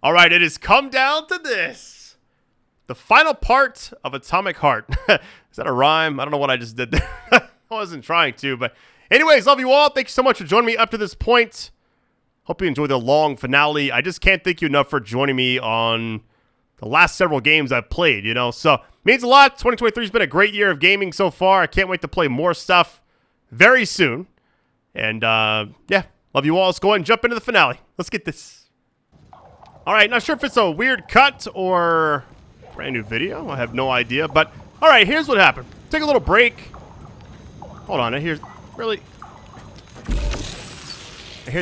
All right, it has come down to this. The final part of Atomic Heart. Is that a rhyme? I don't know what I just did there. I wasn't trying to, but anyways, love you all. Thank you so much for joining me up to this point. Hope you enjoyed the long finale. I just can't thank you enough for joining me on the last several games I've played, you know. So, means a lot. 2023 has been a great year of gaming so far. I can't wait to play more stuff very soon. And, yeah, love you all. Let's go ahead and jump into the finale. Let's get this. All right, not sure if it's a weird cut or brand new video. I have no idea. But, all right, here's what happened. Take a little break. Hold on, I hear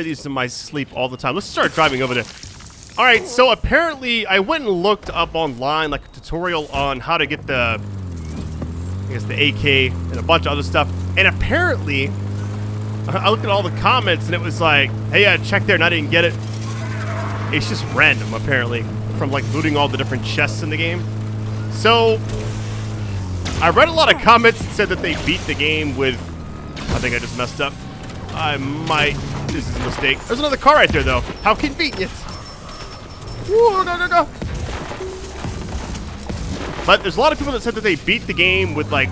these in my sleep all the time. Let's start driving over there. All right, so apparently I went and looked up online, like a tutorial on how to get the, I guess, the AK and a bunch of other stuff. And apparently, I looked at all the comments and it was like, hey, yeah, check there, and I didn't get it. It's just random, apparently, from like looting all the different chests in the game. So, I read a lot of comments that said that they beat the game with, I think I just messed up. This is a mistake. There's another car right there, though. How convenient. Woo, go. But there's a lot of people that said that they beat the game with, like,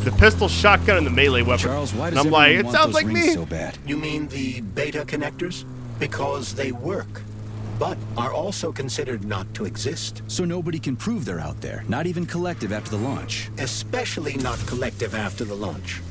the pistol, shotgun, and the melee weapon. Charles, why does and I'm like, it sounds like me. So bad? You mean the beta connectors? Because they work, but are also considered not to exist. So nobody can prove they're out there, not even Collective after the launch. Especially not Collective after the launch.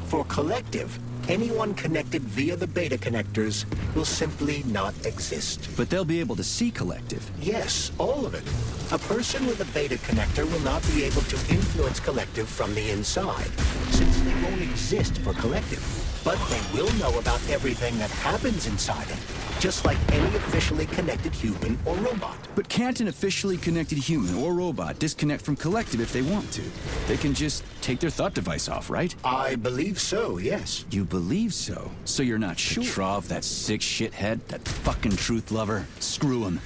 For Collective, anyone connected via the beta connectors will simply not exist. But they'll be able to see Collective. Yes, all of it. A person with a beta connector will not be able to influence Collective from the inside, since they won't exist for Collective. But they will know about everything that happens inside it, just like any officially connected human or robot. But can't an officially connected human or robot disconnect from Collective if they want to? They can just take their thought device off, right? I believe so, yes. You believe so? So you're not sure? Petrov, that sick shithead, that fucking truth lover, screw him.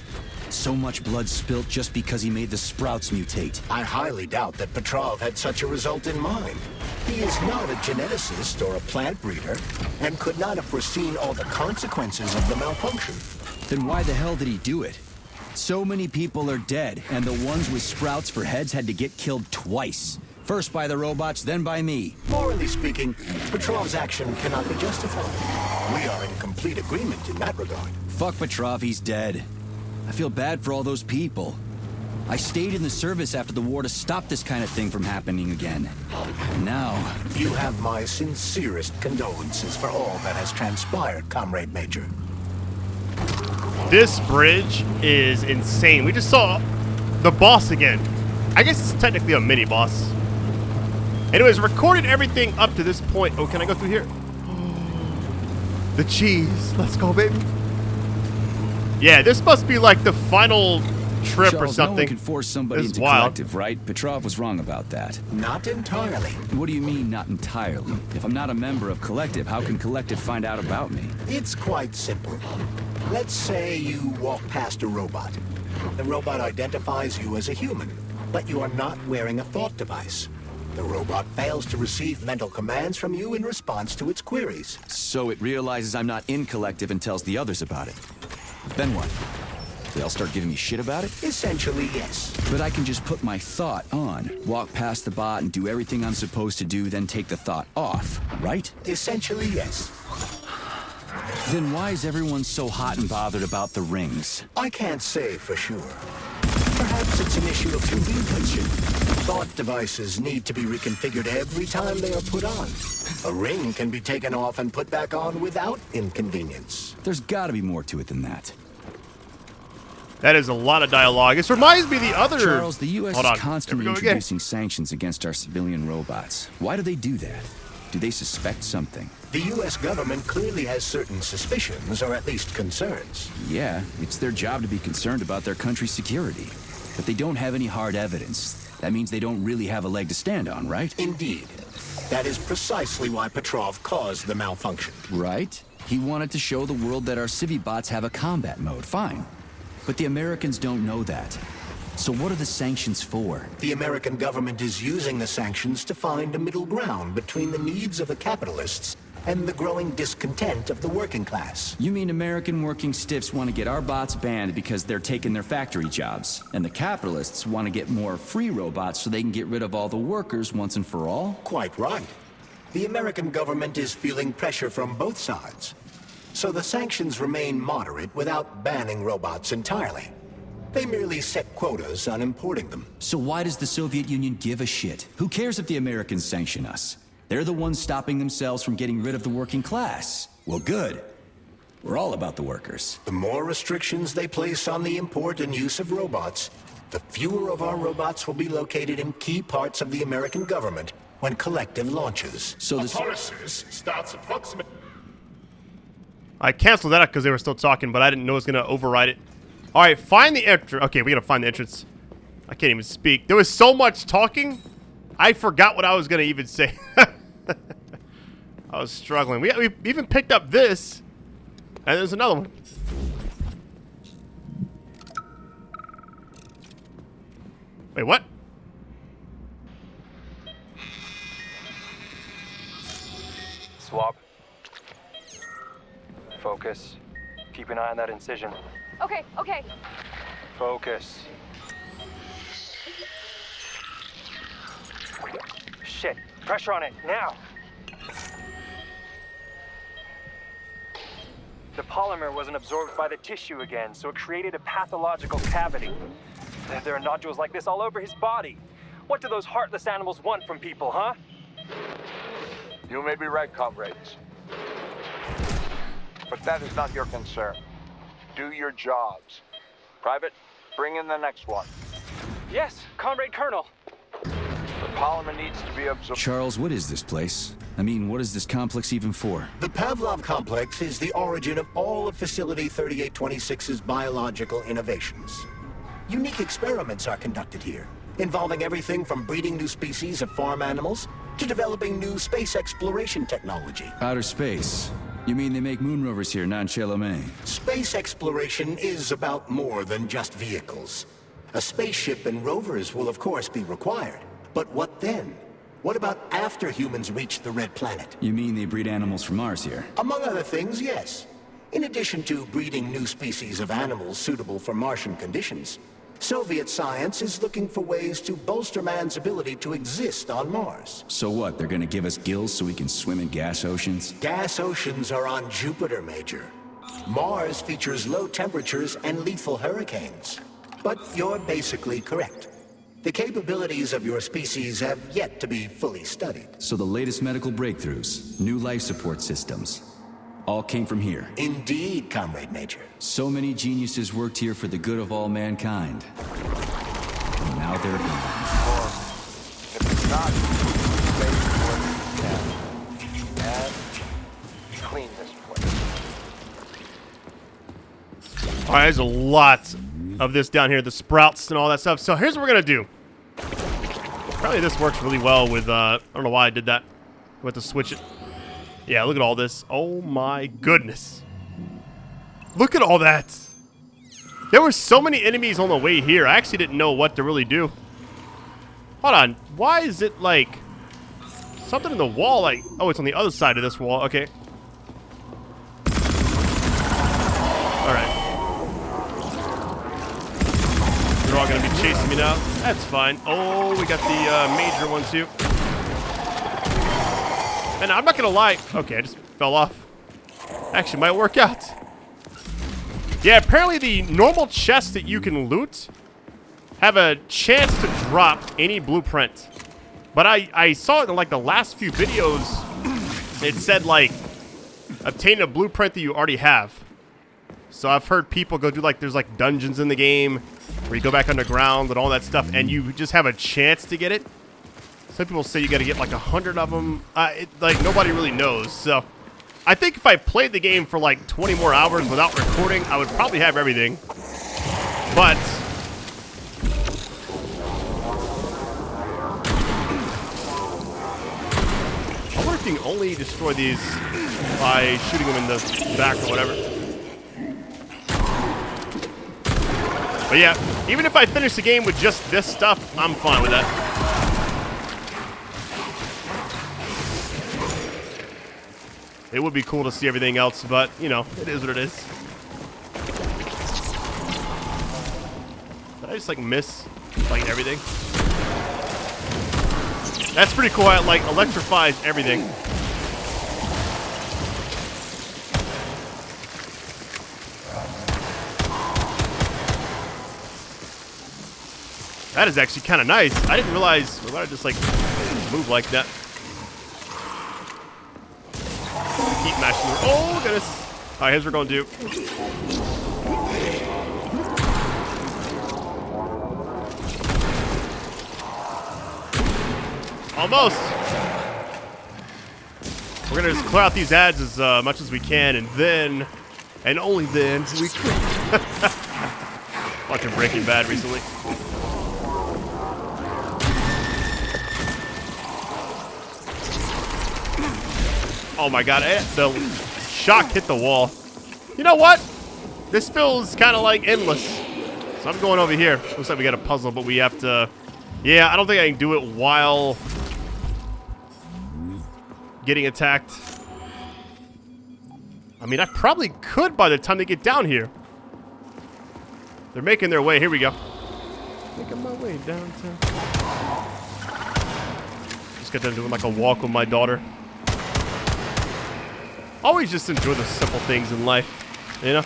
So much blood spilt just because he made the sprouts mutate. I highly doubt that Petrov had such a result in mind. He is not a geneticist or a plant breeder, and could not have foreseen all the consequences of the malfunction. Then why the hell did he do it? So many people are dead, and the ones with sprouts for heads had to get killed twice. First by the robots, then by me. Morally speaking, Petrov's action cannot be justified. We are in complete agreement in that regard. Fuck Petrov, he's dead. I feel bad for all those people. I stayed in the service after the war to stop this kind of thing from happening again. And now... You have my sincerest condolences for all that has transpired, Comrade Major. This bridge is insane. We just saw the boss again. I guess it's technically a mini-boss. Anyways, recorded everything up to this point. Oh, can I go through here? The cheese. Let's go, baby. Yeah, this must be like the final trip Charles, or something. No one can force somebody into Collective, right? Petrov was wrong about that. Not entirely. What do you mean, not entirely? If I'm not a member of Collective, how can Collective find out about me? It's quite simple. Let's say you walk past a robot. The robot identifies you as a human, but you are not wearing a thought device. The robot fails to receive mental commands from you in response to its queries. So it realizes I'm not in Collective and tells the others about it. Then what? They all start giving me shit about it? Essentially, yes. But I can just put my thought on, walk past the bot and do everything I'm supposed to do, then take the thought off, right? Essentially, yes. Then why is everyone so hot and bothered about the rings? I can't say for sure. Perhaps it's an issue of convenience. Thought devices need to be reconfigured every time they are put on. A ring can be taken off and put back on without inconvenience. There's gotta be more to it than that. That is a lot of dialogue. This reminds me of the other... Charles, the U.S. Hold is on. constantly There we go introducing sanctions against our civilian robots. Why do they do that? Do they suspect something? The U.S. government clearly has certain suspicions, or at least concerns. Yeah, it's their job to be concerned about their country's security. But they don't have any hard evidence. That means they don't really have a leg to stand on, right? Indeed. That is precisely why Petrov caused the malfunction. Right? He wanted to show the world that our civi-bots have a combat mode, fine. But the Americans don't know that. So what are the sanctions for? The American government is using the sanctions to find a middle ground between the needs of the capitalists and the growing discontent of the working class. You mean American working stiffs want to get our bots banned because they're taking their factory jobs, and the capitalists want to get more free robots so they can get rid of all the workers once and for all? Quite right. The American government is feeling pressure from both sides. So the sanctions remain moderate without banning robots entirely. They merely set quotas on importing them. So why does the Soviet Union give a shit? Who cares if the Americans sanction us? They're the ones stopping themselves from getting rid of the working class. Well, good. We're all about the workers. The more restrictions they place on the import and use of robots, the fewer of our robots will be located in key parts of the American government when Collective launches. So this Policies starts approximately. I canceled that out because they were still talking, but I didn't know it was going to override it. All right, find the entrance. Okay, we got to find the entrance. I can't even speak. There was so much talking, I forgot what I was going to even say. I was struggling. We even picked up this, and there's another one. Wait, what? Swap. Focus. Keep an eye on that incision. Okay, okay. Focus. Shit. Pressure on it, now! The polymer wasn't absorbed by the tissue again, so it created a pathological cavity. There are nodules like this all over his body. What do those heartless animals want from people, huh? You may be right, comrades. But that is not your concern. Do your jobs. Private, bring in the next one. Yes, Comrade Colonel. The polymer needs to be absorbed. Charles, what is this place? I mean, what is this complex even for? The Pavlov complex is the origin of all of Facility 3826's biological innovations. Unique experiments are conducted here, involving everything from breeding new species of farm animals to developing new space exploration technology. Outer space. You mean they make moon rovers here, non-Chelomé? Space exploration is about more than just vehicles. A spaceship and rovers will of course be required. But what then? What about after humans reach the Red Planet? You mean they breed animals from Mars here? Among other things, yes. In addition to breeding new species of animals suitable for Martian conditions, Soviet science is looking for ways to bolster man's ability to exist on Mars. So what, they're gonna give us gills so we can swim in gas oceans? Gas oceans are on Jupiter, Major. Mars features low temperatures and lethal hurricanes. But you're basically correct. The capabilities of your species have yet to be fully studied. So the latest medical breakthroughs, new life support systems, all came from here. Indeed, Comrade Major. So many geniuses worked here for the good of all mankind. And now they're gone. If it's not, space and clean this place. All right, there's a lot of this down here, the sprouts and all that stuff. So here's what we're gonna do. Probably this works really well with, I don't know why I did that. We have to switch it. Yeah, look at all this. Oh my goodness. Look at all that. There were so many enemies on the way here. I actually didn't know what to really do. Hold on. Why is it like something in the wall? Like, oh, it's on the other side of this wall. Okay. All right. They're all going to be chasing me now. That's fine. Oh, we got the major one too. And I'm not going to lie. Okay, I just fell off. Actually, might work out. Yeah, apparently the normal chests that you can loot have a chance to drop any blueprint. But I saw it in like the last few videos. It said like, obtain a blueprint that you already have. So I've heard people go do like, there's like dungeons in the game where you go back underground and all that stuff, and you just have a chance to get it. Some people say you got to get like 100 of them. Like nobody really knows. So I think if I played the game for like 20 more hours without recording, I would probably have everything. But I wonder if you can only destroy these by shooting them in the back or whatever. But yeah, even if I finish the game with just this stuff, I'm fine with that. It would be cool to see everything else, but, you know, it is what it is. Did I just, like, miss, like, everything? That's pretty cool. It, like, electrifies everything. That is actually kind of nice. I didn't realize. Why did I just, like, move like that? Keep mashing the. Oh, goodness. All right, here's what we're going to do. Almost. We're going to just clear out these ads as much as we can, and then, and only then, we can. Watching Breaking Bad recently. Oh my god, the shock hit the wall. You know what? This feels kind of like endless. So I'm going over here. Looks like we got a puzzle, but we have to... Yeah, I don't think I can do it while getting attacked. I mean, I probably could by the time they get down here. They're making their way. Here we go. Making my way downtown. Just got done doing like a walk with my daughter. Always just enjoy the simple things in life, you know?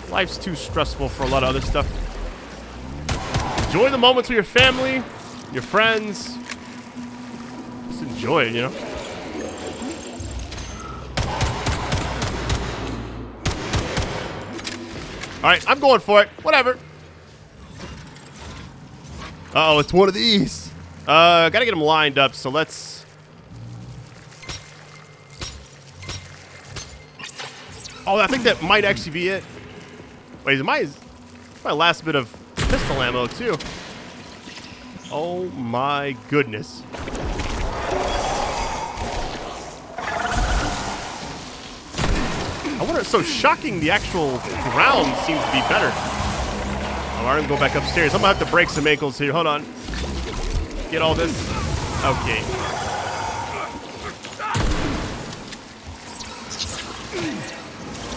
Life's too stressful for a lot of other stuff. Enjoy the moments with your family, your friends. Just enjoy it, you know? Alright, I'm going for it. Whatever. Uh-oh, it's one of these. Gotta get them lined up, so let's... Oh, I think that might actually be it. Wait, my last bit of pistol ammo, too. Oh, my goodness. I wonder, so shocking the actual ground seems to be better. Oh, I'm gonna go back upstairs. I'm gonna have to break some ankles here. Hold on. Get all this. Okay.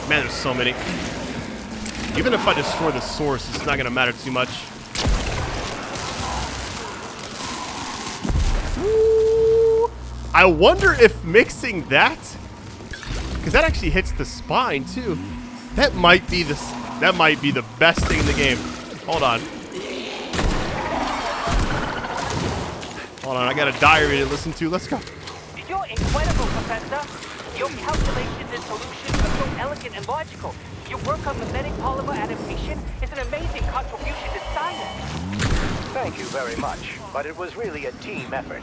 Man, there's so many. Even if I destroy the source, it's not gonna matter too much. Ooh. I wonder if mixing that, because that actually hits the spine too. That might be the best thing in the game. Hold on. Hold on, I got a diary to listen to. Let's go. You're incredible, Professor. Your calculations and solutions are so elegant and logical. Your work on mimetic polymer adaptation is an amazing contribution to science. Thank you very much, but it was really a team effort.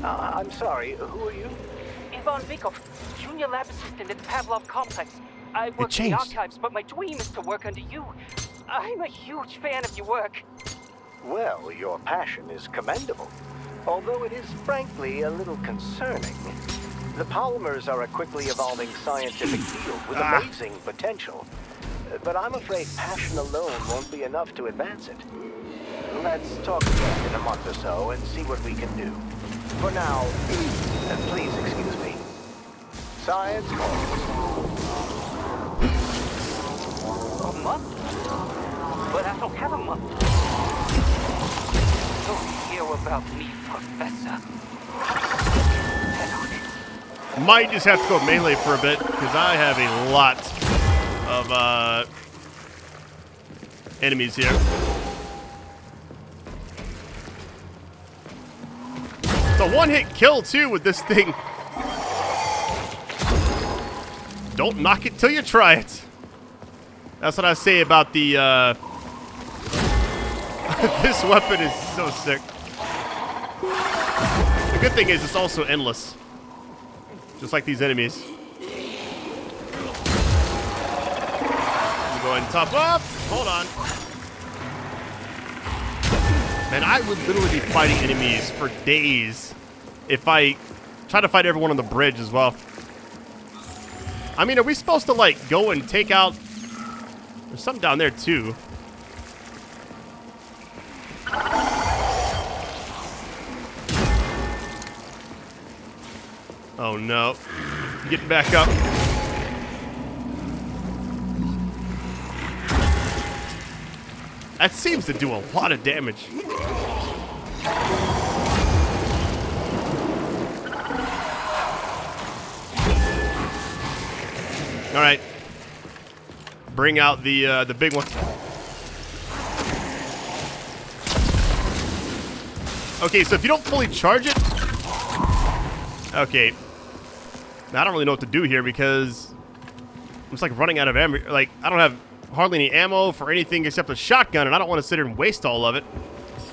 I'm sorry, who are you? Ivan Vikov, junior lab assistant at the Pavlov complex. I work in the archives, but my dream is to work under you. I'm a huge fan of your work. Well, your passion is commendable, although it is frankly a little concerning. The polymers are a quickly evolving scientific field with amazing potential. But I'm afraid passion alone won't be enough to advance it. Let's talk again in a month or so and see what we can do. For now, please excuse me. Science calls. A month? But I don't have a month. Don't hear about me, Professor. Head on it. Might just have to go melee for a bit, because I have a lot of enemies here. It's a one-hit kill, too, with this thing. Don't knock it till you try it. That's what I say about the, this weapon is so sick. The good thing is it's also endless. Just like these enemies. I'm going top up. Hold on. Man, I would literally be fighting enemies for days if I try to fight everyone on the bridge as well. I mean, are we supposed to, like, go and take out... There's something down there, too. Oh, no. Getting back up. That seems to do a lot of damage. All right. Bring out the big one. Okay, so if you don't fully charge it, okay. Now, I don't really know what to do here because I'm just like running out of ammo. Like, I don't have hardly any ammo for anything except a shotgun, and I don't want to sit here and waste all of it.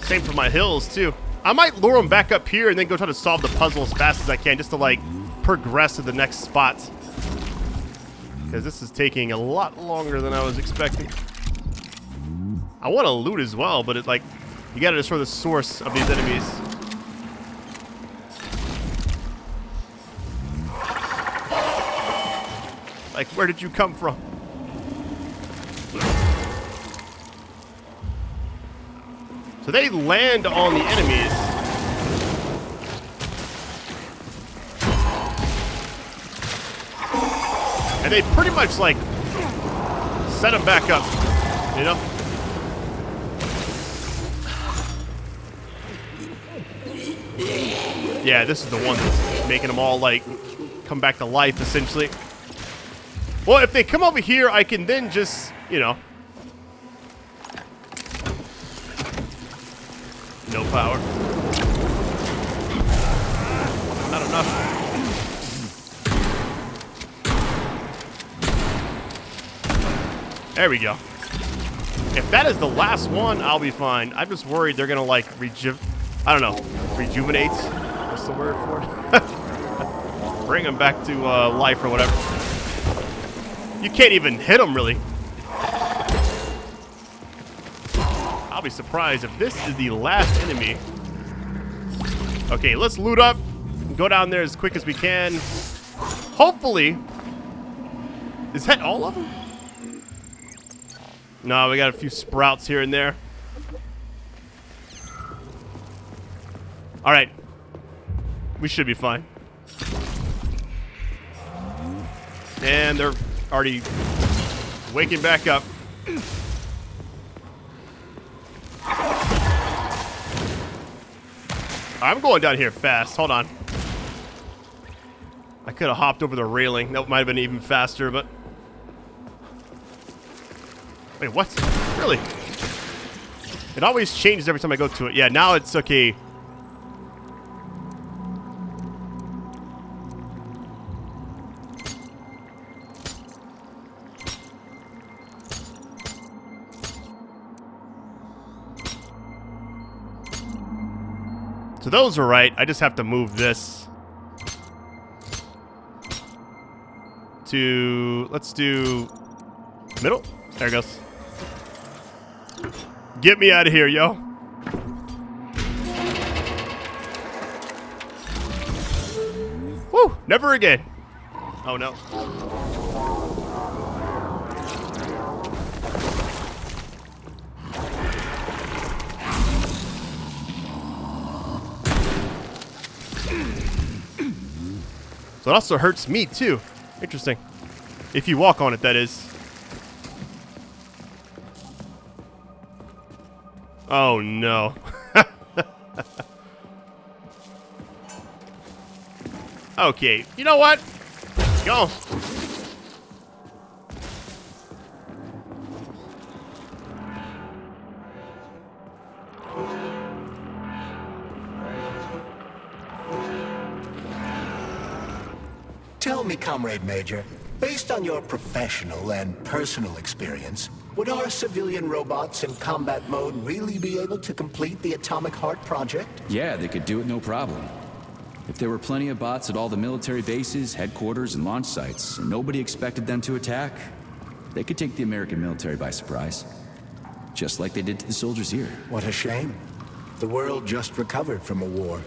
Same for my hills too. I might lure them back up here and then go try to solve the puzzle as fast as I can, just to like progress to the next spot. Because this is taking a lot longer than I was expecting. I want to loot as well, but it's like you got to destroy the source of these enemies. Like, where did you come from? So they land on the enemies. And they pretty much, like, set them back up, you know? Yeah, this is the one that's making them all, like, come back to life, essentially. Well, if they come over here, I can then just, you know. No power. Not enough. There we go. If that is the last one, I'll be fine. I'm just worried they're gonna like I don't know, rejuvenate. What's the word for it? Bring them back to life or whatever. You can't even hit them really. I'll be surprised if this is the last enemy. Okay, let's loot up. Go down there as quick as we can. Hopefully, is that all of them? No, we got a few sprouts here and there. All right. We should be fine. And they're already waking back up. I'm going down here fast. Hold on. I could have hopped over the railing. That might have been even faster, but... Wait, what? Really? It always changes every time I go to it. Yeah, now it's okay. So those are right. I just have to move this to... Let's do... middle? There it goes. Get me out of here, yo. Woo! Never again. Oh, no. So it also hurts me, too. Interesting. If you walk on it, that is. Oh, no. Okay, you know what? Go. Tell me, Comrade Major, based on your professional and personal experience, would our civilian robots in combat mode really be able to complete the Atomic Heart project? Yeah, they could do it no problem. If there were plenty of bots at all the military bases, headquarters, and launch sites, and nobody expected them to attack, they could take the American military by surprise. Just like they did to the soldiers here. What a shame. The world just recovered from a war,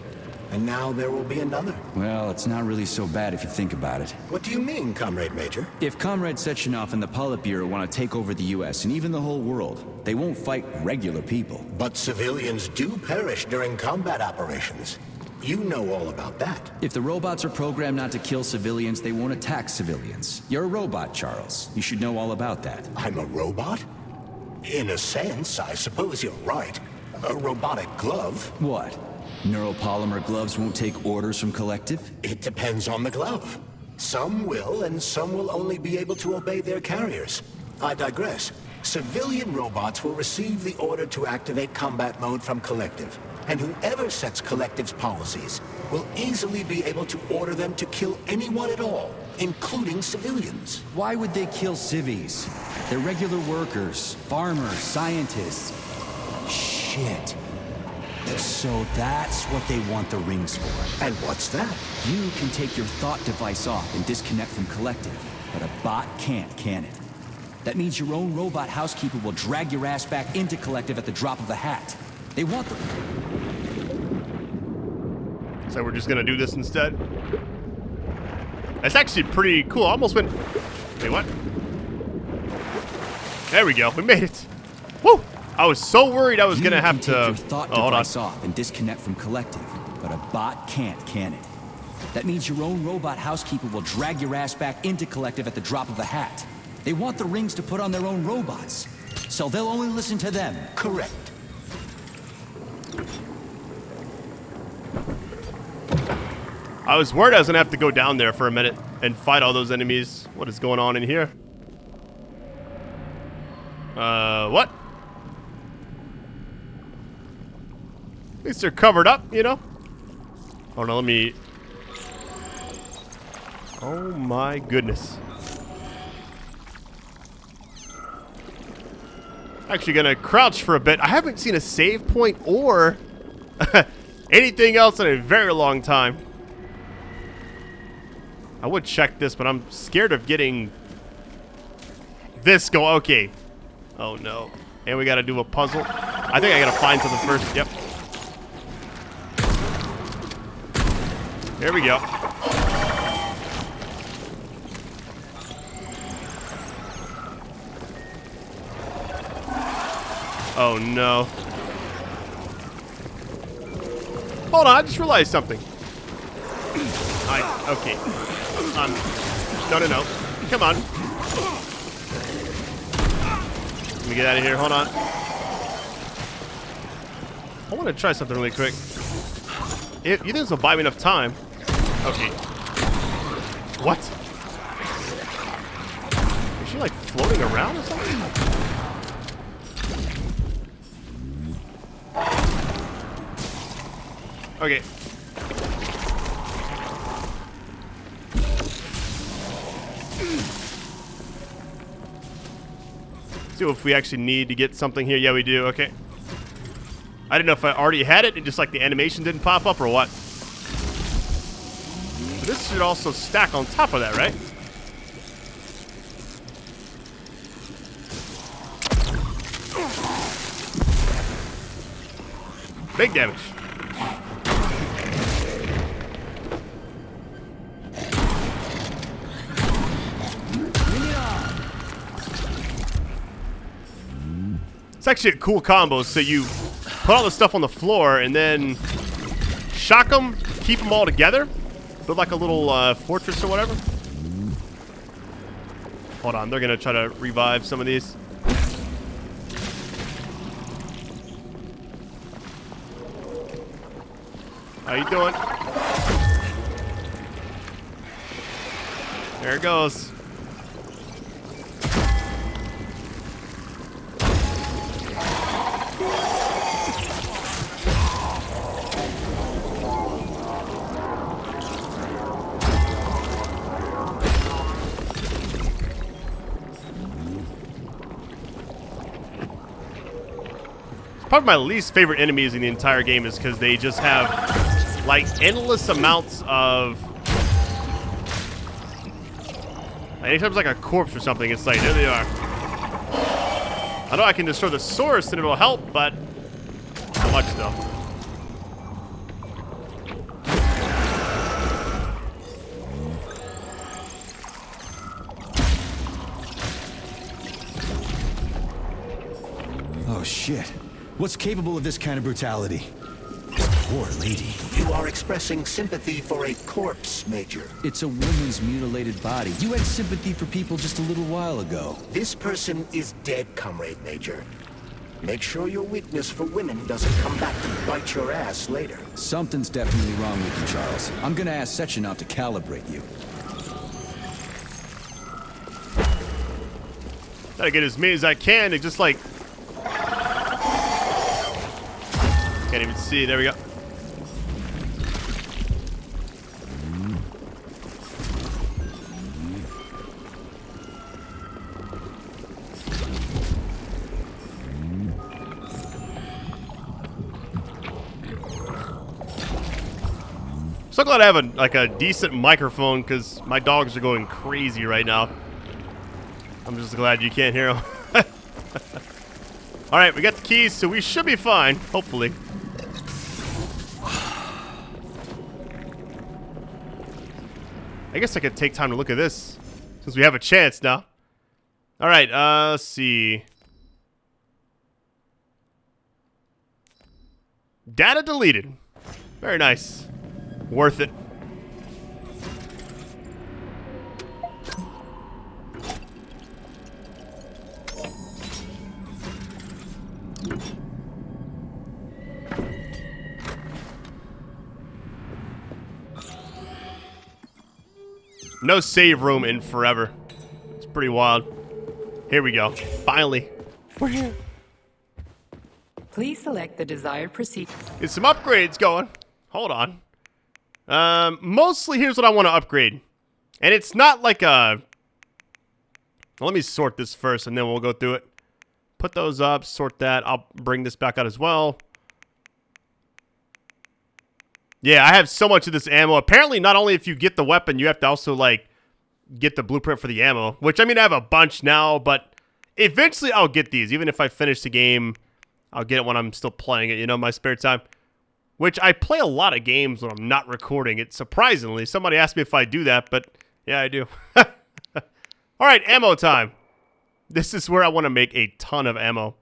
and now there will be another. Well, it's not really so bad if you think about it. What do you mean, Comrade Major? If Comrade Sechenov and the Politburo want to take over the US and even the whole world, they won't fight regular people. But civilians do perish during combat operations. You know all about that. If the robots are programmed not to kill civilians, they won't attack civilians. You're a robot, Charles. You should know all about that. I'm a robot? In a sense, I suppose you're right. A robotic glove. What? Neuropolymer gloves won't take orders from Collective? It depends on the glove. Some will, and some will only be able to obey their carriers. I digress. Civilian robots will receive the order to activate combat mode from Collective, and whoever sets Collective's policies will easily be able to order them to kill anyone at all, including civilians. Why would they kill civvies? They're regular workers, farmers, scientists. Shit. So that's what they want the rings for. And what's that? You can take your thought device off and disconnect from Collective, but a bot can't, can it? That means your own robot housekeeper will drag your ass back into Collective at the drop of a hat. They want the... So we're just gonna do this instead? That's actually pretty cool. I almost went... Wait, what? There we go. We made it. Woo! I was so worried I was gonna have to... Take your thought hold on. device off and disconnect from Collective, but a bot can't, can it? That means your own robot housekeeper will drag your ass back into Collective at the drop of a hat. They want the rings to put on their own robots, so they'll only listen to them. Correct. I was worried I was gonna have to go down there for a minute and fight all those enemies. What is going on in here? What? At least they're covered up, you know? Oh no, let me... Oh my goodness. Actually gonna crouch for a bit. I haven't seen a save point or anything else in a very long time. I would check this, but I'm scared of getting this go. Okay. Oh no. And we gotta do a puzzle. I think I gotta find something first. Yep. There we go. Oh no. Hold on, I just realized something. Okay. No. Come on. Let me get out of here. Hold on. I want to try something really quick. You think this will buy me enough time? Okay. What? Is she like floating around or something? Okay. See if we actually need to get something here. Yeah, we do. Okay. I didn't know if I already had it and just like the animation didn't pop up or what. So this should also stack on top of that, right? Big damage. It's actually a cool combo. So you put all the stuff on the floor and then shock them, keep them all together, build like a little fortress or whatever. Hold on, they're gonna try to revive some of these. How you doing? There it goes. Probably my least favorite enemies in the entire game is because they just have like endless amounts of... Anytime it's like a corpse or something, it's like, there they are. I know I can destroy the source and it'll help, but not much though. Oh shit. What's capable of this kind of brutality? poor lady. You are expressing sympathy for a corpse, Major. It's a woman's mutilated body. You had sympathy for people just a little while ago. This person is dead, Comrade Major. Make sure your weakness for women doesn't come back to bite your ass later. Something's definitely wrong with you, Charles. I'm gonna ask Sechenov to calibrate you. Gotta get as many as I can to just like... Can't even see. There we go. So glad I have a decent microphone because my dogs are going crazy right now. I'm just glad you can't hear them. All right, we got the keys, so we should be fine, hopefully. I guess I could take time to look at this since we have a chance now. All right, let's see. Data deleted. Very nice. Worth it. No save room in forever. It's pretty wild. Here we go. Finally. We're here. Please select the desired procedure. Get some upgrades going. Hold on. Mostly here's what I want to upgrade. And it's not like a... Let me sort this first and then we'll go through it. Put those up, sort that. I'll bring this back out as well. Yeah, I have so much of this ammo. Apparently, not only if you get the weapon, you have to also, like, get the blueprint for the ammo. Which, I mean, I have a bunch now, but eventually I'll get these. Even if I finish the game, I'll get it when I'm still playing it, you know, my spare time. Which, I play a lot of games when I'm not recording it, surprisingly. Somebody asked me if I do that, but yeah, I do. Alright, ammo time. This is where I want to make a ton of ammo.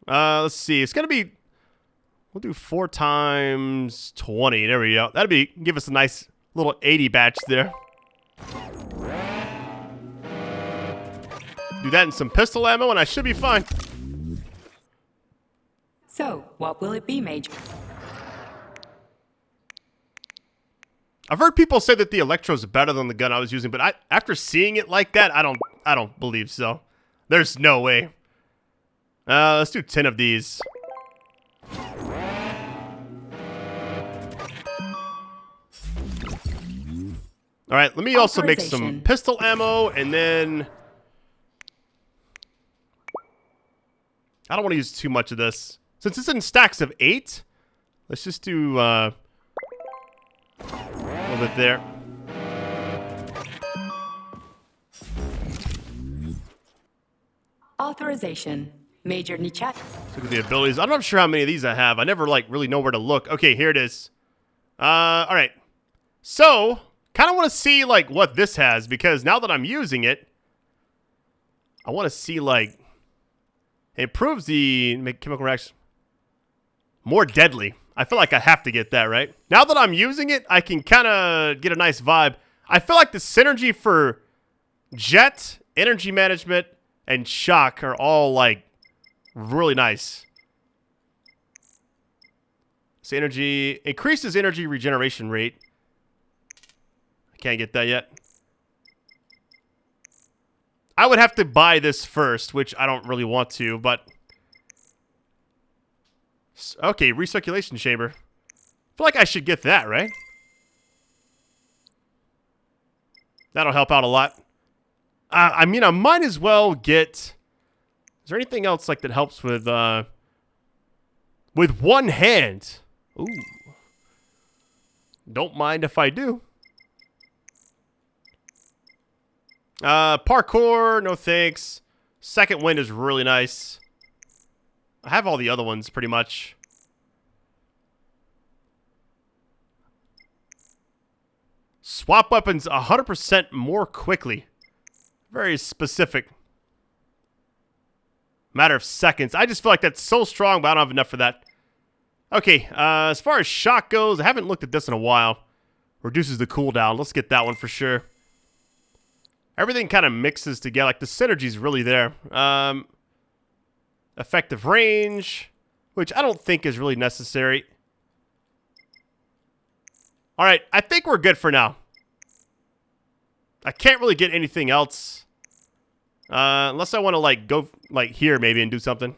Let's see. It's going to be... We'll do 4 times 20. There we go. That'll be give us a nice little 80 batch there. Do that in some pistol ammo and I should be fine. So, what will it be, Major? I've heard people say that the Electro's better than the gun I was using, but after seeing it like that, I don't believe so. There's no way. Let's do 10 of these. All right, let me also make some pistol ammo, and then... I don't want to use too much of this. Since it's in stacks of 8, let's just do a little bit there. Authorization. Major Nechaev. Look at the abilities. I'm not sure how many of these I have. I never, like, really know where to look. Okay, here it is. All right. So... kind of want to see, like, what this has, because now that I'm using it, I want to see, like, it improves the chemical reaction more deadly. I feel like I have to get that, right? Now that I'm using it, I can kind of get a nice vibe. I feel like the synergy for jet, energy management, and shock are all, like, really nice. So energy, increases energy regeneration rate. Can't get that yet. I would have to buy this first, which I don't really want to, but... Okay, recirculation chamber. I feel like I should get that, right? That'll help out a lot. I mean, I might as well get... Is there anything else like that helps with one hand? Ooh. Don't mind if I do. Parkour, no thanks. Second wind is really nice. I have all the other ones pretty much. Swap weapons 100% more quickly. Very specific. Matter of seconds. I just feel like that's so strong, but I don't have enough for that. Okay, as far as shock goes, I haven't looked at this in a while. Reduces the cooldown. Let's get that one for sure. Everything kind of mixes together. Like, the synergy's really there. Effective range, which I don't think is really necessary. All right, I think we're good for now. I can't really get anything else. Unless I want to, like, go, like, here maybe and do something.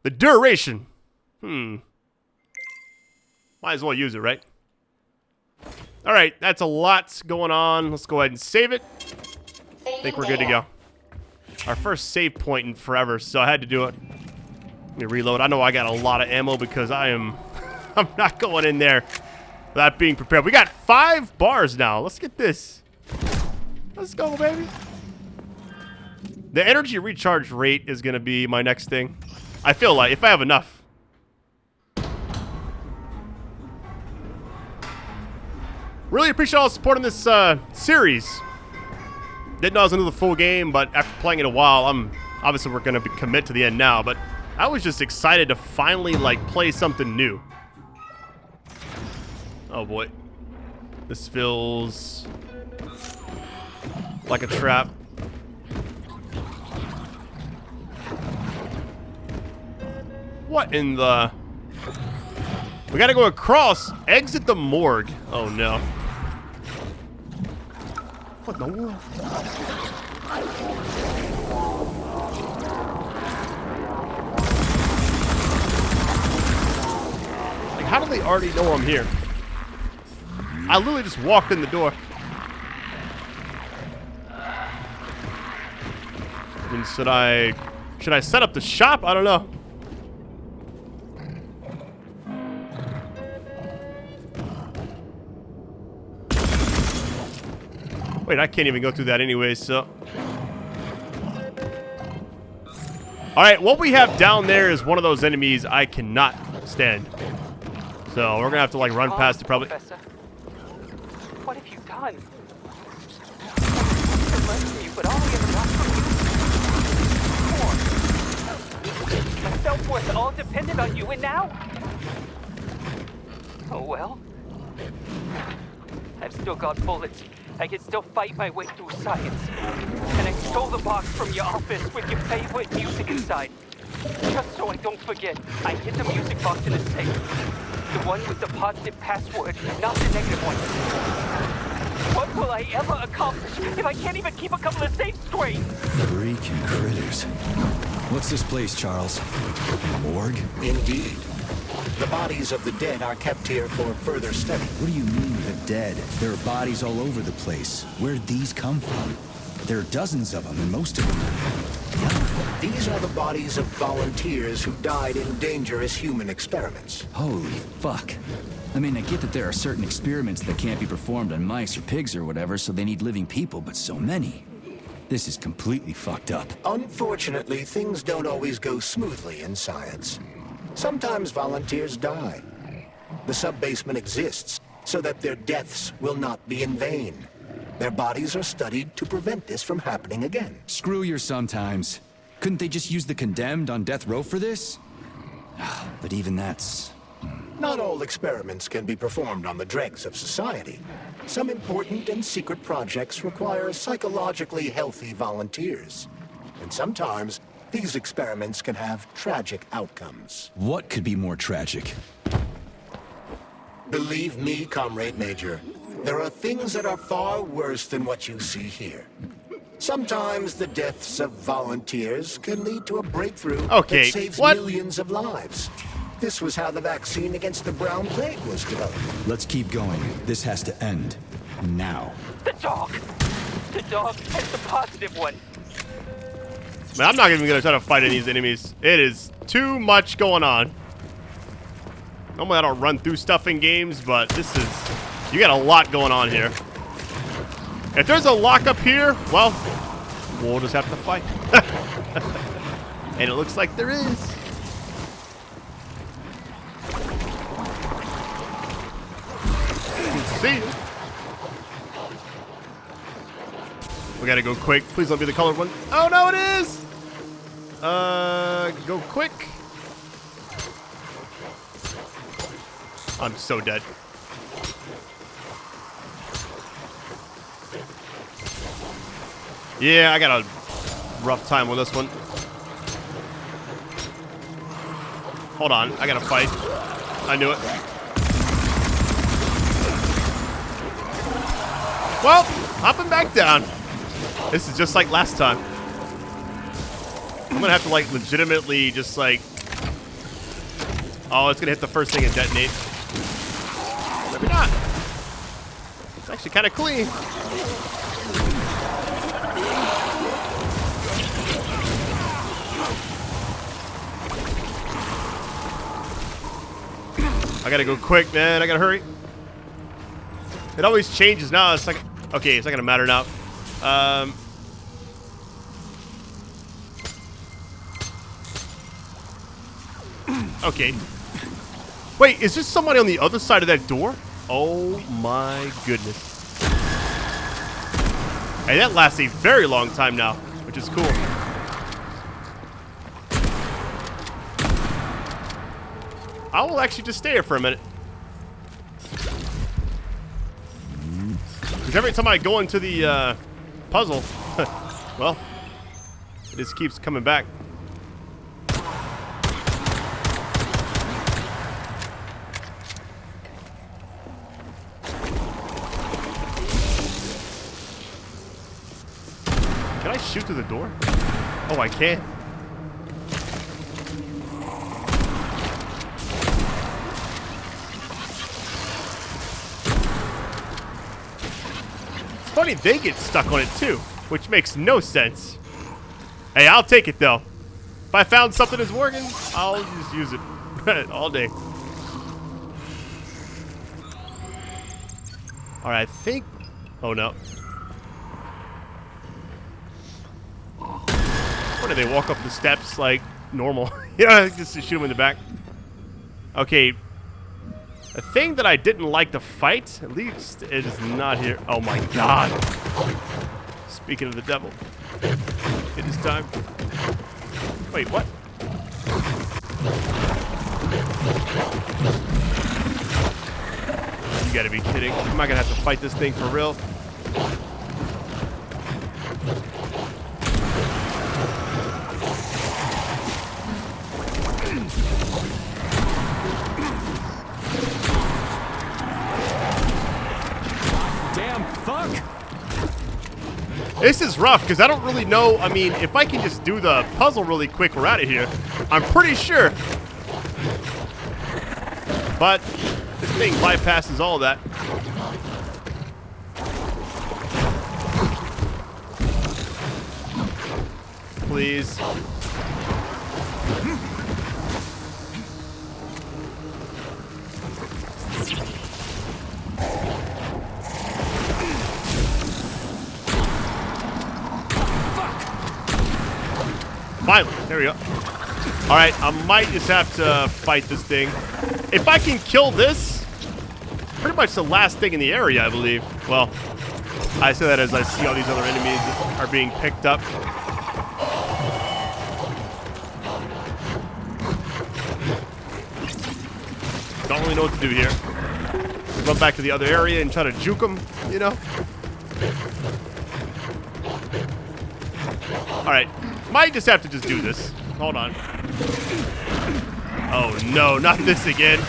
The duration. Might as well use it, right? All right, that's a lot going on. Let's go ahead and save it. I think we're good to go. Our first save point in forever, so I had to do it. Let me reload. I know I got a lot of ammo because I'm not going in there without being prepared. We got 5 bars now. Let's get this. Let's go, baby. The energy recharge rate is going to be my next thing. I feel like, if I have enough. Really appreciate all the support in this series. Didn't know I was into the full game, but after playing it a while, obviously we're going to commit to the end now, but I was just excited to finally, like, play something new. Oh boy. This feels like a trap. What in the... We gotta go across. Exit the morgue. Oh no. What in the world? Like, how do they already know I'm here? I literally just walked in the door. I mean, should I set up the shop? I don't know. Wait, I can't even go through that anyway, so... Alright, what we have down there is one of those enemies I cannot stand. So, we're gonna have to, like, run past it, probably. Professor. What have you done? I learned from you, but all I ever got from you... My self-worth all depended on you, and now... Oh, well. I've still got bullets. I can still fight my way through science. And I stole the box from your office with your favorite music inside. Just so I don't forget, I hid the music box in a safe. The one with the positive password, not the negative one. What will I ever accomplish if I can't even keep a couple of safes straight? Freaking critters. What's this place, Charles? A morgue? Indeed. The bodies of the dead are kept here for further study. What do you mean, the dead? There are bodies all over the place. Where'd these come from? There are dozens of them, and most of them are... These are the bodies of volunteers who died in dangerous human experiments. Holy fuck. I mean, I get that there are certain experiments that can't be performed on mice or pigs or whatever, so they need living people, but so many. This is completely fucked up. Unfortunately, things don't always go smoothly in science. Sometimes volunteers die. The sub-basement exists so that their deaths will not be in vain. Their bodies are studied to prevent this from happening again. Screw your sometimes. Couldn't they just use the condemned on death row for this? But even that's... Not all experiments can be performed on the dregs of society. Some important and secret projects require psychologically healthy volunteers. And sometimes, these experiments can have tragic outcomes. What could be more tragic? Believe me, Comrade Major, there are things that are far worse than what you see here. Sometimes the deaths of volunteers can lead to a breakthrough that saves millions of lives. This was how the vaccine against the brown plague was developed. Let's keep going. This has to end. Now. The dog! The dog is the positive one. Man, I'm not even going to try to fight any of these enemies. It is too much going on. Normally I don't run through stuff in games, but this is... You got a lot going on here. If there's a lock up here, well, we'll just have to fight. And it looks like there is. See? We gotta go quick. Please don't be the colored one. Oh no, it is! Go quick. I'm so dead. Yeah, I got a rough time with this one. Hold on, I gotta fight. I knew it. Well, hopping back down. This is just like last time. I'm gonna have to like legitimately just like... Oh, it's gonna hit the first thing and detonate. Maybe not. It's actually kind of clean. I gotta go quick, man. I gotta hurry. It always changes now. It's like, okay, it's not gonna matter now. Okay. Wait, is there somebody on the other side of that door? Oh my goodness. Hey, that lasts a very long time now, which is cool. I will actually just stay here for a minute. Because every time I go into the puzzle, well, it just keeps coming back. Can I shoot through the door? Oh, I can. Funny, they get stuck on it too, which makes no sense. Hey, I'll take it though. If I found something that's working, I'll just use it all day. All right, I think. Oh no. What do they walk up the steps like normal? Yeah, just to shoot them in the back. Okay. A thing that I didn't like to fight, at least it is not here. Oh my god. Speaking of the devil, it is time. Wait, what? You gotta be kidding. Am I gonna have to fight this thing for real? This is rough, because I don't really know. I mean, if I can just do the puzzle really quick, we're out of here. I'm pretty sure. But this thing bypasses all that. Please. Finally, there we go. All right, I might just have to fight this thing. If I can kill this, pretty much the last thing in the area, I believe. Well, I say that as I see all these other enemies are being picked up. Don't really know what to do here. Run back to the other area and try to juke them, you know? All right. Might just have to just do this. Hold on. Oh no, not this again.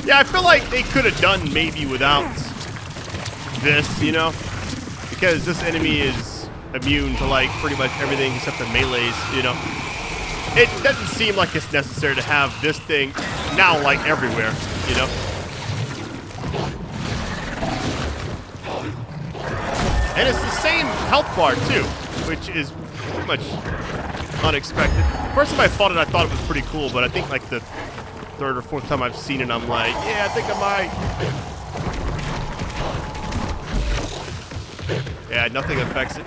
Yeah, I feel like they could have done maybe without this, you know? Because this enemy is immune to like pretty much everything except the melees, you know? It doesn't seem like it's necessary to have this thing now like everywhere, you know? And it's the same health bar too, which is pretty much unexpected. First time I fought it, I thought it was pretty cool, but I think like the third or fourth time I've seen it, I'm like, yeah, I think I might. Yeah, nothing affects it.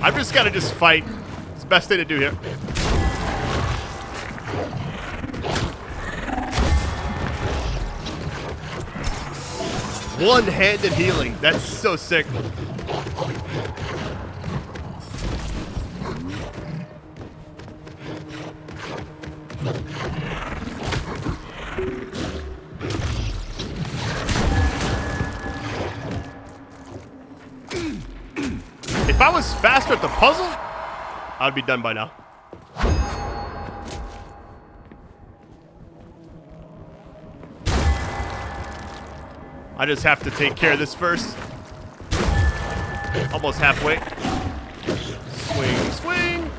I've just got to just fight. It's the best thing to do here. One-handed healing. That's so sick. If I was faster at the puzzle, I'd be done by now. I just have to take care of this first. Almost halfway. Swing, swing.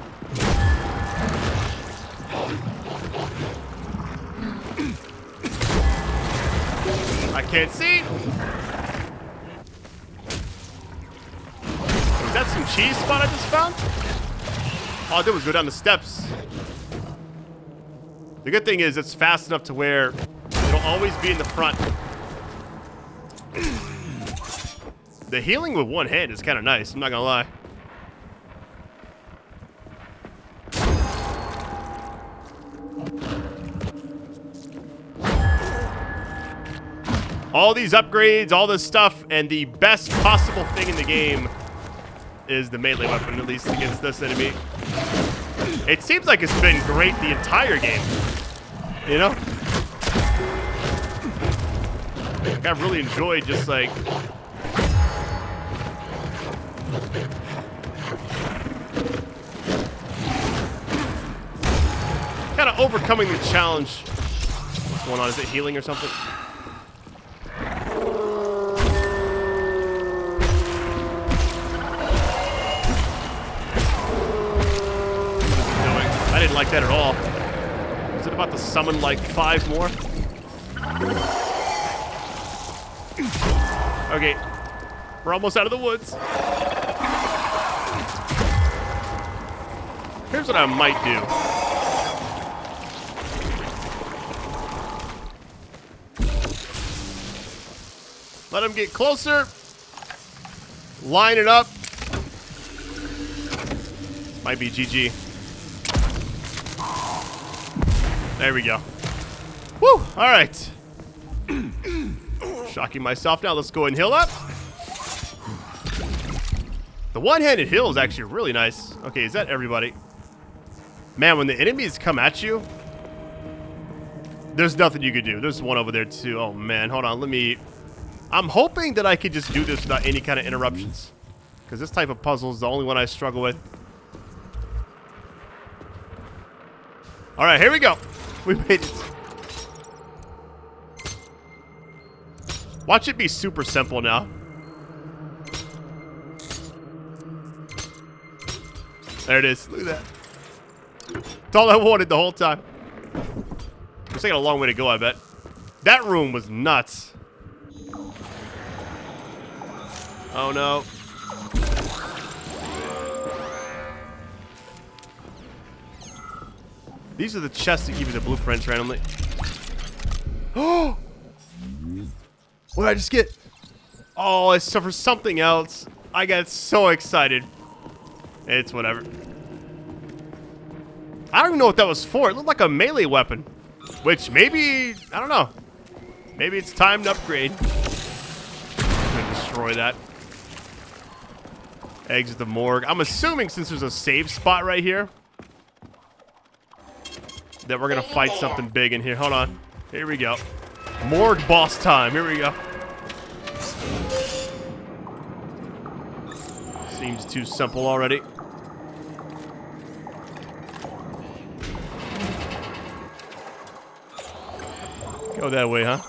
I can't see. Is that some cheese spot I just found? All I did was go down the steps. The good thing is it's fast enough to where it'll always be in the front. The healing with one hand is kind of nice, I'm not gonna lie. All these upgrades, all this stuff, and the best possible thing in the game is the melee weapon, at least against this enemy. It seems like it's been great the entire game, you know? Like, I've really enjoyed just like kind of overcoming the challenge. What's going on? Is it healing or something? I didn't like that at all. Is it about to summon like 5 more? Okay. We're almost out of the woods. Here's what I might do. Let him get closer. Line it up. Might be GG. There we go. Woo! All right. Shocking myself now. Let's go and heal up. The one-handed heal is actually really nice. Okay, is that everybody? Man, when the enemies come at you, there's nothing you could do. There's one over there too. Oh man, hold on. I'm hoping that I could just do this without any kind of interruptions, because this type of puzzle is the only one I struggle with. All right, here we go. We made it. Watch it be super simple now. There it is. Look at that. That's all I wanted the whole time. It's taking a long way to go, I bet. That room was nuts. Oh, no. These are the chests that give you the blueprints randomly. Oh! What did I just get? Oh, it's for something else. I got so excited. It's whatever. I don't even know what that was for. It looked like a melee weapon. Which maybe, I don't know. Maybe it's time to upgrade. I'm gonna destroy that. Exit the morgue. I'm assuming since there's a save spot right here, that we're gonna fight something big in here. Hold on. Here we go. Morgue boss time. Here we go. Seems too simple already. Go that way, huh?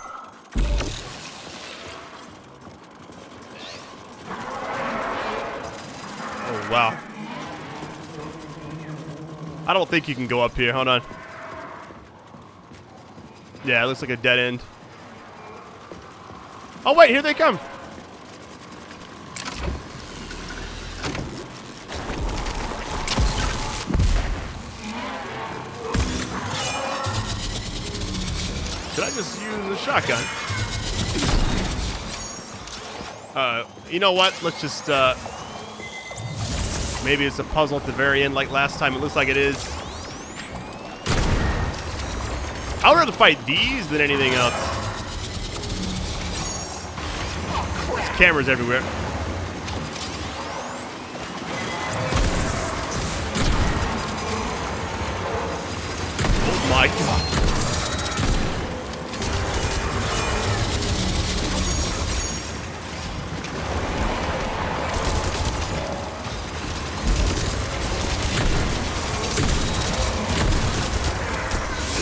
Oh, wow. I don't think you can go up here. Hold on. Yeah, it looks like a dead end. Oh, wait, here they come. Should I just use a shotgun? You know what? Let's just, maybe it's a puzzle at the very end like last time. It looks like it is. I would rather fight these than anything else. There's cameras everywhere. my god.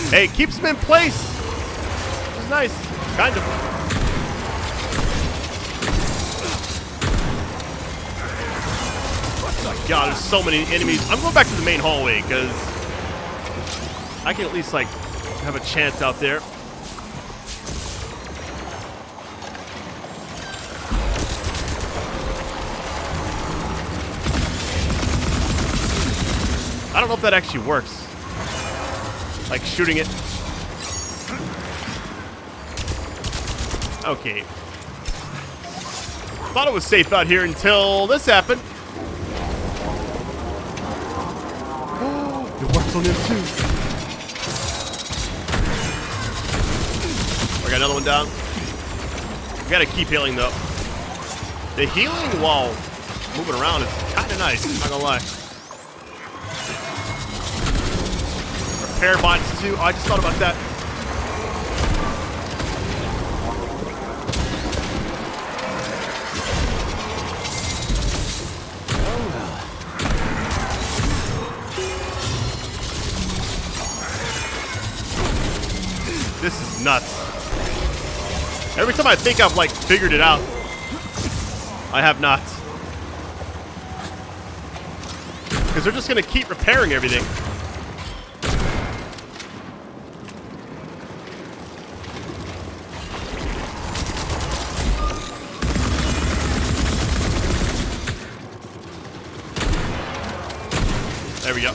Hey, it keeps him in place. Which is nice. Kind of. Oh my god, there's so many enemies. I'm going back to the main hallway because I can at least, like, have a chance out there. I don't know if that actually works. Like shooting it. Okay. Thought it was safe out here until this happened. It works on him too. I got another one down. We gotta keep healing though. The healing while moving around is kind of nice, I'm not gonna lie. Repair bots too. Oh, I just thought about that. This is nuts. Every time I think I've like figured it out, I have not. Because they're just gonna keep repairing everything. There we go.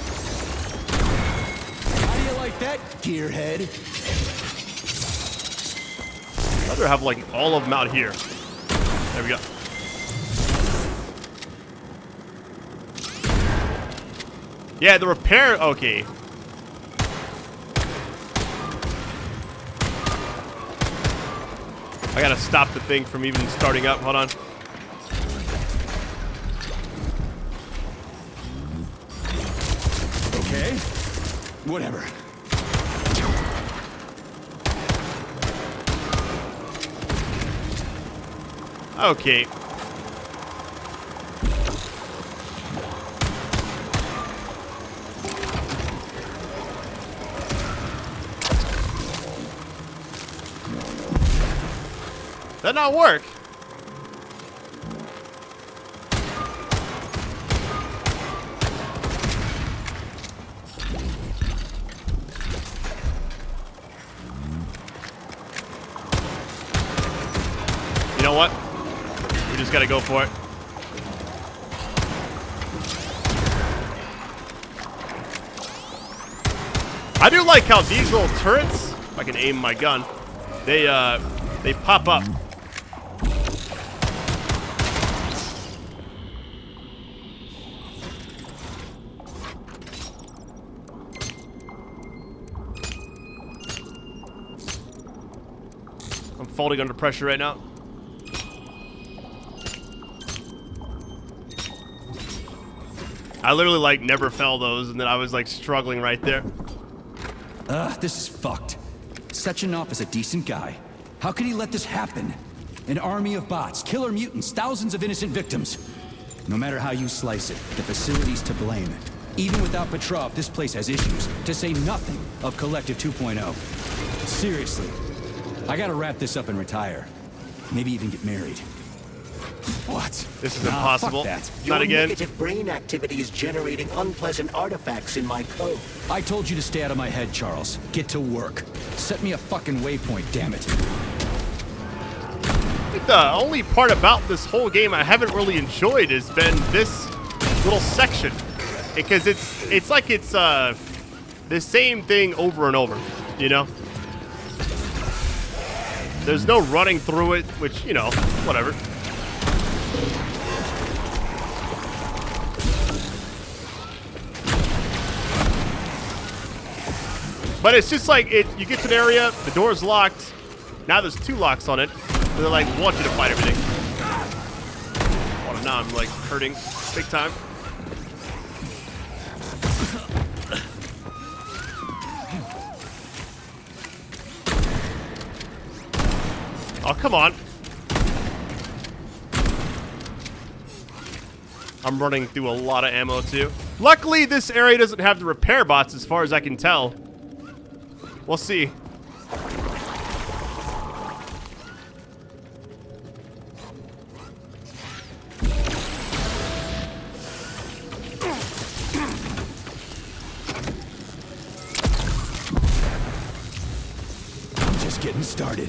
How do you like that, gearhead? I'd rather have like all of them out here. There we go. Yeah, the repair. Okay. I gotta stop the thing from even starting up. Hold on. Okay. Whatever. Okay. That not work? You know what? We just gotta go for it. I do like how these little turrets, if I can aim my gun, they pop up. I'm folding under pressure right now. I literally like never fell those, and then I was like struggling right there. This is fucked. Sechenov is a decent guy. How could he let this happen? An army of bots, killer mutants, thousands of innocent victims. No matter how you slice it, the facility's to blame. Even without Petrov, this place has issues, to say nothing of Collective 2.0. Seriously, I gotta wrap this up and retire. Maybe even get married. What? This is impossible. Fuck that. Not Your again. negative brain activity is generating unpleasant artifacts in my code. I told you to stay out of my head, Charles. Get to work. Set me a fucking waypoint, damn it. I think the only part about this whole game I haven't really enjoyed has been this little section. Because it's like it's the same thing over and over, you know? There's no running through it, which, you know, whatever. But it's just like, you get to an area, the door's locked. Now there's 2 locks on it. And they're like, want you to fight everything. Oh, now I'm like hurting big time. Oh, come on. I'm running through a lot of ammo, too. Luckily, this area doesn't have the repair bots as far as I can tell. We'll see. Just getting started.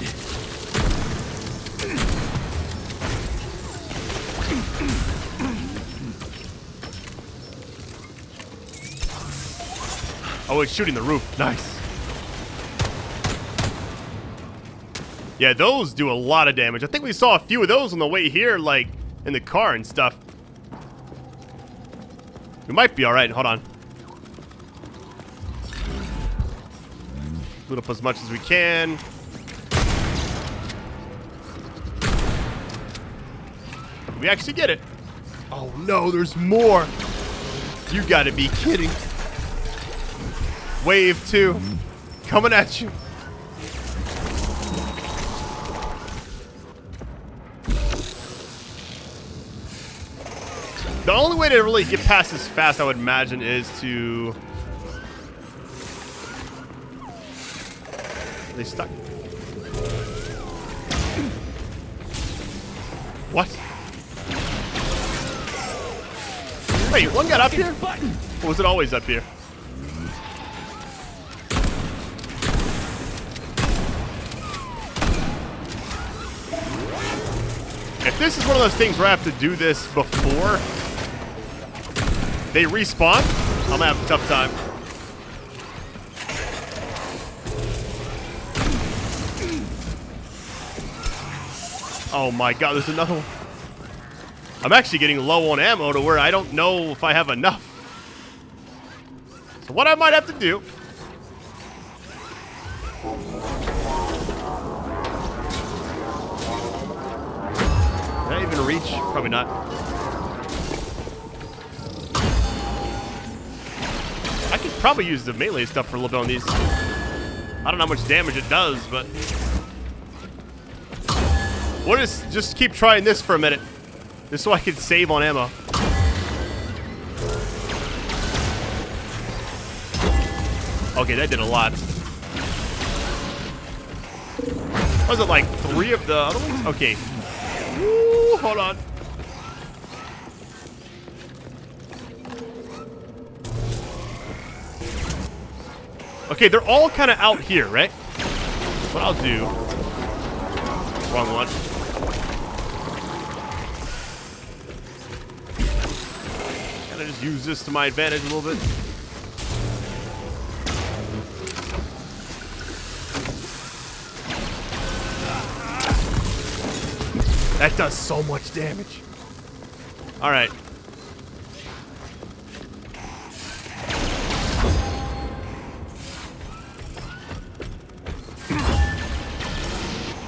Oh, it's shooting the roof. Nice. Yeah, those do a lot of damage. I think we saw a few of those on the way here, like, in the car and stuff. We might be alright. Hold on. Loot up as much as we can. We actually get it. Oh, no, there's more. You gotta be kidding. Wave 2. Coming at you. The only way to really get past this fast, I would imagine, is to... Are they stuck? What? Wait, one got up here? Or was it always up here? If this is one of those things where I have to do this before they respawn, I'm gonna have a tough time. Oh my god, there's another one. I'm actually getting low on ammo to where I don't know if I have enough. So what I might have to do... Can I even reach? Probably not. I could probably use the melee stuff for a little bit on these. I don't know how much damage it does, but... We'll just keep trying this for a minute. Just so I can save on ammo. Okay, that did a lot. Was it like 3 of the other ones? Okay. Woo, hold on. Okay, they're all kind of out here, right? What I'll do... Wrong one. Kind of just use this to my advantage a little bit. That does so much damage. All right.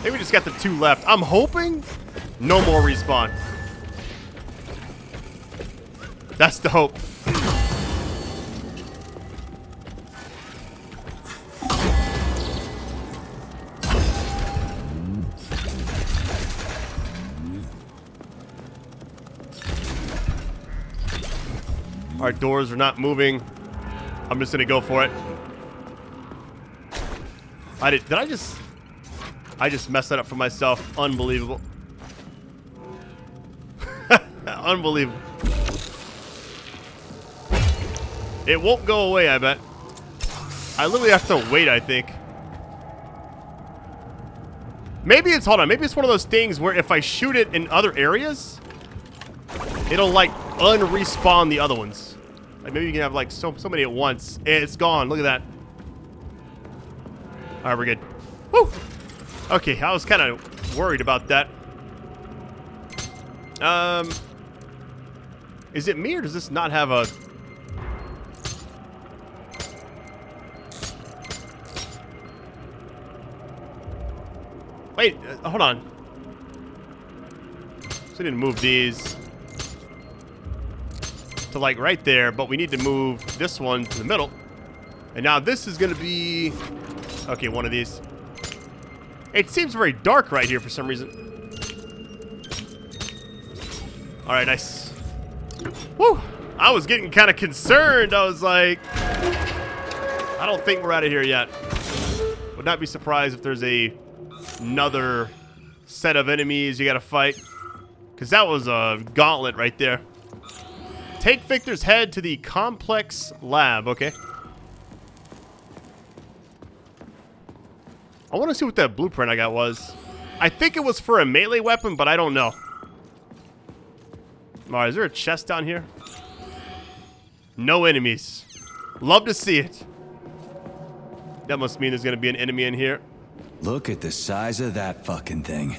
Maybe we just got the 2 left. I'm hoping no more respawn. That's the hope. Our doors are not moving. I'm just gonna go for it. Did I just messed that up for myself. Unbelievable. Unbelievable. It won't go away, I bet. I literally have to wait, I think. Maybe it's, hold on, maybe it's one of those things where if I shoot it in other areas, it'll like unrespawn the other ones. Like maybe you can have like so many at once. It's gone, look at that. All right, we're good. Woo! Okay, I was kind of worried about that. Is it me or does this not have a... Wait, hold on. So we need to move these to like right there, but we need to move this one to the middle. And now this is going to be... Okay, one of these. It seems very dark right here for some reason. All right, nice. Woo! I was getting kind of concerned. I was like, I don't think we're out of here yet. Would not be surprised if there's another set of enemies you gotta fight. Because that was a gauntlet right there. Take Victor's head to the complex lab. Okay. I want to see what that blueprint I got was. I think it was for a melee weapon, but I don't know. Alright, is there a chest down here? No enemies. Love to see it. That must mean there's going to be an enemy in here. Look at the size of that fucking thing.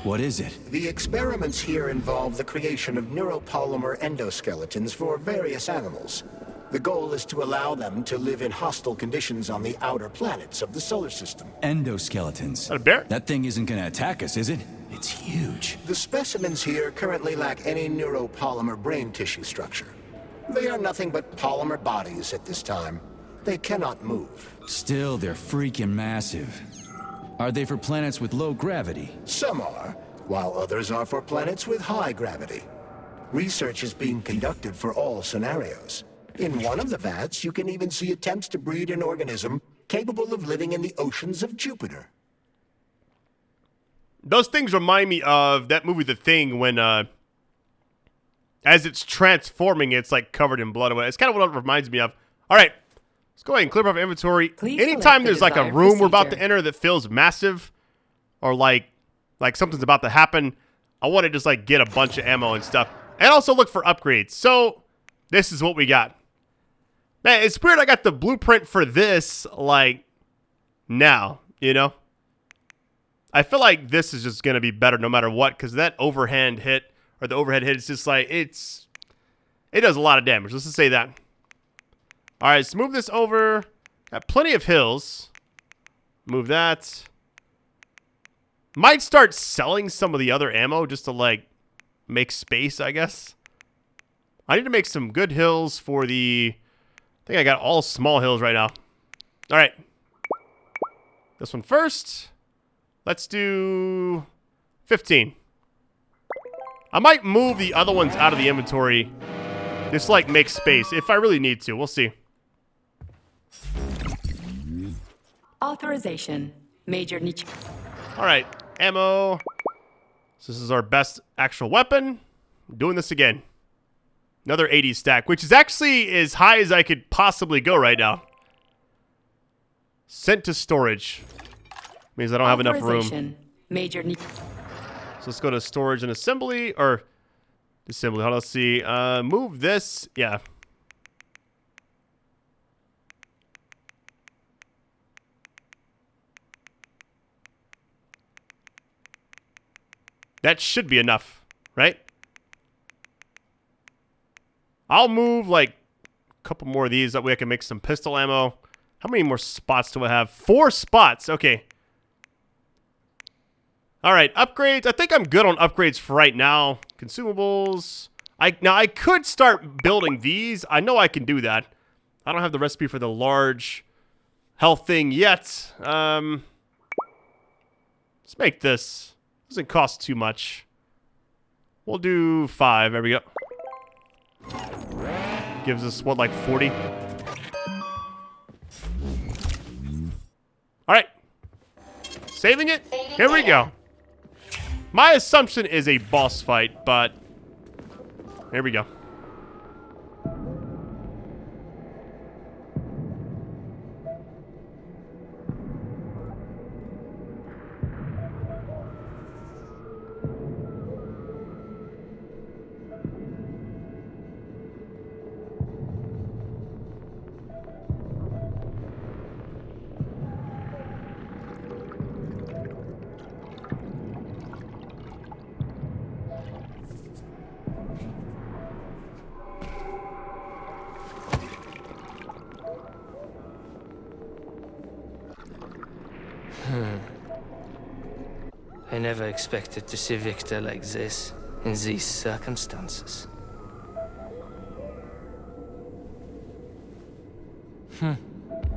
What is it? The experiments here involve the creation of neuropolymer endoskeletons for various animals. The goal is to allow them to live in hostile conditions on the outer planets of the solar system. Endoskeletons. A bear? That thing isn't gonna attack us, is it? It's huge. The specimens here currently lack any neuropolymer brain tissue structure. They are nothing but polymer bodies at this time. They cannot move. Still, they're freaking massive. Are they for planets with low gravity? Some are, while others are for planets with high gravity. Research is being conducted for all scenarios. In one of the vats, you can even see attempts to breed an organism capable of living in the oceans of Jupiter. Those things remind me of that movie The Thing when, as it's transforming, it's like covered in blood. It's kind of what it reminds me of. All right, let's go ahead and clear up our inventory. Please Anytime select the there's like a desired room we're about to procedure. enter that feels massive or like something's about to happen, I want to just like get a bunch of ammo and stuff. And also look for upgrades. So this is what we got. Man, it's weird I got the blueprint for this, like, now, you know? I feel like this is just going to be better no matter what, because that overhand hit, or the overhead hit, is just like, it does a lot of damage. Let's just say that. All right, let's move this over. Got plenty of hills. Move that. Might start selling some of the other ammo just to, like, make space, I guess. I need to make some good hills for the... I think I got all small hills right now. All right. This one first. Let's do 15. I might move the other ones out of the inventory. Just like make space if I really need to. We'll see. Authorization. Major Nechaev. All right. Ammo. So this is our best actual weapon. I'm doing this again. Another 80 stack, which is actually as high as I could possibly go right now. Sent to storage. Means I don't have enough room. Authorization. Major Nechaev. So let's go to storage and assembly, or assembly. Hold on, let's see. Move this. Yeah. That should be enough, right? I'll move like a couple more of these. That way I can make some pistol ammo. How many more spots do I have? 4 spots. Okay. All right, upgrades. I think I'm good on upgrades for right now. Consumables. Now I could start building these. I know I can do that. I don't have the recipe for the large health thing yet. Let's make this. Doesn't cost too much. We'll do 5. There we go. Gives us what, like 40? All right. Saving it. Here we go. My assumption is a boss fight, but here we go. I never expected to see Victor like this, in these circumstances.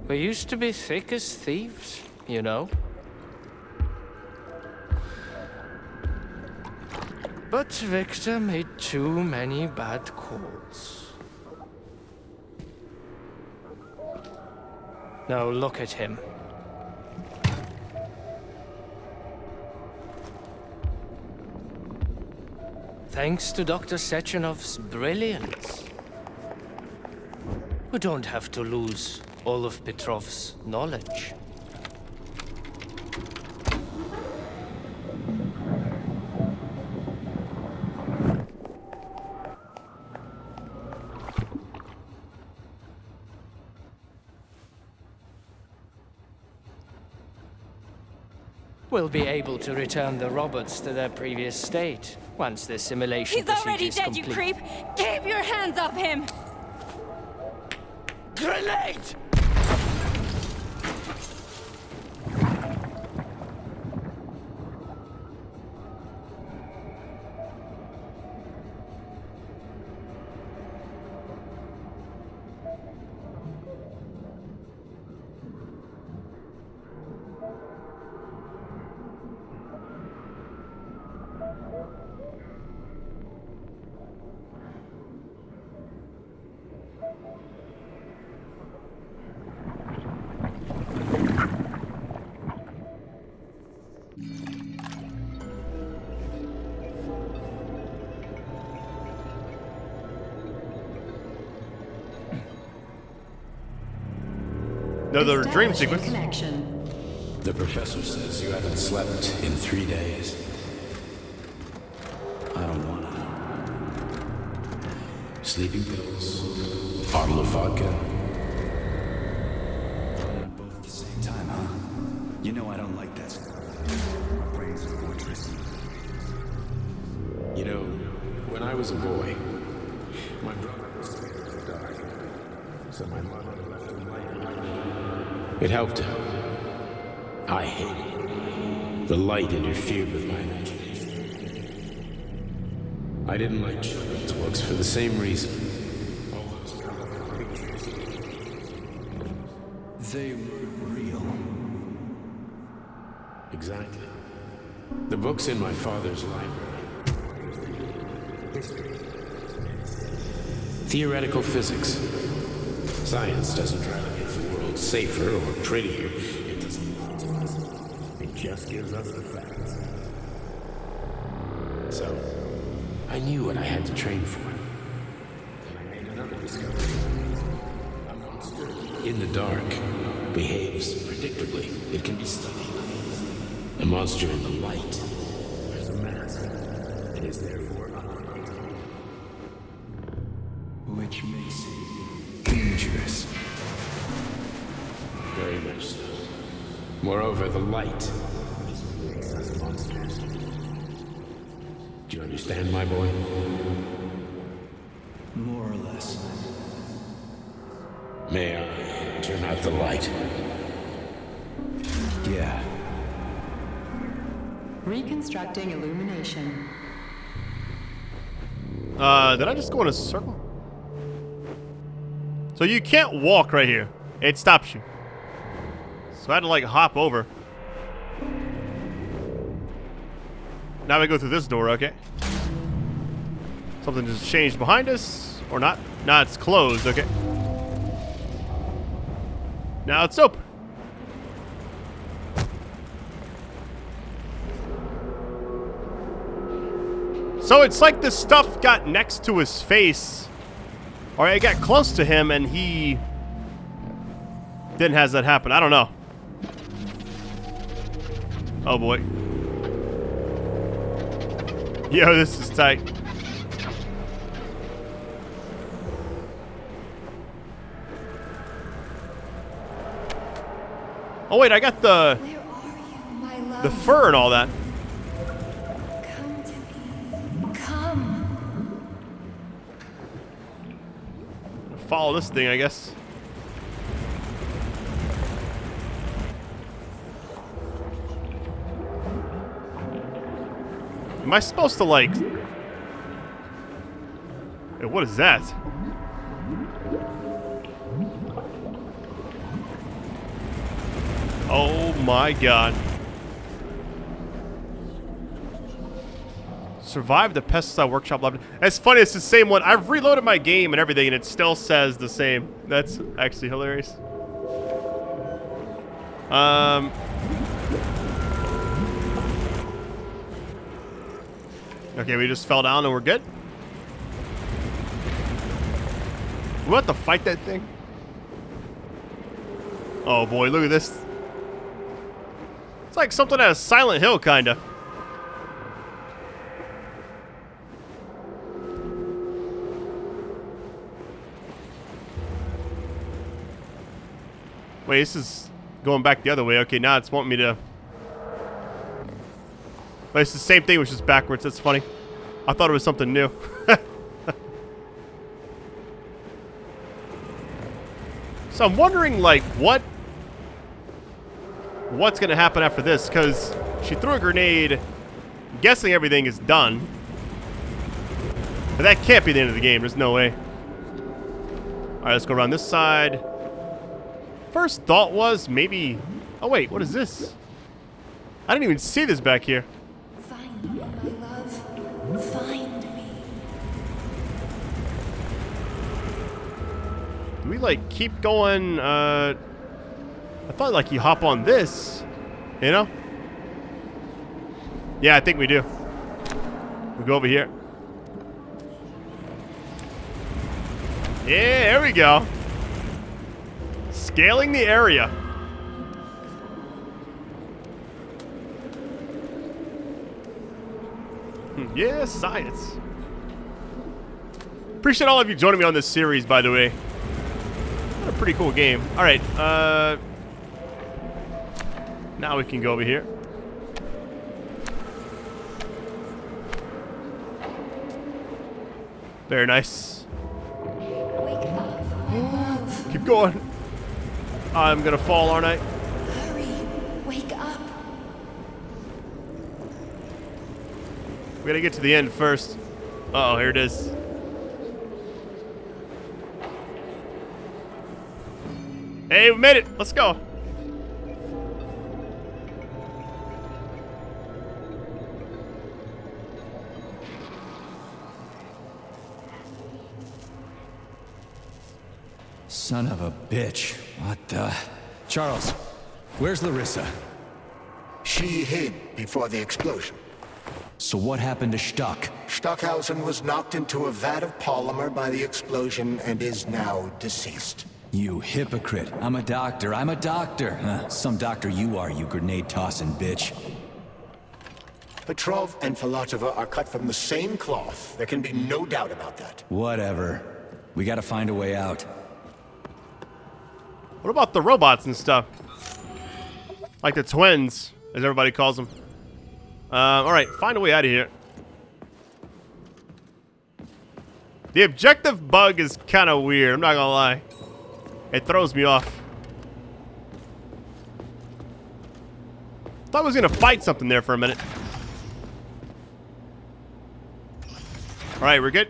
We used to be thick as thieves, you know? But Victor made too many bad calls. Now look at him. Thanks to Dr. Sechenov's brilliance, we don't have to lose all of Petrov's knowledge. We'll be able to return the robots to their previous state once the simulation He's already procedure's dead, you complete. creep! Keep your hands off him! Grenade! Another dream sequence. Connection. The professor says you haven't slept in 3 days. I don't wanna. Sleeping pills, bottle of vodka. Both at the same time, huh? You know I don't like that stuff. My brain's a fortress. You know, when I was a boy, my brother was scared of the dark, so my mother left him light. It helped him. I hated it. The light interfered with my imagination. I didn't like children's books for the same reason. All those colorful pictures. They weren't real. Exactly. The books in my father's library. History. Theoretical physics. Science doesn't try to make the world safer or prettier. It doesn't want to. It just gives us the facts. So, I knew what I had to train for. Then I made another discovery. A monster in the dark behaves predictably. It can be studied. A monster in the light wears a mask. It is therefore unpredictable. Which makes it dangerous. Very much so. Moreover, the light is what makes us monsters. Do you understand, my boy? More or less. May I turn out the light? Yeah. Reconstructing illumination. Did I just go in a circle? So you can't walk right here. It stops you. So I had to like hop over. Now we go through this door, okay. Something just changed behind us, or not? Nah, it's closed, okay. Now it's open. So it's like this stuff got next to his face, or it got close to him and he didn't have that happen. I don't know. Oh boy. Yo, this is tight. Oh wait, I got the Where are you, my love? the fur and all that. Come to me. Come. Follow this thing, I guess. Am I supposed to like... Hey, what is that? Oh my god. Survive the pesticide workshop level. It's funny, it's the same one. I've reloaded my game and everything, and it still says the same. That's actually hilarious. Okay, we just fell down and we're good. We have to fight that thing. Oh boy, look at this. It's like something out of Silent Hill, kinda. Wait, this is going back the other way. Okay, now it's wanting me to... But it's the same thing, which is backwards. That's funny. I thought it was something new. So I'm wondering, like, what's going to happen after this? Because she threw a grenade. I'm guessing everything is done. But that can't be the end of the game. There's no way. All right, let's go around this side. First thought was maybe... Oh, wait. What is this? I didn't even see this back here. Find me, my love. Find me. Do we, like, keep going? I thought, like, you hop on this. You know? Yeah, I think we do. We go over here. Yeah, there we go. Scaling the area. Yeah, science. Appreciate all of you joining me on this series, by the way. What a pretty cool game. All right, now we can go over here. Very nice. Wake up, my love. Keep going. I'm gonna fall, aren't I? Hurry. Wake up. We gotta get to the end first. Uh-oh, here it is. Hey, we made it. Let's go. Son of a bitch. What the... Charles, where's Larissa? She hid before the explosion. So what happened to Stuck? Stockhausen was knocked into a vat of polymer by the explosion and is now deceased. You hypocrite. I'm a doctor. I'm a doctor. Some doctor you are, you grenade-tossing bitch. Petrov and Filatova are cut from the same cloth. There can be no doubt about that. Whatever. We gotta find a way out. What about the robots and stuff? Like the twins, as everybody calls them. Alright, find a way out of here. The objective bug is kind of weird, I'm not gonna lie. It throws me off. Thought I was gonna fight something there for a minute. Alright, we're good.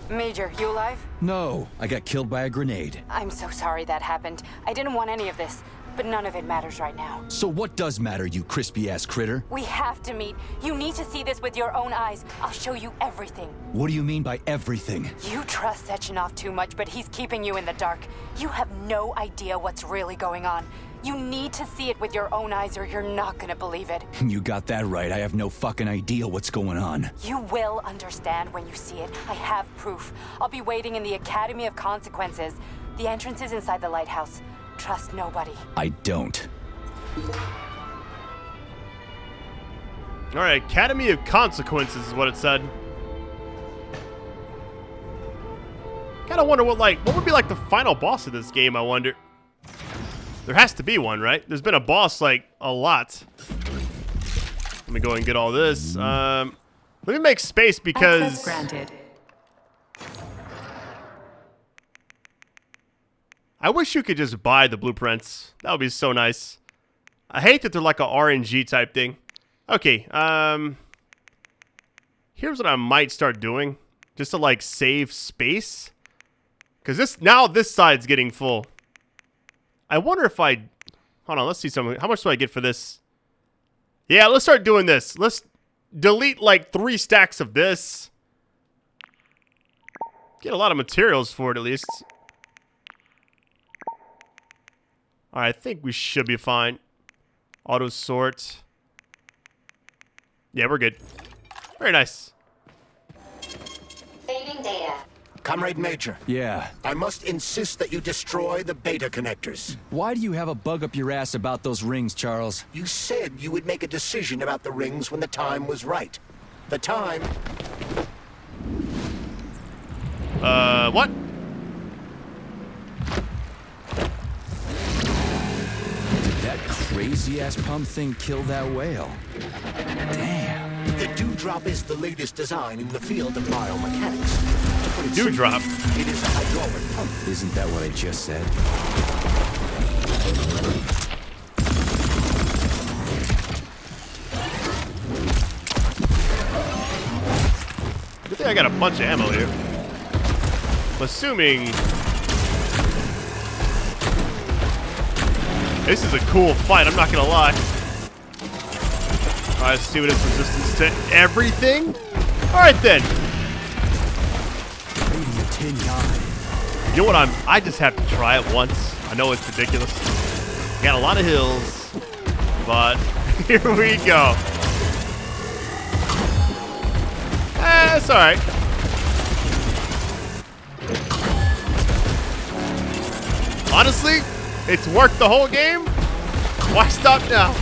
Major, you alive? No, I got killed by a grenade. I'm so sorry that happened. I didn't want any of this, but none of it matters right now. So what does matter, you crispy-ass critter? We have to meet. You need to see this with your own eyes. I'll show you everything. What do you mean by everything? You trust Sechenov too much, but he's keeping you in the dark. You have no idea what's really going on. You need to see it with your own eyes or you're not gonna believe it. You got that right. I have no fucking idea what's going on. You will understand when you see it. I have proof. I'll be waiting in the Academy of Consequences. The entrance is inside the lighthouse. Trust nobody. I don't. Alright, Academy of Consequences is what it said. Kinda wonder what would be like the final boss of this game, I wonder. There has to be one, right? There's been a boss, like, a lot. Let me go and get all this. Let me make space because... Access granted. I wish you could just buy the blueprints. That would be so nice. I hate that they're like a RNG type thing. Okay, here's what I might start doing. Just to, like, save space. Because now this side's getting full. I wonder if hold on, let's see something. How much do I get for this? Yeah, let's start doing this. Let's delete like 3 stacks of this. Get a lot of materials for it at least. Alright, I think we should be fine. Auto sort. Yeah, we're good. Very nice. Saving data. Comrade Major. Yeah. I must insist that you destroy the beta connectors. Why do you have a bug up your ass about those rings, Charles? You said you would make a decision about the rings when the time was right. The time... What? Did that crazy-ass pump thing kill that whale? Damn. The Dewdrop is the latest design in the field of biomechanics. Dewdrop? It is a hydraulic pump. Isn't that what I just said? Good thing I got a bunch of ammo here. I'm assuming this is a cool fight, I'm not gonna lie. Alright, let's see what its resistance to everything. Alright then. You know what I just have to try it once. I know it's ridiculous. Got a lot of hills, but here we go. It's alright. Honestly, it's worked the whole game. Why stop now?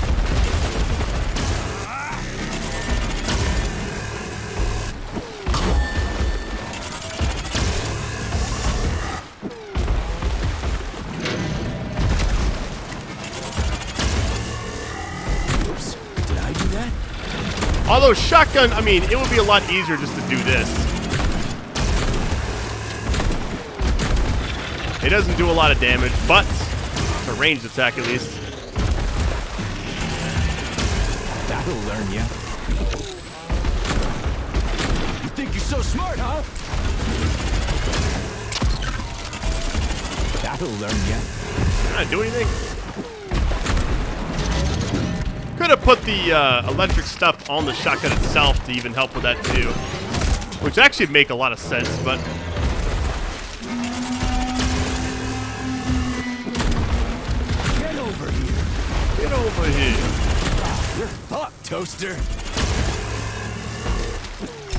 Oops. Did I do that? Although shotgun, I mean, it would be a lot easier just to do this. It doesn't do a lot of damage, but it's a ranged attack at least. That'll learn ya. You think you're so smart, huh? That'll learn ya. Can I do anything? Could have put the electric stuff on the shotgun itself to even help with that too. Which actually make a lot of sense, but... Get over here. Get over here. You're fucked, Toaster.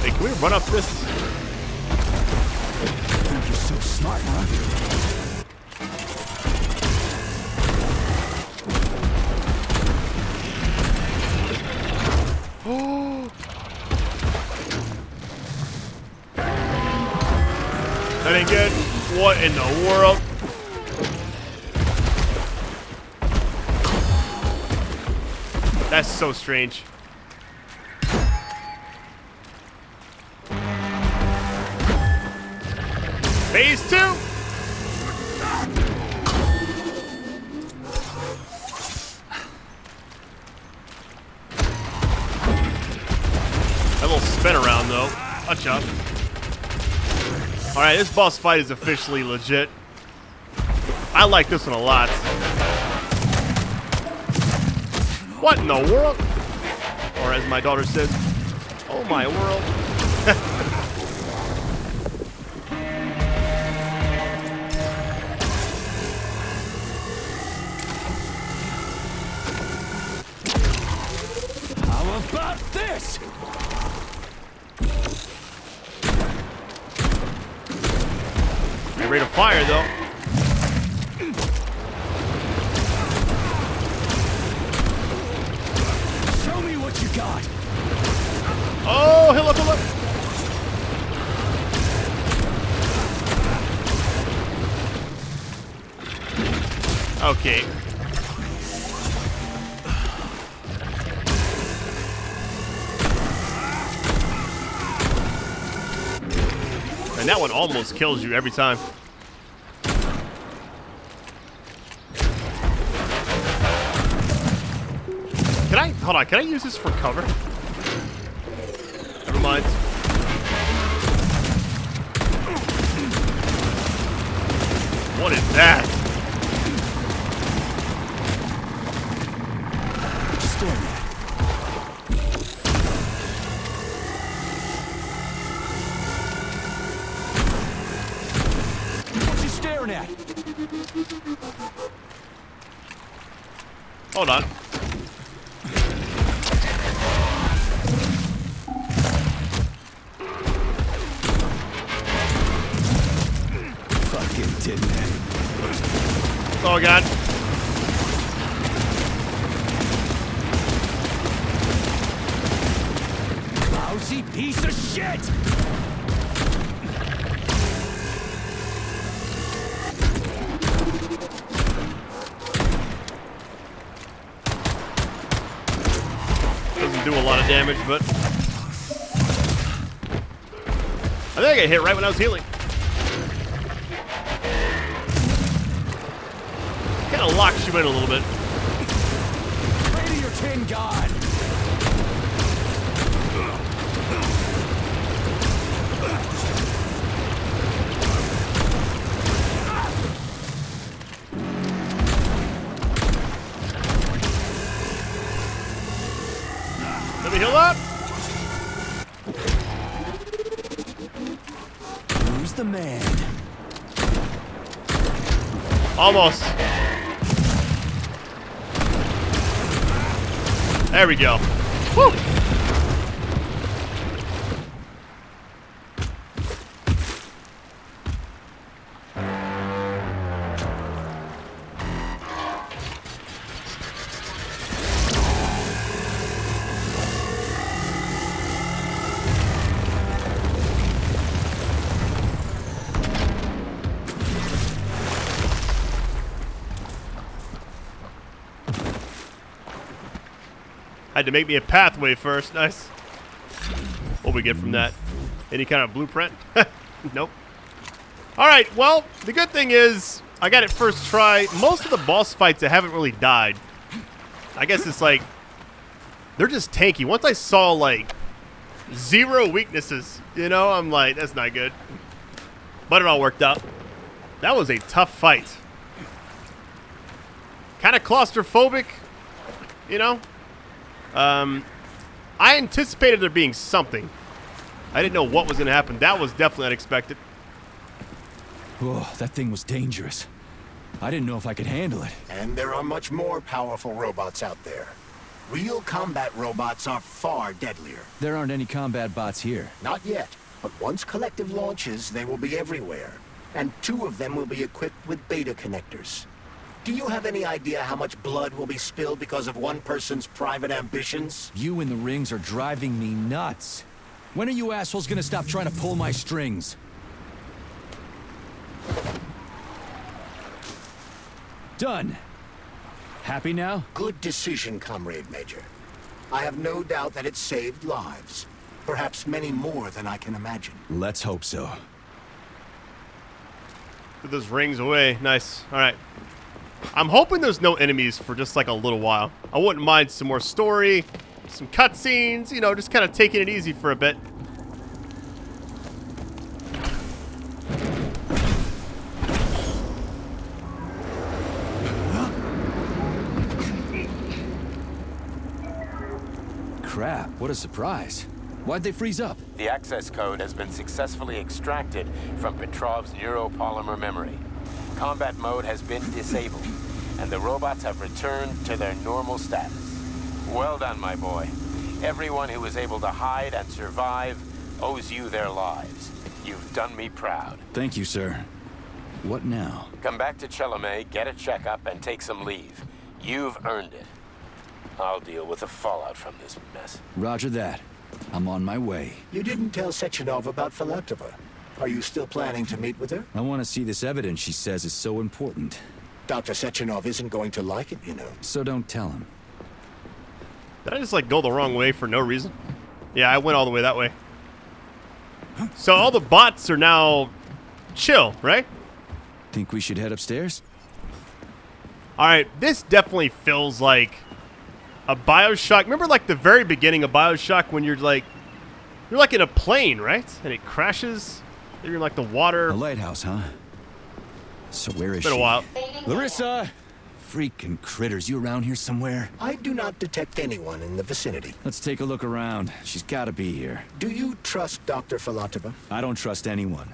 Hey, can we run up this? Think you're so smart, huh? That ain't good. What in the world? That's so strange. Phase 2? That little spin around though. Watch out. Alright, this boss fight is officially legit. I like this one a lot. What in the world? Or as my daughter says, oh my world. How about this? Get ready to fire though. Show me what you got. Oh, hill up, hill up. Okay. And that one almost kills you every time. Can I, hold on, can I use this for cover? Never mind. What is that? Just doing that. net. Hold on. Fucking didn't it? Oh god. Lousy piece of shit! Doesn't do a lot of damage, but I think I got hit right when I was healing. Kind of locks you in a little bit. Pray to your tin god! Let me heal up. Who's the man? Almost. There we go. Woo! Had to make me a pathway first. Nice. What we get from that? Any kind of blueprint? Nope. Alright, well, the good thing is I got it first try. Most of the boss fights I haven't really died. I guess it's like they're just tanky. Once I saw like 0 weaknesses, you know, I'm like, that's not good. But it all worked out. That was a tough fight. Kind of claustrophobic, you know? I anticipated there being something. I didn't know what was going to happen. That was definitely unexpected. Oh, that thing was dangerous. I didn't know if I could handle it. And there are much more powerful robots out there. Real combat robots are far deadlier. There aren't any combat bots here. Not yet, but once Collective launches, they will be everywhere. And 2 of them will be equipped with beta connectors. Do you have any idea how much blood will be spilled because of one person's private ambitions? You in the rings are driving me nuts. When are you assholes gonna stop trying to pull my strings? Done. Happy now? Good decision, Comrade Major. I have no doubt that it saved lives. Perhaps many more than I can imagine. Let's hope so. Put those rings away. Nice. Alright. I'm hoping there's no enemies for just like a little while. I wouldn't mind some more story, some cutscenes, you know, just kind of taking it easy for a bit. Crap, what a surprise. Why'd they freeze up? The access code has been successfully extracted from Petrov's neuropolymer memory. Combat mode has been disabled, and the robots have returned to their normal status. Well done, my boy. Everyone who was able to hide and survive owes you their lives. You've done me proud. Thank you, sir. What now? Come back to Chelomey, get a checkup, and take some leave. You've earned it. I'll deal with the fallout from this mess. Roger that. I'm on my way. You didn't tell Sechenov about Filatova. Are you still planning to meet with her? I want to see this evidence she says is so important. Dr. Sechenov isn't going to like it, you know. So don't tell him. Did I just like go the wrong way for no reason? Yeah, I went all the way that way. So all the bots are now chill, right? Think we should head upstairs? Alright, this definitely feels like a BioShock. Remember like the very beginning of BioShock when you're like in a plane, right? And it crashes. You're in like the water. A lighthouse, huh? So where is she? It's been a while. Larissa! Freaking critters, you around here somewhere? I do not detect anyone in the vicinity. Let's take a look around. She's gotta be here. Do you trust Dr. Filatova? I don't trust anyone.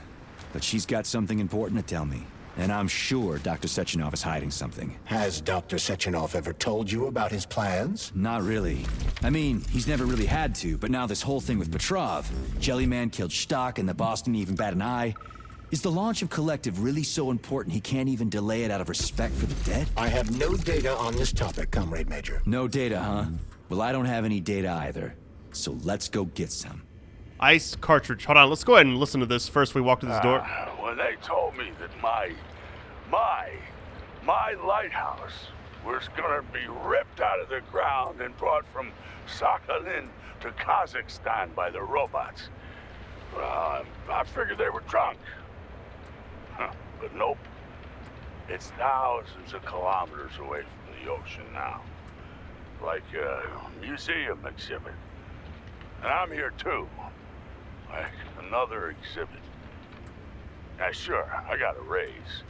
But she's got something important to tell me. And I'm sure Dr. Sechenov is hiding something. Has Dr. Sechenov ever told you about his plans? Not really. I mean, he's never really had to, but now this whole thing with Petrov, Jellyman killed Stock and the boss didn't even bat an eye. Is the launch of Collective really so important he can't even delay it out of respect for the dead? I have no data on this topic, Comrade Major. No data, huh? Well, I don't have any data either. So let's go get some. Ice cartridge. Hold on, let's go ahead and listen to this first we walk to this door. When they told me that my lighthouse was gonna be ripped out of the ground and brought from Sakhalin to Kazakhstan by the robots, well, I figured they were drunk. But nope. It's thousands of kilometers away from the ocean now. Like a museum exhibit. And I'm here too. Like another exhibit. Now sure, I got a raise.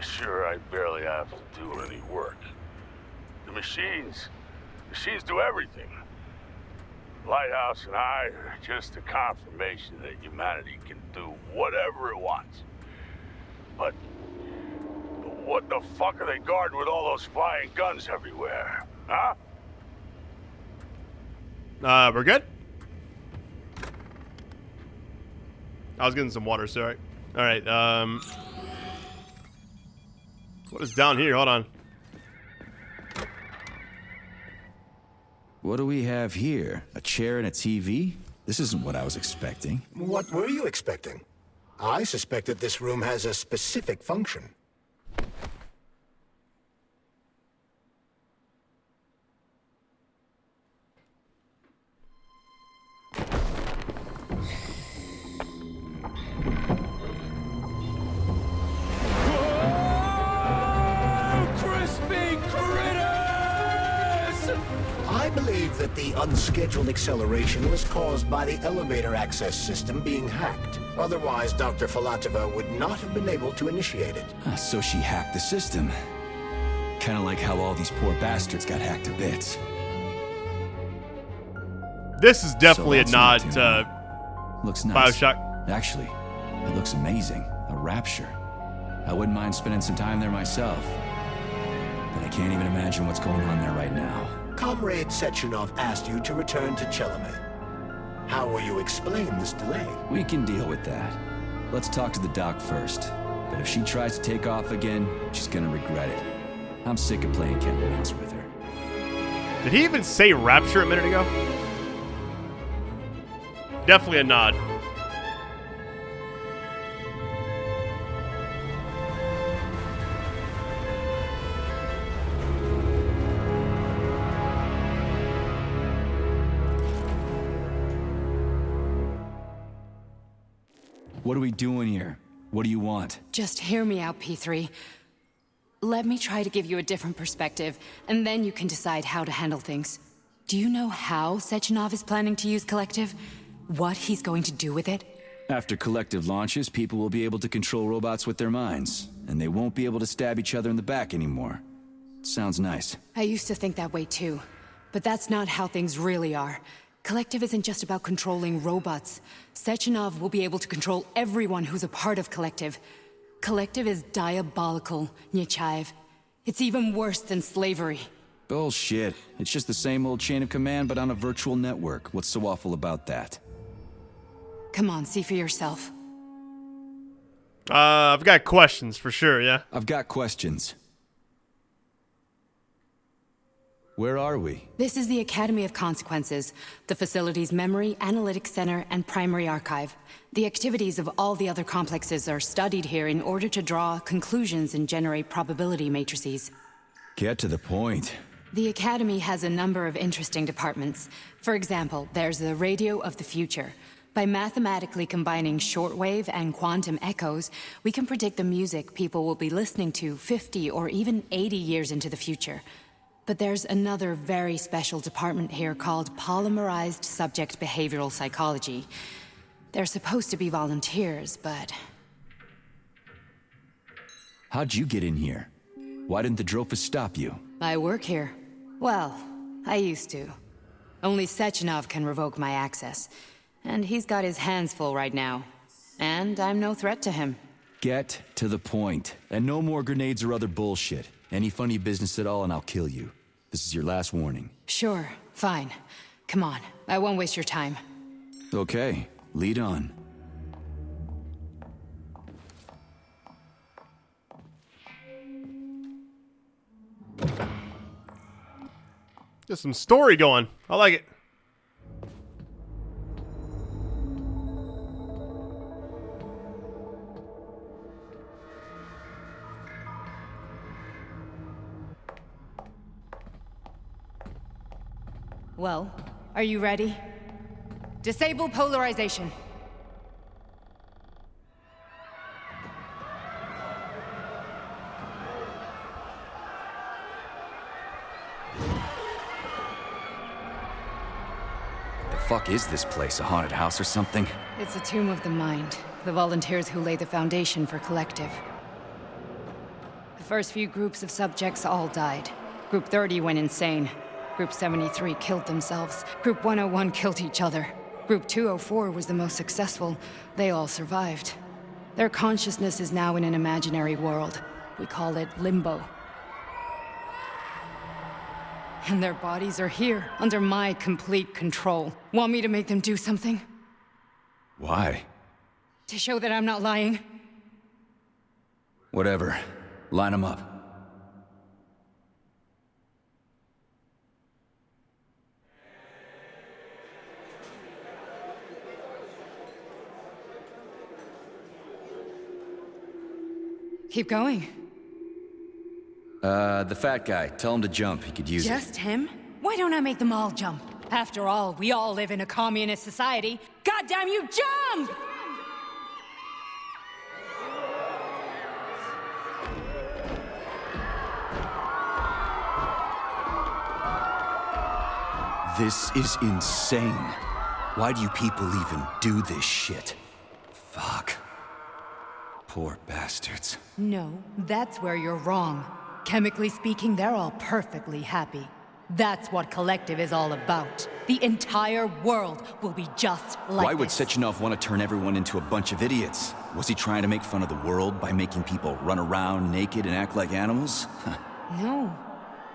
Sure, I barely have to do any work. The machines do everything. Lighthouse and I are just a confirmation that humanity can do whatever it wants. But what the fuck are they guarding with all those flying guns everywhere? Huh? We're good? I was getting some water, sorry. Alright, what is down here? Hold on. What do we have here? A chair and a TV? This isn't what I was expecting. What were you expecting? I suspect that this room has a specific function. I believe that the unscheduled acceleration was caused by the elevator access system being hacked. Otherwise, Dr. Filatova would not have been able to initiate it. So she hacked the system. Kind of like how all these poor bastards got hacked to bits. This is definitely a nod to looks nice. Bioshock. Actually, it looks amazing. A rapture. I wouldn't mind spending some time there myself. But I can't even imagine what's going on there right now. Comrade Sechenov asked you to return to Chelome. How will you explain this delay? We can deal with that. Let's talk to the doc first. But if she tries to take off again, she's gonna regret it. I'm sick of playing cat and mouse with her. Did he even say rapture a minute ago? Definitely a nod. What are we doing here? What do you want? Just hear me out, P3. Let me try to give you a different perspective, and then you can decide how to handle things. Do you know how Sechenov is planning to use Collective? What he's going to do with it? After Collective launches, people will be able to control robots with their minds, and they won't be able to stab each other in the back anymore. Sounds nice. I used to think that way too, but that's not how things really are. Collective isn't just about controlling robots. Sechenov will be able to control everyone who's a part of Collective. Collective is diabolical, Nechaev. It's even worse than slavery. Bullshit. It's just the same old chain of command, but on a virtual network. What's so awful about that? Come on, see for yourself. I've got questions for sure, yeah? I've got questions. Where are we? This is the Academy of Consequences, the facility's memory, analytics center, and primary archive. The activities of all the other complexes are studied here in order to draw conclusions and generate probability matrices. Get to the point. The Academy has a number of interesting departments. For example, there's the Radio of the Future. By mathematically combining shortwave and quantum echoes, we can predict the music people will be listening to 50 or even 80 years into the future. But there's another very special department here called Polymerized Subject Behavioral Psychology. They're supposed to be volunteers, but... How'd you get in here? Why didn't the Drofus stop you? I work here. Well, I used to. Only Sechenov can revoke my access. And he's got his hands full right now. And I'm no threat to him. Get to the point. And no more grenades or other bullshit. Any funny business at all and I'll kill you. This is your last warning. Sure, fine. Come on, I won't waste your time. Okay, lead on. There's some story going. I like it. Well, are you ready? Disable polarization. The fuck is this place? A haunted house or something? It's a tomb of the mind. The volunteers who lay the foundation for Collective. The first few groups of subjects all died. Group 30 went insane. Group 73 killed themselves. Group 101 killed each other. Group 204 was the most successful. They all survived. Their consciousness is now in an imaginary world. We call it Limbo. And their bodies are here, under my complete control. Want me to make them do something? Why? To show that I'm not lying? Whatever. Line them up. Keep going. The fat guy. Tell him to jump. He could use it. Just him? Why don't I make them all jump? After all, we all live in a communist society. Goddamn you, jump! This is insane. Why do you people even do this shit? Fuck. Poor bastards. No, that's where you're wrong. Chemically speaking, they're all perfectly happy. That's what Collective is all about. The entire world will be just like Why would this. Sechenov want to turn everyone into a bunch of idiots? Was he trying to make fun of the world by making people run around naked and act like animals? No.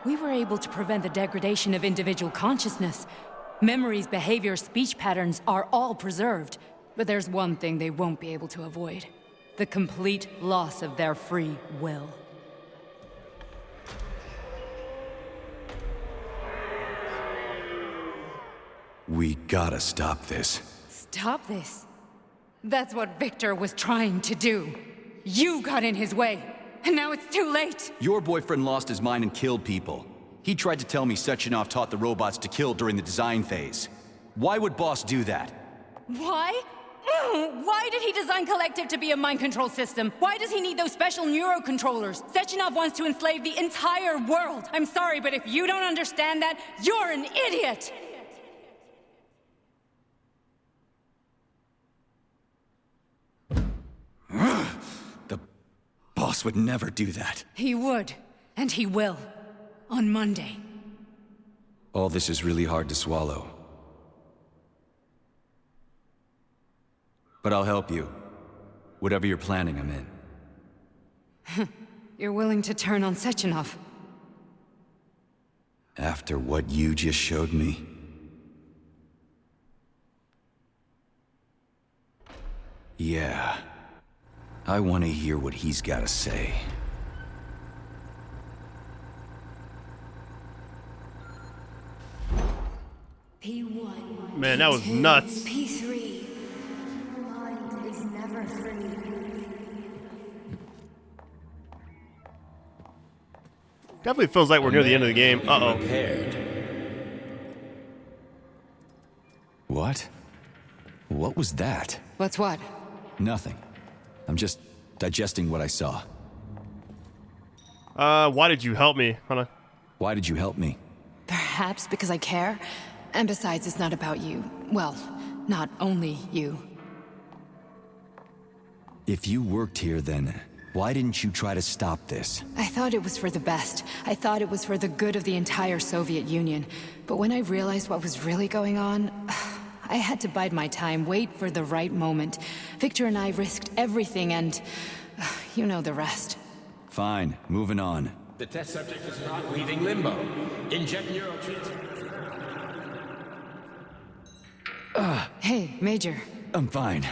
We were able to prevent the degradation of individual consciousness. Memories, behavior, speech patterns are all preserved. But there's one thing they won't be able to avoid. The complete loss of their free will. We gotta stop this. Stop this. That's what Victor was trying to do. You got in his way, and now it's too late. Your boyfriend lost his mind and killed people. He tried to tell me Sechenov taught the robots to kill during the design phase. Why would Boss do that? Why? Why did he design Collective to be a mind control system? Why does he need those special neurocontrollers? Sechenov wants to enslave the entire world. I'm sorry, but if you don't understand that, you're an idiot! The boss would never do that. He would, and he will. On Monday. All this is really hard to swallow. But I'll help you. Whatever you're planning, I'm in. You're willing to turn on Sechenov? After what you just showed me? Yeah. I want to hear what he's got to say. P1. Man, that was nuts. P3. Your mind is never free. Definitely feels like we're near the end of the game. Uh-oh. What? What was that? What's what? Nothing. I'm just digesting what I saw. Why did you help me? Hold on. Why did you help me? Perhaps because I care. And besides, it's not about you. Well, not only you. If you worked here, then why didn't you try to stop this? I thought it was for the best. I thought it was for the good of the entire Soviet Union. But when I realized what was really going on, I had to bide my time, wait for the right moment. Victor and I risked everything and, You know the rest. Fine, moving on. The test subject is not leaving limbo. Inject neurotransmitters. Hey, Major. I'm fine.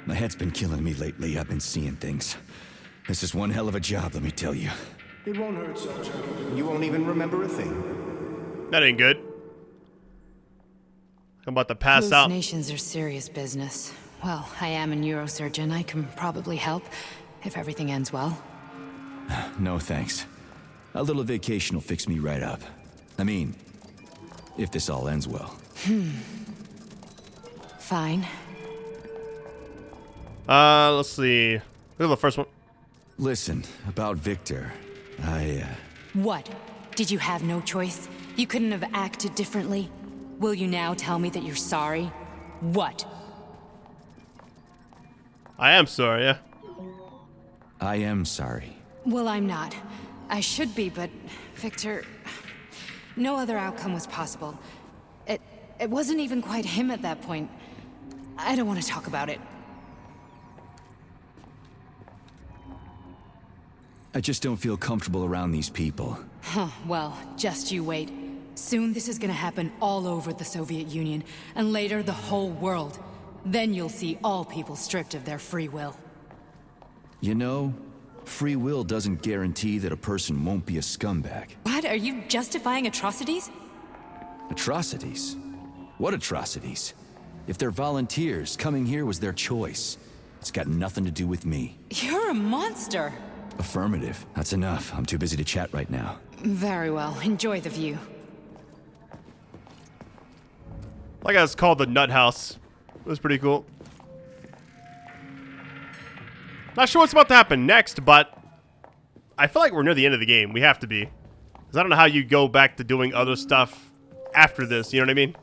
My head's been killing me lately. I've been seeing things. This is one hell of a job, let me tell you. It won't hurt, Sergeant. You won't even remember a thing. That ain't good. I'm about to pass out. Hallucinations are serious business. Well, I am a neurosurgeon. I can probably help if everything ends well. No thanks. A little vacation will fix me right up. I mean, if this all ends well. Fine. Let's see. Look at the first one. Listen, about Victor, What? Did you have no choice? You couldn't have acted differently? Will you now tell me that you're sorry? What? I am sorry, yeah. I am sorry. Well, I'm not. I should be, but Victor... No other outcome was possible. It wasn't even quite him at that point. I don't want to talk about it. I just don't feel comfortable around these people. Huh, well, just you wait. Soon this is gonna happen all over the Soviet Union, and later the whole world. Then you'll see all people stripped of their free will. You know, free will doesn't guarantee that a person won't be a scumbag. What? Are you justifying atrocities? Atrocities? What atrocities? If they're volunteers, coming here was their choice. It's got nothing to do with me. You're a monster. Affirmative. That's enough. I'm too busy to chat right now. Very well. Enjoy the view. Like I was called the Nut House. It was pretty cool. Not sure what's about to happen next, but I feel like we're near the end of the game. We have to be. Because I don't know how you go back to doing other stuff after this. You know what I mean?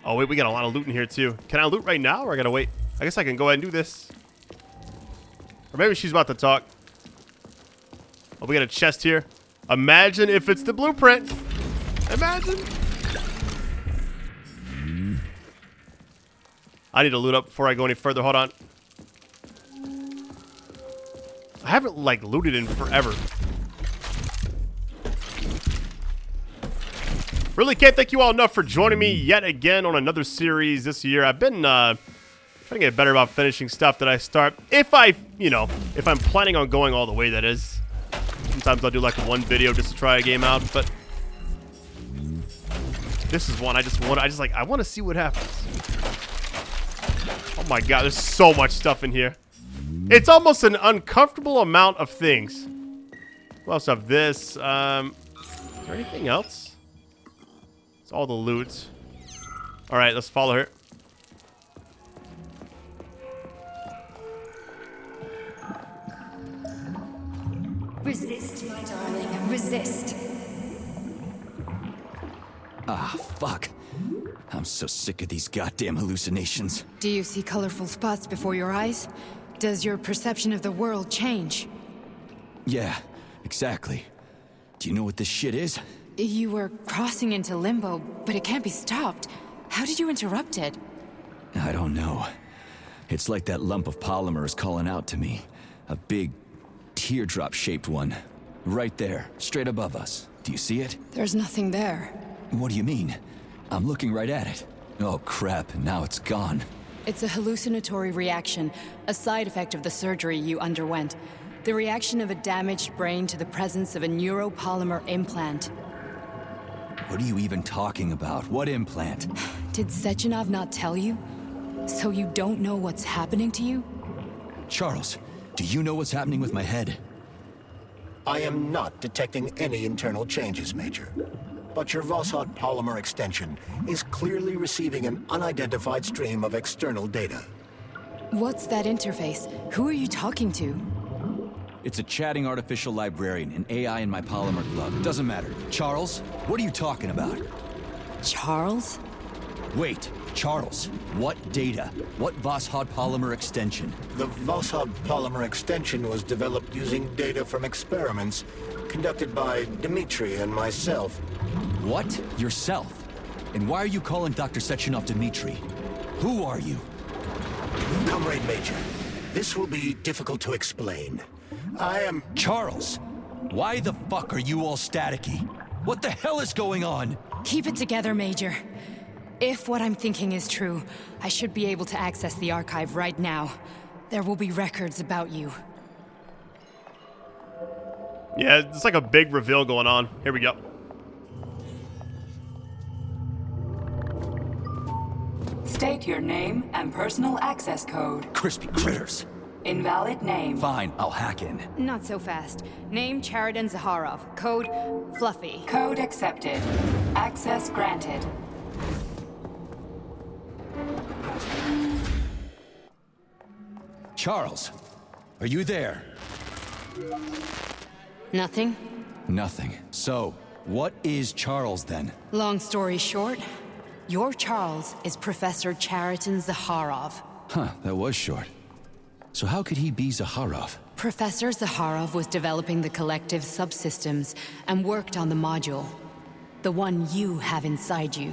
Oh, wait, we got a lot of loot in here, too. Can I loot right now, or I gotta wait? I guess I can go ahead and do this. Or maybe she's about to talk. Oh, we got a chest here. Imagine if it's the blueprint. Imagine. I need to loot up before I go any further. Hold on. I haven't, like, looted in forever. Really can't thank you all enough for joining me yet again on another series this year. I've been trying to get better about finishing stuff that I start. If I'm planning on going all the way, that is. Sometimes I'll do like one video just to try a game out, but this is one I want to see what happens. Oh my god, there's so much stuff in here. It's almost an uncomfortable amount of things. We also have this. Is there anything else? It's all the loot. All right, let's follow her. Resist, my darling. Resist. Ah, fuck. I'm so sick of these goddamn hallucinations. Do you see colorful spots before your eyes? Does your perception of the world change? Yeah, exactly. Do you know what this shit is? You were crossing into limbo, but it can't be stopped. How did you interrupt it? I don't know. It's like that lump of polymer is calling out to me. A big, teardrop-shaped one. Right there, straight above us. Do you see it? There's nothing there. What do you mean? I'm looking right at it. Oh crap, now it's gone. It's a hallucinatory reaction, a side effect of the surgery you underwent. The reaction of a damaged brain to the presence of a neuropolymer implant. What are you even talking about? What implant? Did Sechenov not tell you? So you don't know what's happening to you? Charles, do you know what's happening with my head? I am not detecting any internal changes, Major. But your Voskhod polymer extension is clearly receiving an unidentified stream of external data. What's that interface? Who are you talking to? It's a chatting artificial librarian, an AI in my polymer glove. It doesn't matter. Charles, what are you talking about? Charles? Wait, Charles, what data? What Voskhod polymer extension? The Voskhod polymer extension was developed using data from experiments conducted by Dmitri and myself. What? Yourself? And why are you calling Dr. Sechenov Dmitri? Who are you? Comrade Major, this will be difficult to explain. I am... Charles, why the fuck are you all staticky? What the hell is going on? Keep it together, Major. If what I'm thinking is true, I should be able to access the archive right now. There will be records about you. Yeah, it's like a big reveal going on. Here we go. State your name and personal access code. Crispy critters. Invalid name. Fine, I'll hack in. Not so fast. Name Cheriton Zaharov. Code Fluffy. Code accepted. Access granted. Charles, are you there? Nothing? Nothing. So, what is Charles then? Long story short, your Charles is Professor Cheriton Zaharov. Huh, that was short. So how could he be Zaharov? Professor Zaharov was developing the collective subsystems and worked on the module. The one you have inside you.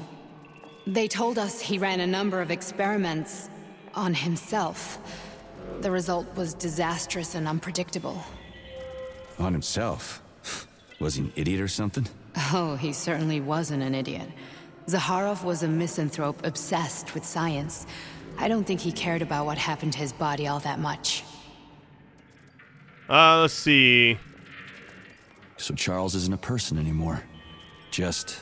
They told us he ran a number of experiments on himself. The result was disastrous and unpredictable. On himself? Was he an idiot or something? Oh, he certainly wasn't an idiot. Zaharov was a misanthrope obsessed with science. I don't think he cared about what happened to his body all that much. Let's see. So Charles isn't a person anymore. Just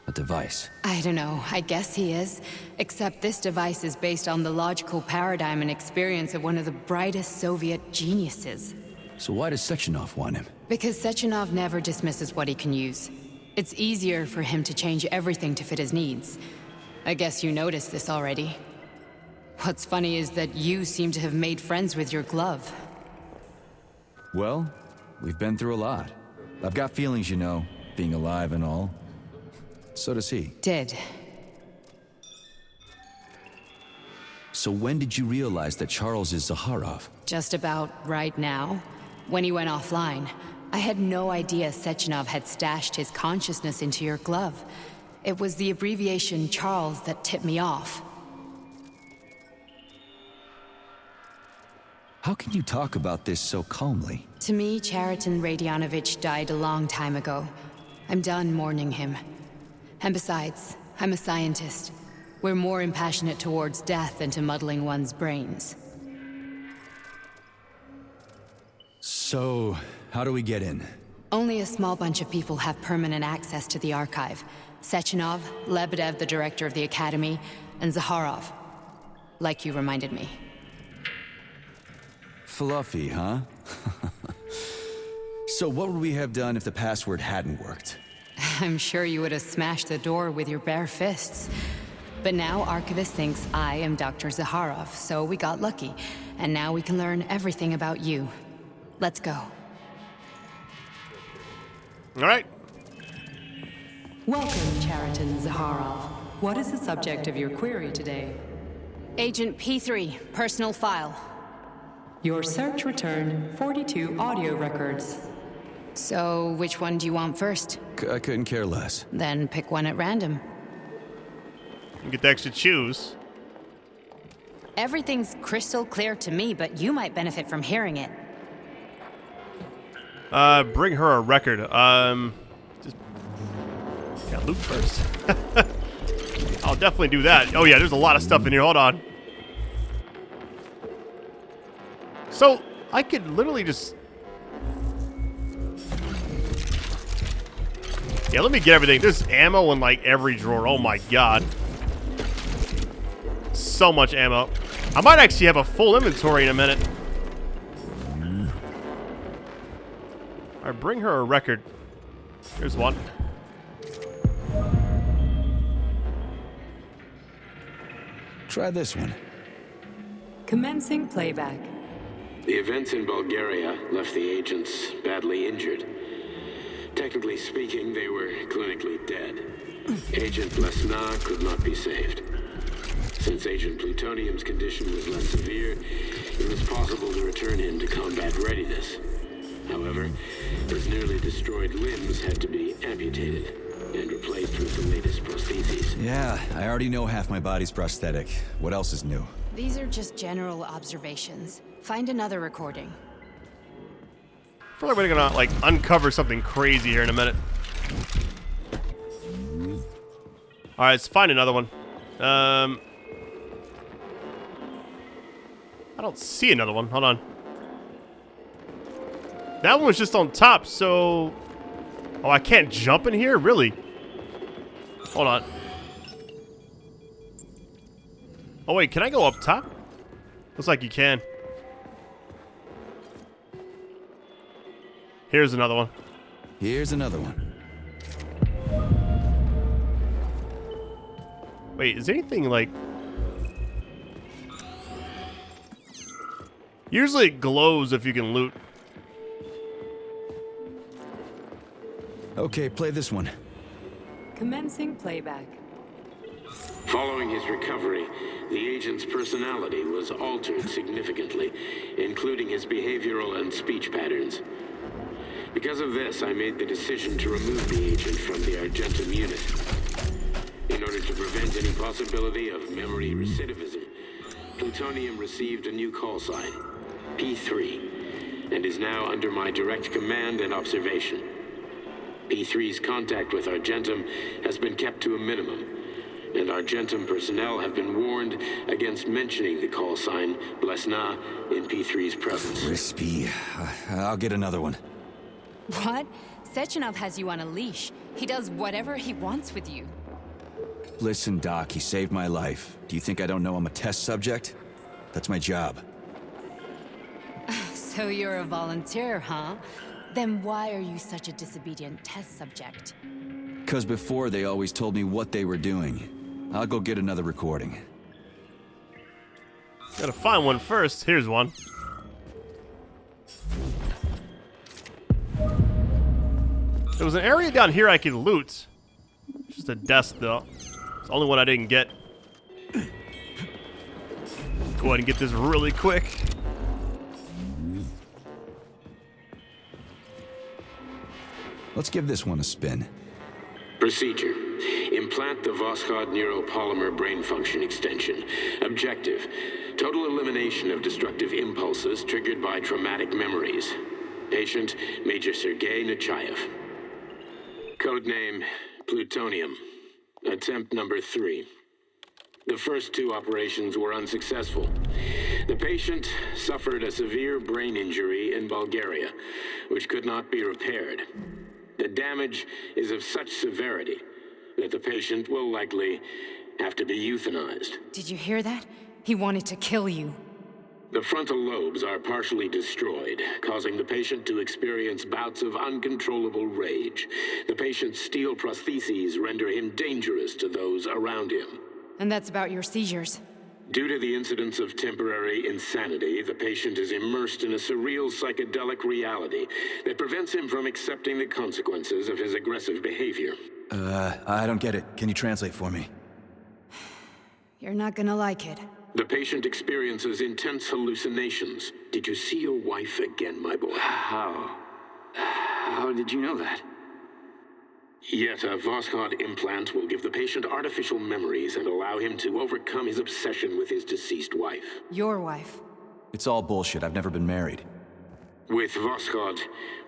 a device. I don't know. I guess he is. Except this device is based on the logical paradigm and experience of one of the brightest Soviet geniuses. So why does Sechenov want him? Because Sechenov never dismisses what he can use. It's easier for him to change everything to fit his needs. I guess you noticed this already. What's funny is that you seem to have made friends with your glove. Well, we've been through a lot. I've got feelings, you know, being alive and all. So does he. Did. So when did you realize that Charles is Zaharov? Just about right now. When he went offline. I had no idea Sechenov had stashed his consciousness into your glove. It was the abbreviation Charles that tipped me off. How can you talk about this so calmly? To me, Cheriton Radionovich died a long time ago. I'm done mourning him. And besides, I'm a scientist. We're more impassionate towards death than to muddling one's brains. So, how do we get in? Only a small bunch of people have permanent access to the archive. Sechenov, Lebedev, the director of the academy, and Zaharov. Like you reminded me. Fluffy, huh? So what would we have done if the password hadn't worked? I'm sure you would have smashed the door with your bare fists. But now Archivist thinks I am Dr. Zaharov, so we got lucky. And now we can learn everything about you. Let's go. All right. Welcome, Cheriton Zaharov. What is the subject of your query today? Agent P3, personal file. Your search returned 42 audio records. So, which one do you want first? I couldn't care less. Then pick one at random. You get to actually choose. Everything's crystal clear to me, but you might benefit from hearing it. Bring her a record. Just loot first. I'll definitely do that. Oh yeah, there's a lot of stuff in here. Hold on. So I could literally just. Yeah, let me get everything. There's ammo in like every drawer. Oh my god. So much ammo. I might actually have a full inventory in a minute. Alright, bring her a record. Here's one. Try this one. Commencing playback. The events in Bulgaria left the agents badly injured. Technically speaking, they were clinically dead. Agent Blesna could not be saved. Since Agent Plutonium's condition was less severe, it was possible to return him to combat readiness. However, his nearly destroyed limbs had to be amputated. and replaced with the latest prostheses. Yeah, I already know half my body's prosthetic. What else is new? These are just general observations. Find another recording. I feel like we're gonna, like, uncover something crazy here in a minute. Alright, let's find another one. I don't see another one. Hold on. That one was just on top, so... Oh, I can't jump in here? Really? Hold on. Oh, wait, can I go up top? Looks like you can. Here's another one. Here's another one. Wait, is anything like... Usually it glows if you can loot. Okay, play this one. Commencing playback. Following his recovery, the agent's personality was altered significantly, including his behavioral and speech patterns. Because of this, I made the decision to remove the agent from the Argentum unit. In order to prevent any possibility of memory recidivism, Plutonium received a new call sign, P3, and is now under my direct command and observation. P3's contact with Argentum has been kept to a minimum, and Argentum personnel have been warned against mentioning the call sign Blesna in P3's presence. Crispy. I'll get another one. What? Sechenov has you on a leash. He does whatever he wants with you. Listen, Doc, he saved my life. Do you think I don't know I'm a test subject? That's my job. So you're a volunteer, huh? Then why are you such a disobedient test subject? 'Cause before they always told me what they were doing. I'll go get another recording. Gotta find one first. Here's one. There was an area down here I could loot. Just a desk, though. It's the only one I didn't get. Go ahead and get this really quick. Let's give this one a spin. Procedure. Implant the Voskhod neuropolymer brain function extension. Objective. Total elimination of destructive impulses triggered by traumatic memories. Patient, Major Sergei Nechaev. Codename, Plutonium. Attempt number 3. The first 2 operations were unsuccessful. The patient suffered a severe brain injury in Bulgaria, which could not be repaired. The damage is of such severity that the patient will likely have to be euthanized. Did you hear that? He wanted to kill you. The frontal lobes are partially destroyed, causing the patient to experience bouts of uncontrollable rage. The patient's steel prostheses render him dangerous to those around him. And that's about your seizures. Due to the incidence of temporary insanity, the patient is immersed in a surreal psychedelic reality that prevents him from accepting the consequences of his aggressive behavior. I don't get it. Can you translate for me? You're not gonna like it. The patient experiences intense hallucinations. Did you see your wife again, my boy? How did you know that? Yet a Voskhod implant will give the patient artificial memories and allow him to overcome his obsession with his deceased wife. Your wife. It's all bullshit. I've never been married. With Voskhod,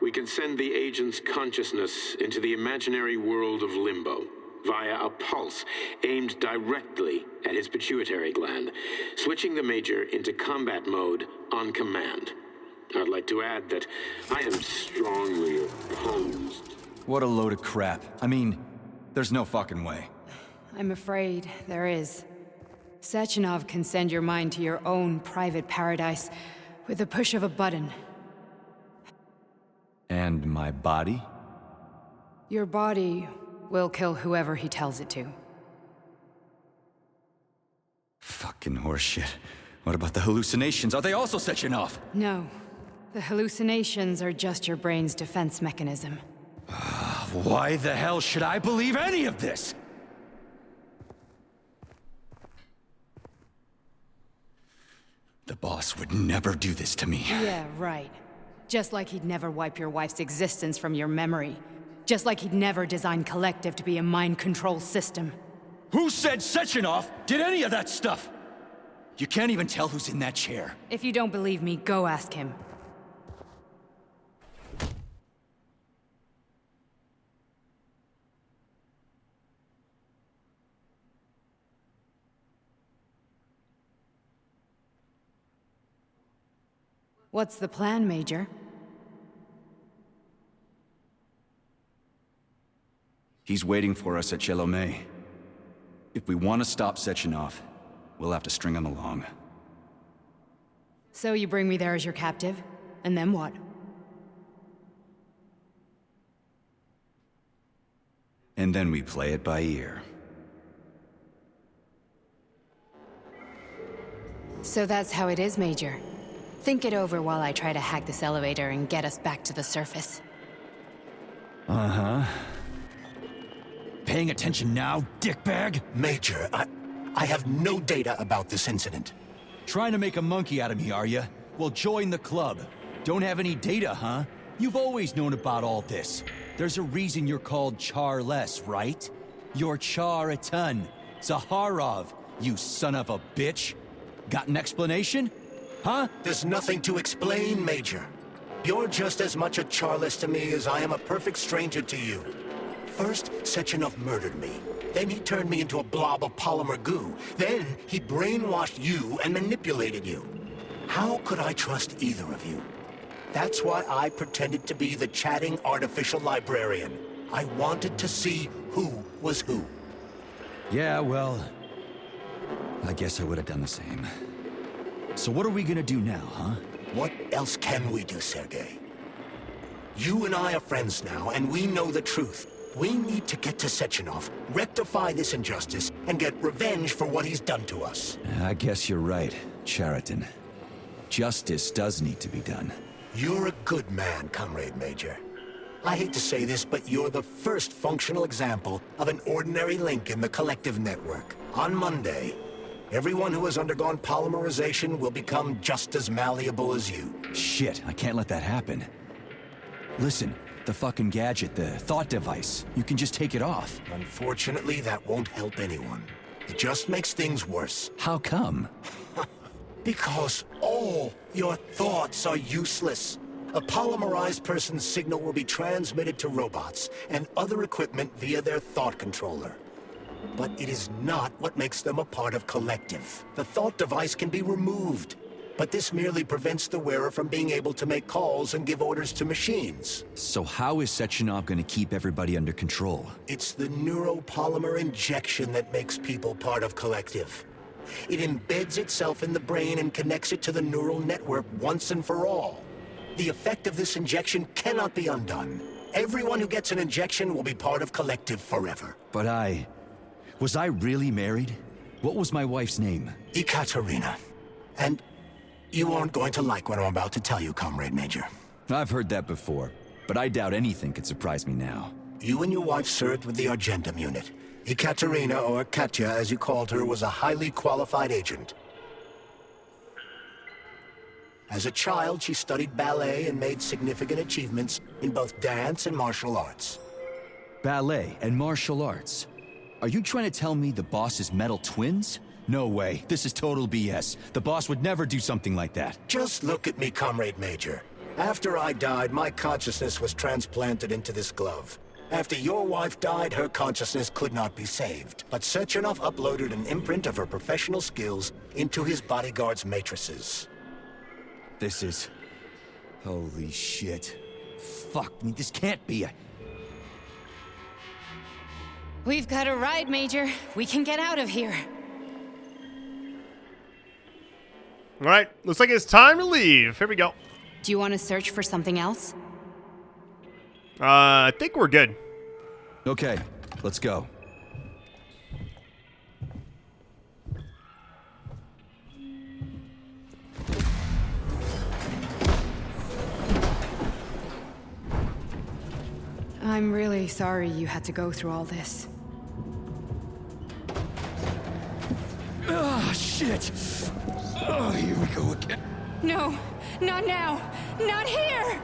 we can send the agent's consciousness into the imaginary world of limbo via a pulse aimed directly at his pituitary gland, switching the Major into combat mode on command. I'd like to add that I am strongly opposed. What a load of crap. I mean, there's no fucking way. I'm afraid there is. Sechenov can send your mind to your own private paradise with the push of a button. And my body? Your body will kill whoever he tells it to. Fucking horseshit. What about the hallucinations? Are they also Sechenov? No. The hallucinations are just your brain's defense mechanism. Why the hell should I believe any of this? The boss would never do this to me. Yeah, right. Just like he'd never wipe your wife's existence from your memory. Just like he'd never designed Collective to be a mind control system. Who said Sechenov did any of that stuff? You can't even tell who's in that chair. If you don't believe me, go ask him. What's the plan, Major? He's waiting for us at Chelomey. If we want to stop Sechenov, we'll have to string him along. So you bring me there as your captive, and then what? And then we play it by ear. So that's how it is, Major. Think it over while I try to hack this elevator and get us back to the surface. Uh-huh. Paying attention now, dickbag? Major, I have no data about this incident. Trying to make a monkey out of me, are you? Well, join the club. Don't have any data, huh? You've always known about all this. There's a reason you're called Charless, right? You're Char-a-ton. Zaharov, you son of a bitch. Got an explanation? Huh? There's nothing to explain, Major. You're just as much a Charless to me as I am a perfect stranger to you. First, Sechenov murdered me. Then he turned me into a blob of polymer goo. Then he brainwashed you and manipulated you. How could I trust either of you? That's why I pretended to be the chatting artificial librarian. I wanted to see who was who. Yeah, well, I guess I would have done the same. So what are we gonna do now, huh? What else can we do, Sergei? You and I are friends now, and we know the truth. We need to get to Sechenov, rectify this injustice, and get revenge for what he's done to us. I guess you're right, Chariton. Justice does need to be done. You're a good man, Comrade Major. I hate to say this, but you're the first functional example of an ordinary link in the Collective network. On Monday, everyone who has undergone polymerization will become just as malleable as you. Shit, I can't let that happen. Listen, the fucking gadget, the thought device, you can just take it off. Unfortunately, that won't help anyone. It just makes things worse. How come? Because all your thoughts are useless. A polymerized person's signal will be transmitted to robots and other equipment via their thought controller. But it is not what makes them a part of Collective. The thought device can be removed, but this merely prevents the wearer from being able to make calls and give orders to machines. So how is Sechenov gonna keep everybody under control? It's the neuropolymer injection that makes people part of Collective. It embeds itself in the brain and connects it to the neural network once and for all. The effect of this injection cannot be undone. Everyone who gets an injection will be part of Collective forever. But was I really married? What was my wife's name? Ekaterina. And you aren't going to like what I'm about to tell you, Comrade Major. I've heard that before, but I doubt anything could surprise me now. You and your wife served with the Argentum unit. Ekaterina, or Katya as you called her, was a highly qualified agent. As a child, she studied ballet and made significant achievements in both dance and martial arts. Ballet and martial arts? Are you trying to tell me the boss is metal twins? No way. This is total BS. The boss would never do something like that. Just look at me, Comrade Major. After I died, my consciousness was transplanted into this glove. After your wife died, her consciousness could not be saved. But Sechenov uploaded an imprint of her professional skills into his bodyguard's matrices. This is... holy shit. Fuck me, this can't be a... We've got a ride, Major. We can get out of here. All right, looks like it's time to leave. Here we go. Do you want to search for something else? I think we're good. Okay, let's go. I'm really sorry you had to go through all this. Ah, shit! Oh, here we go again. No, not now! Not here!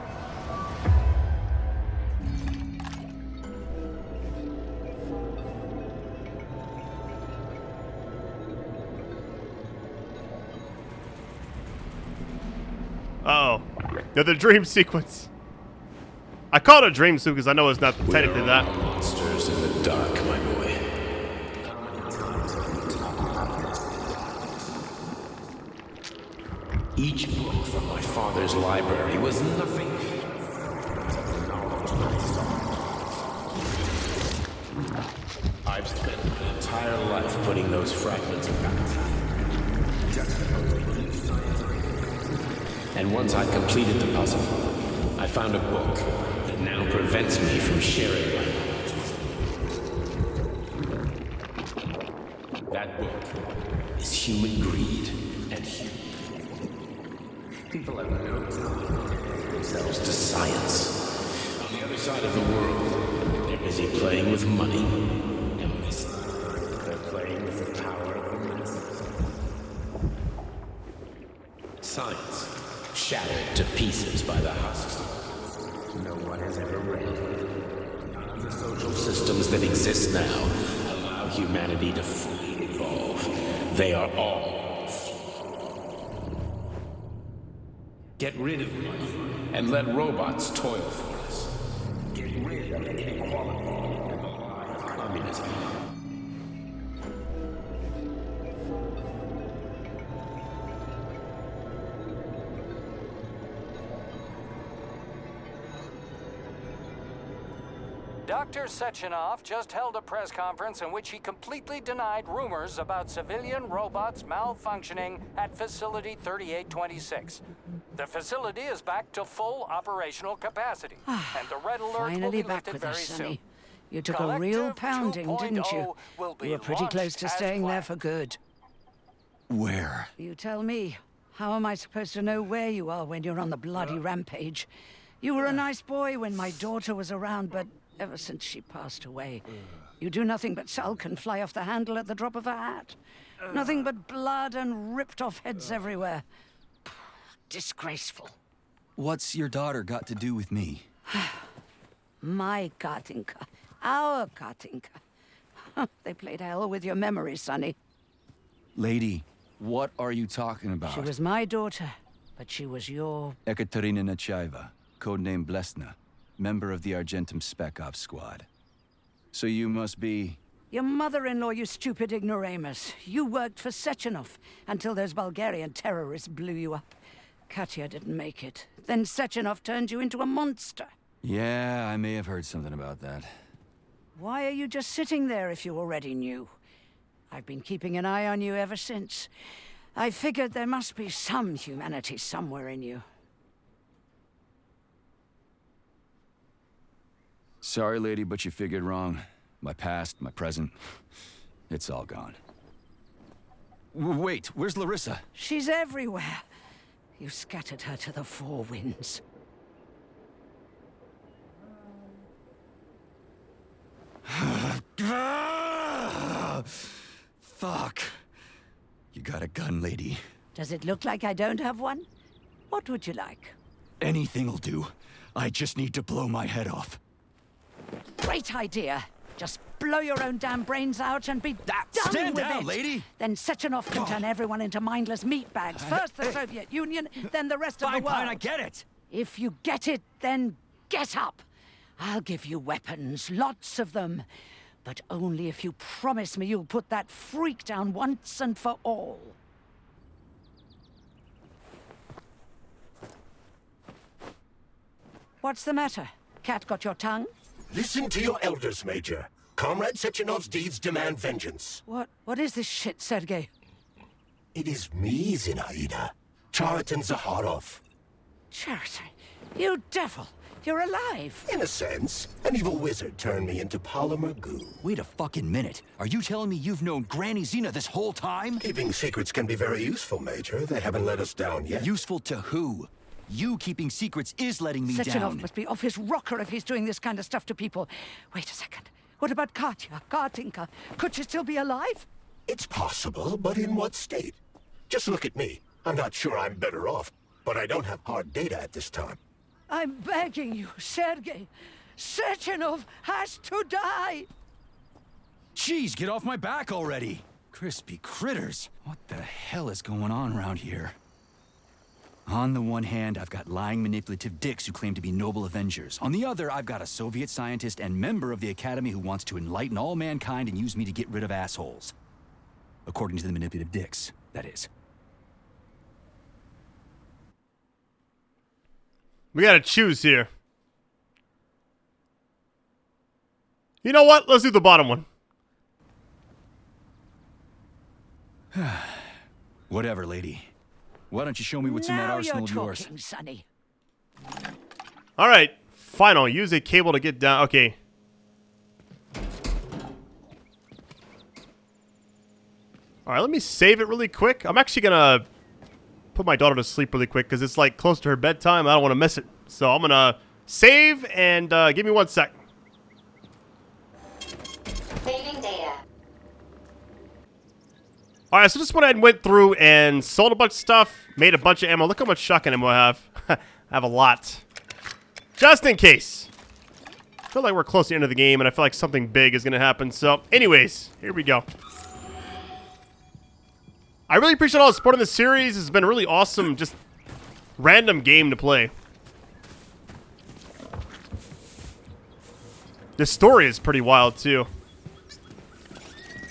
Uh-oh. The dream sequence. I call it a dream sequence because I know it's not technically that. Monsters in the dark, my boy. Each book from my father's library was nothing. I've spent my entire life putting those fragments back. And once I completed the puzzle, I found a book that now prevents me from sharing my knowledge. That book is Human Greed and Human. People have no time to dedicate themselves to science. On the other side of the world, they're busy playing with money. And on this side, they're playing with the power of the masses. Science, shattered to pieces by the husks no one has ever read. None of the social systems that exist now allow humanity to fully evolve. They are all flawed. Get rid of money and let robots toil for us. Get rid of inequality and the lie of communism. Dr. Sechenov just held a press conference in which he completely denied rumors about civilian robots malfunctioning at Facility 3826. The facility is back to full operational capacity, and the red alert will Finally be back lifted with very us, soon. Sonny. You took a real pounding, didn't you? You were pretty close to staying there for good. Where? You tell me. How am I supposed to know where you are when you're on the bloody rampage? You were a nice boy when my daughter was around, but ever since she passed away, you do nothing but sulk and fly off the handle at the drop of a hat. Nothing but blood and ripped off heads everywhere. Disgraceful. What's your daughter got to do with me? My Katinka. Our Katinka. They played hell with your memory, Sonny. Lady, what are you talking about? She was my daughter, but she was your... Ekaterina Nechaeva, codename Blesna, member of the Argentum Spec Ops squad. So you must be... Your mother-in-law, you stupid ignoramus. You worked for Sechenov until those Bulgarian terrorists blew you up. Katya didn't make it. Then Sechenov turned you into a monster. Yeah, I may have heard something about that. Why are you just sitting there if you already knew? I've been keeping an eye on you ever since. I figured there must be some humanity somewhere in you. Sorry, lady, but you figured wrong. My past, my present, it's all gone. Wait, where's Larissa? She's everywhere. You scattered her to the four winds. Fuck. You got a gun, lady. Does it look like I don't have one? What would you like? Anything'll do. I just need to blow my head off. Great idea. Just blow your own damn brains out and be done Stand with down, it. lady. Then Sechenov can turn everyone into mindless meatbags. First the Soviet Union, then the rest of the world. Fine, I get it. If you get it, then get up. I'll give you weapons, lots of them. But only if you promise me you'll put that freak down once and for all. What's the matter? Cat got your tongue? Listen to your elders, Major. Comrade Sechenov's deeds demand vengeance. What is this shit, Sergei? It is me, Zinaida. Chariton Zaharov. Chariton? You devil! You're alive! In a sense. An evil wizard turned me into polymer goo. Wait a fucking minute. Are you telling me you've known Granny Zina this whole time? Keeping secrets can be very useful, Major. They haven't let us down yet. Useful to who? You keeping secrets is letting me Sechenov down. must be off his rocker if he's doing this kind of stuff to people. Wait a second. What about Katya, Katinka? Could she still be alive? It's possible, but in what state? Just look at me. I'm not sure I'm better off, but I don't have hard data at this time. I'm begging you, Sergei. Sechenov has to die! Jeez, get off my back already! Crispy critters. What the hell is going on around here? On the one hand, I've got lying, manipulative dicks who claim to be noble avengers. On the other, I've got a Soviet scientist and member of the Academy who wants to enlighten all mankind and use me to get rid of assholes. According to the manipulative dicks, that is. We gotta choose here. You know what? Let's do the bottom one. Whatever, lady. Why don't you show me what's in that arsenal of yours? Sonny. All right, final. Use a cable to get down. Okay. All right, let me save it really quick. I'm actually gonna put my daughter to sleep really quick because it's like close to her bedtime. I don't want to miss it, so I'm gonna save and give me 1 sec. Saving data. All right, so just went ahead and went through and sold a bunch of stuff, made a bunch of ammo. Look how much shotgun ammo I have. I have a lot. Just in case. I feel like we're close to the end of the game, and I feel like something big is going to happen. So, anyways, here we go. I really appreciate all the support in this series. It's been a really awesome, just random game to play. This story is pretty wild, too. All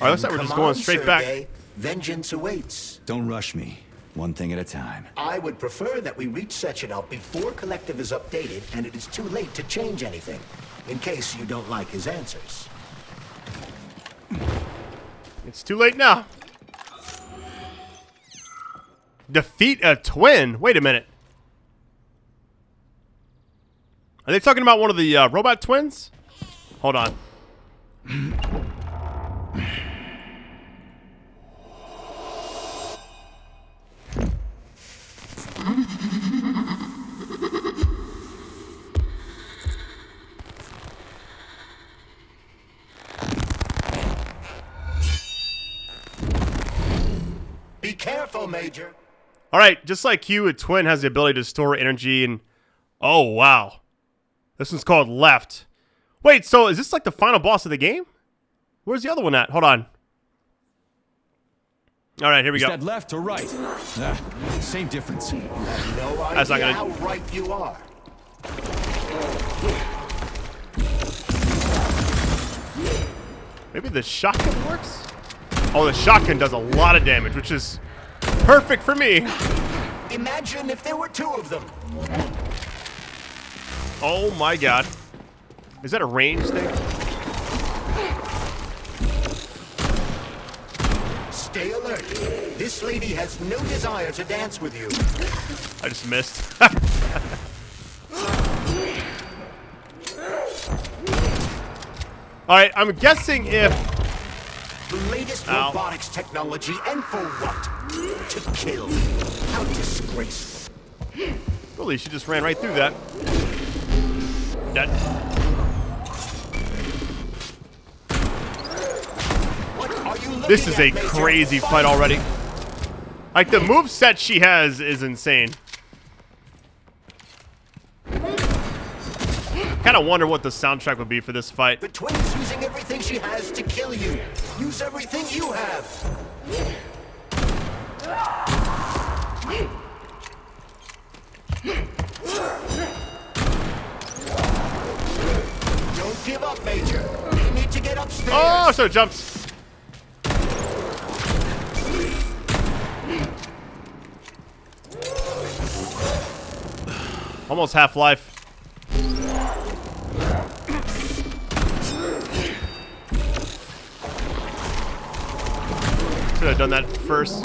right, looks like we're just going straight back. Vengeance awaits. Don't rush me. One thing at a time. I would prefer that we reach Sechenov before Collective is updated and it is too late to change anything, in case you don't like his answers. It's too late now. Defeat a twin? Wait a minute. Are they talking about one of the robot twins? Hold on. Be careful, Major. All right, just like you, a twin has the ability to store energy and... Oh, wow. This one's called Left. Wait, so is this like the final boss of the game? Where's the other one at? Hold on. All right, here we go. Is that left or right? Same difference. No That's not idea gonna... how right you are. Maybe the shotgun works? Oh, the shotgun does a lot of damage, which is perfect for me. Imagine if there were two of them. Oh my god. Is that a range thing? Stay alert. This lady has no desire to dance with you. I just missed. Alright, I'm guessing if... The latest robotics technology, and for what? To kill. How disgraceful. Really, she just ran right through that. Dead. What are you looking This is a at, Major? crazy fight already. Like, the moveset she has is insane. Kind of wonder what the soundtrack would be for this fight. The twin's using everything she has to kill you. Use everything you have. Don't give up, Major. You need to get upstairs. Oh, so it jumps. Almost half-life. Should have done that first.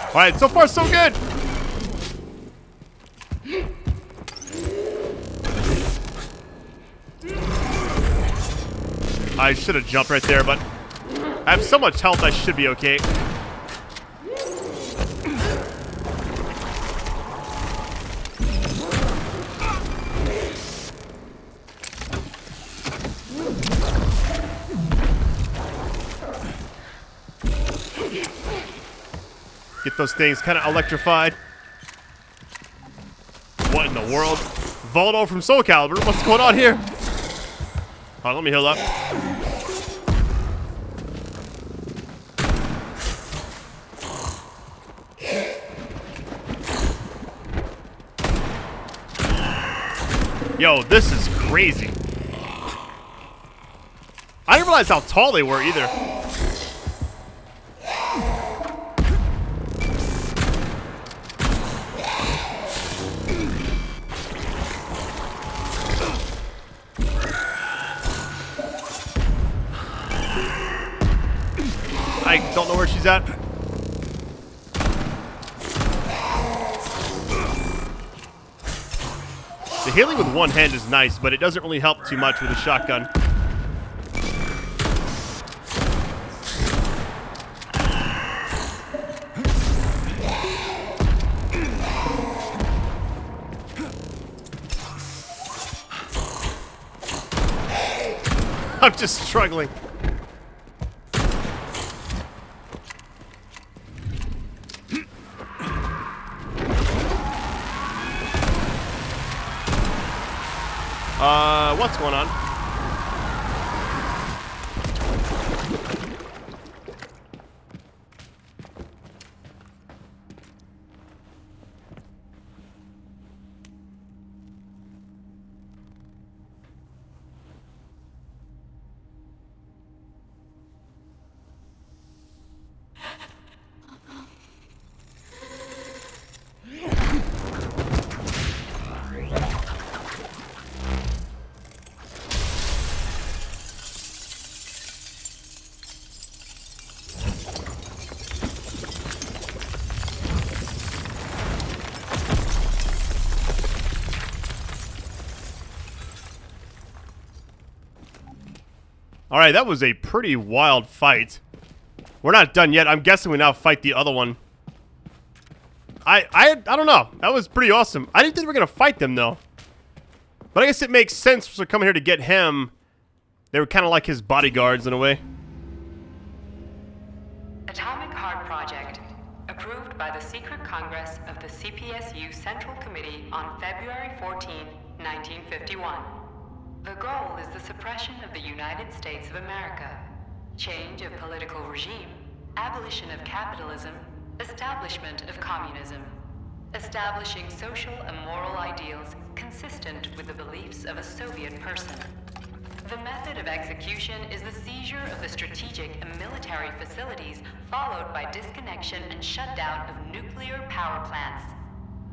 All right, so far so good. I should have jumped right there, but I have so much health I should be okay. Get those things kind of electrified. the world? Voldo from Soul Calibur. What's going on here? Hold on, let me heal up. Yo, this is crazy. I didn't realize how tall they were either. I don't know where she's at. The healing with one hand is nice, but it doesn't really help too much with a shotgun. I'm just struggling. What's going on? Alright, that was a pretty wild fight. We're not done yet. I'm guessing we now fight the other one. I don't know. That was pretty awesome. I didn't think we were going to fight them, though. But I guess it makes sense for coming here to get him. They were kind of like his bodyguards in a way. Atomic Heart Project, approved by the Secret Congress of the CPSU Central Committee on February 14, 1951. The goal is the suppression of the United States of America, change of political regime, abolition of capitalism, establishment of communism, establishing social and moral ideals consistent with the beliefs of a Soviet person. The method of execution is the seizure of the strategic and military facilities, followed by disconnection and shutdown of nuclear power plants.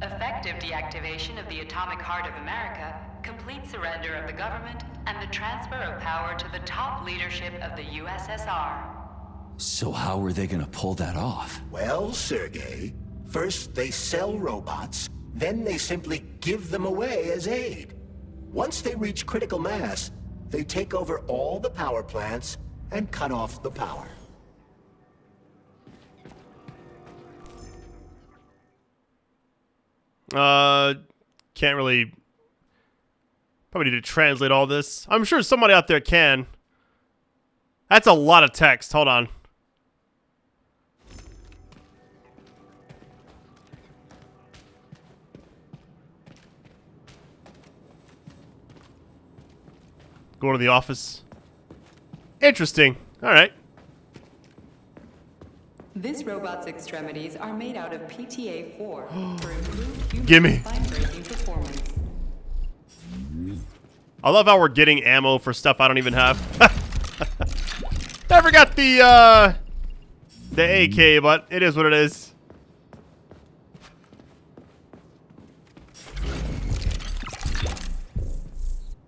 Effective deactivation of the Atomic Heart of America, complete surrender of the government, and the transfer of power to the top leadership of the USSR. So how were they gonna pull that off? Well, Sergei, first they sell robots, then they simply give them away as aid. Once they reach critical mass, they take over all the power plants and cut off the power. Can't really... Probably need to translate all this. I'm sure somebody out there can. That's a lot of text. Hold on. Going to the office. Interesting. All right. This robot's extremities are made out of PTA-4 for improved human Gimme. spine-breaking performance. I love how we're getting ammo for stuff I don't even have. Never got the AK, but it is what it is.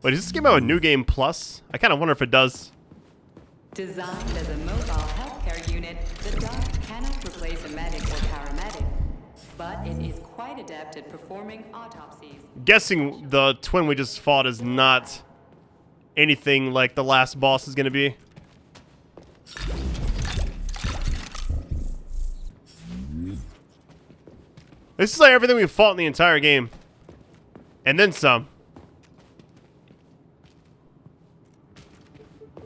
Wait, does this game have a new game plus? I kind of wonder if it does. Designed as a mobile healthcare unit, the dog cannot replace a medic or paramedic, but it is quite adept at performing autopsies. Guessing the twin we just fought is not anything like the last boss is going to be. This is like everything we fought in the entire game. And then some. I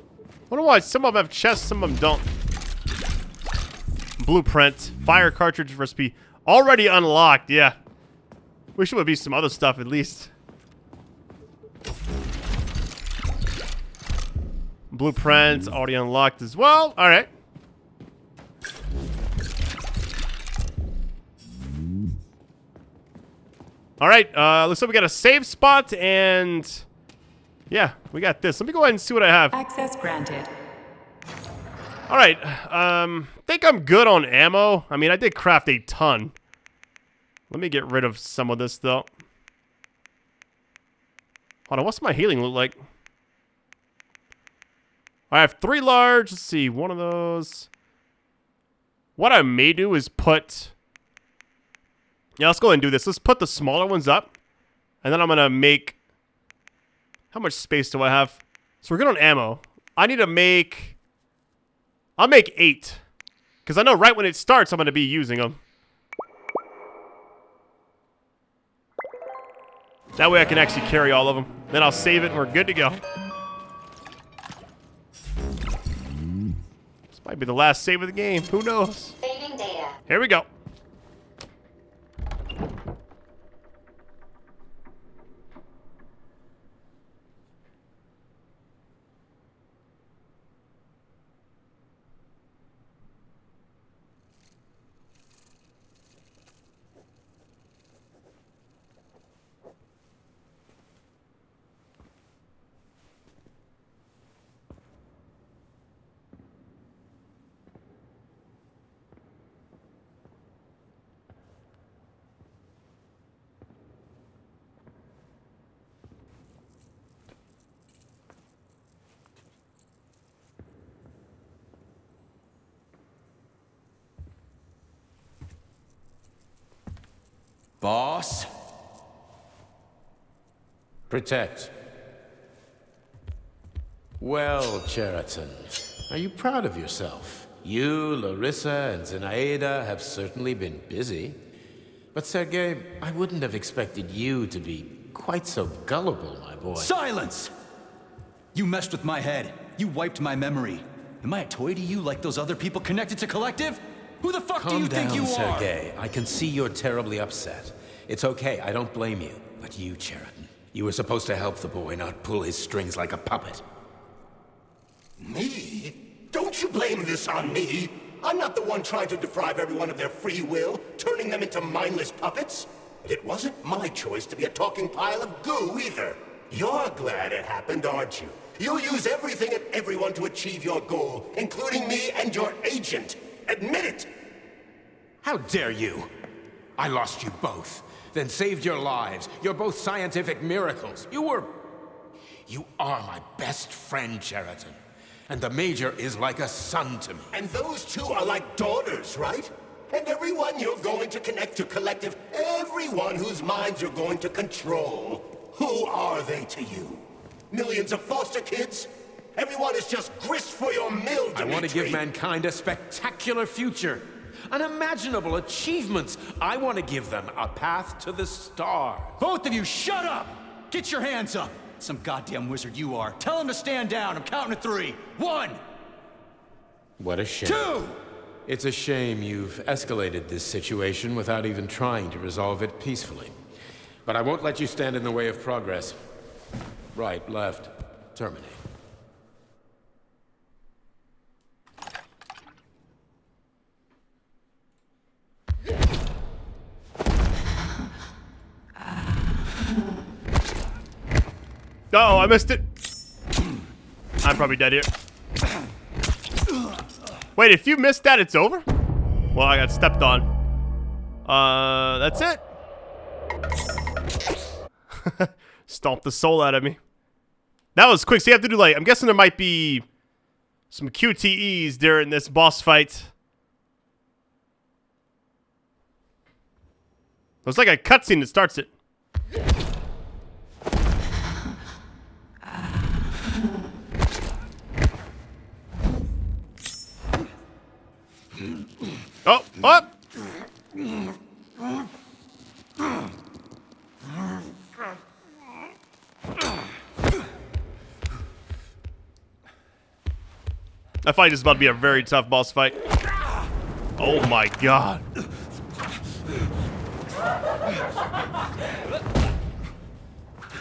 wonder why some of them have chests, some of them don't. Blueprint. Fire cartridge recipe. Already unlocked, yeah. Wish it would be some other stuff at least. Blueprints already unlocked as well. All right. All right. Looks like we got a save spot and yeah, we got this. Let me go ahead and see what I have. Access granted. All right. Think I'm good on ammo. I mean, I did craft a ton. Let me get rid of some of this though. Hold on. What's my healing look like? I have 3 large. Let's see. One of those. What I may do is put... Yeah, let's go ahead and do this. Let's put the smaller ones up. And then I'm going to make... How much space do I have? So we're good on ammo. I need to make... I'll make 8. Because I know right when it starts, I'm going to be using them. That way I can actually carry all of them. Then I'll save it and we're good to go. This might be the last save of the game. Who knows? Saving data. Here we go. Boss? Protect. Well, Cheriton, are you proud of yourself? You, Larissa, and Zenaida have certainly been busy. But Sergei, I wouldn't have expected you to be quite so gullible, my boy. Silence! You messed with my head. You wiped my memory. Am I a toy to you like those other people connected to Collective? Who the fuck do you think you are? Calm down, Sergei. I can see you're terribly upset. It's okay, I don't blame you. But you, Cheriton, you were supposed to help the boy, not pull his strings like a puppet. Me? Don't you blame this on me? I'm not the one trying to deprive everyone of their free will, turning them into mindless puppets. It wasn't my choice to be a talking pile of goo either. You're glad it happened, aren't you? You'll use everything and everyone to achieve your goal, including me and your agent. Admit it! How dare you? I lost you both, then saved your lives. You're both scientific miracles. You are my best friend, Cheriton. And the Major is like a son to me. And those two are like daughters, right? And everyone you're going to connect to Collective, everyone whose minds you're going to control, who are they to you? Millions of foster kids? Everyone is just grist for your mill, Dimitri. I want to give mankind a spectacular future. Unimaginable achievements. I want to give them a path to the stars. Both of you, shut up! Get your hands up! Some goddamn wizard you are. Tell him to stand down. I'm counting to 3. 1! What a shame. 2! It's a shame you've escalated this situation without even trying to resolve it peacefully. But I won't let you stand in the way of progress. Right, left, terminate. Oh, I missed it. I'm probably dead here. Wait, if you missed that, it's over? Well, I got stepped on. That's it. Stomped the soul out of me. That was quick. So you have to do like, I'm guessing there might be some QTEs during this boss fight. It's like a cutscene that starts it. Oh, up! That fight is about to be a very tough boss fight. Oh my god.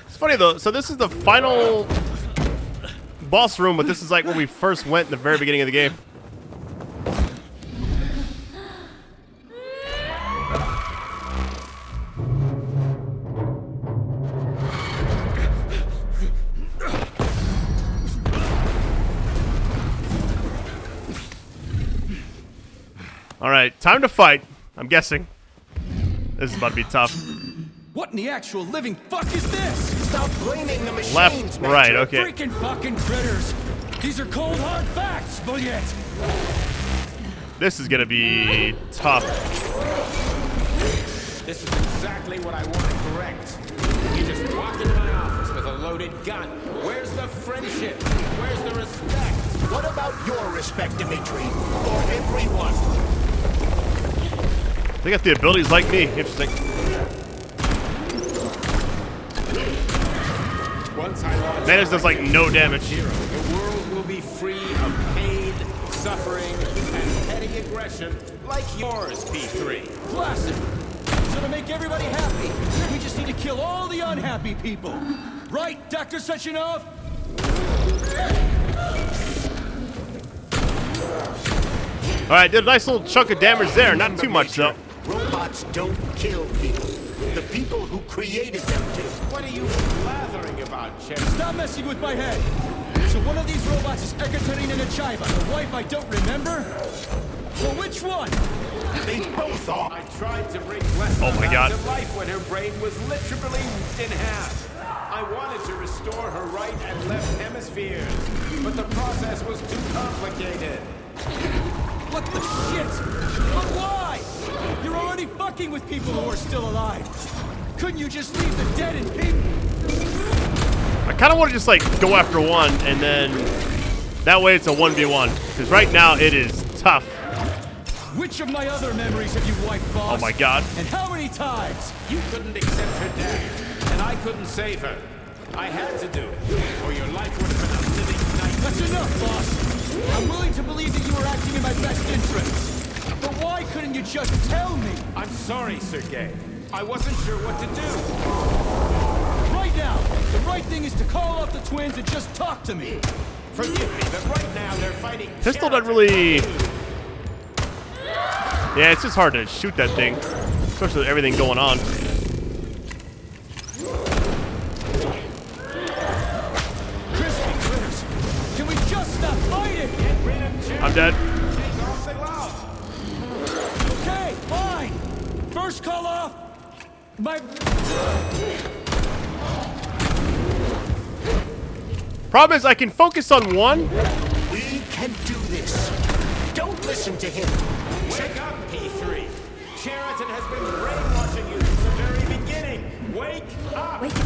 It's funny though. So this is the final boss room, but this is like where we first went in the very beginning of the game. All right, time to fight. I'm guessing this is about to be tough. What in the actual living fuck is this? Stop blaming the machines, Left, Major. right, okay. Freaking fucking critters. These are cold hard facts, Bullet. This is gonna be tough. This is exactly what I want to correct. You just walked into my office with a loaded gun. Where's the friendship? Where's the respect? What about your respect, Dimitri? For everyone. They got the abilities like me. Interesting. Once I launch Manus does like no damage. the world will be free of pain, suffering, and petty aggression like yours, P3. Classic. So to make everybody happy, we just need to kill all the unhappy people. Right, Dr. Sechenov? All right, did a nice little chunk of damage there. Not too much though. Robots don't kill people. The people who created them do. What are you blathering about, Chip? Stop messing with my head. So one of these robots is Ekaterina Nechaeva, the wife I don't remember? Well, which one? They both are. I tried to bring Wes Oh my God. to life when her brain was literally in half. I wanted to restore her right and left hemispheres, but the process was too complicated. What the shit? But why? You're already fucking with people who are still alive. Couldn't you just leave the dead in peace? I kind of want to just like go after one, and then that way it's a 1v1. Because right now it is tough. Which of my other memories have you wiped, boss? Oh my God. And how many times? You couldn't accept her death, and I couldn't save her. I had to do it, or your life would have been a living nightmare. That's enough, boss. I'm willing to believe that you were acting in my best interests. But why couldn't you just tell me? I'm sorry, Sergei. I wasn't sure what to do. Right now, the right thing is to call off the twins and just talk to me. Forgive me, but right now they're fighting. Pistol doesn't really. Yeah, it's just hard to shoot that thing, especially with everything going on. Crispy critters, can we just stop fighting? I'm dead. Okay, fine. First call off. My. Problem is, I can focus on one. We can do this. Don't listen to him. Wake up, P3. Sheraton has been brainwashing you from the very beginning. Wake up. Wake up.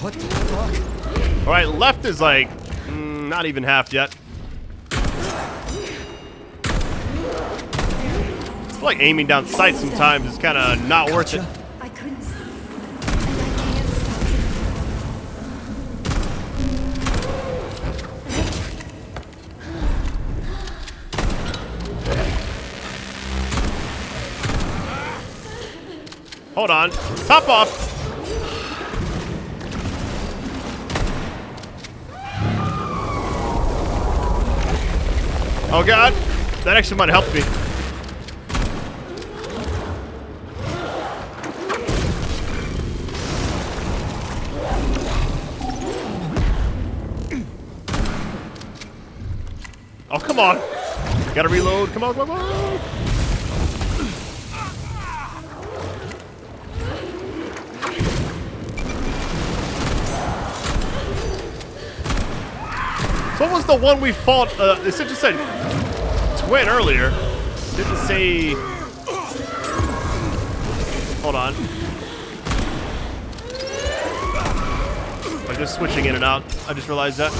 What the fuck? All right, left is like not even half yet. I feel like aiming down sight sometimes is kind of not worth it. I couldn't stop it. And I can't stop it. Hold on. Top off. Oh God, that actually might help me. Oh, come on. Gotta reload. Come on, come on. So what was the one we fought? It just said twin earlier. Didn't say. Hold on. I'm just switching in and out. I just realized that.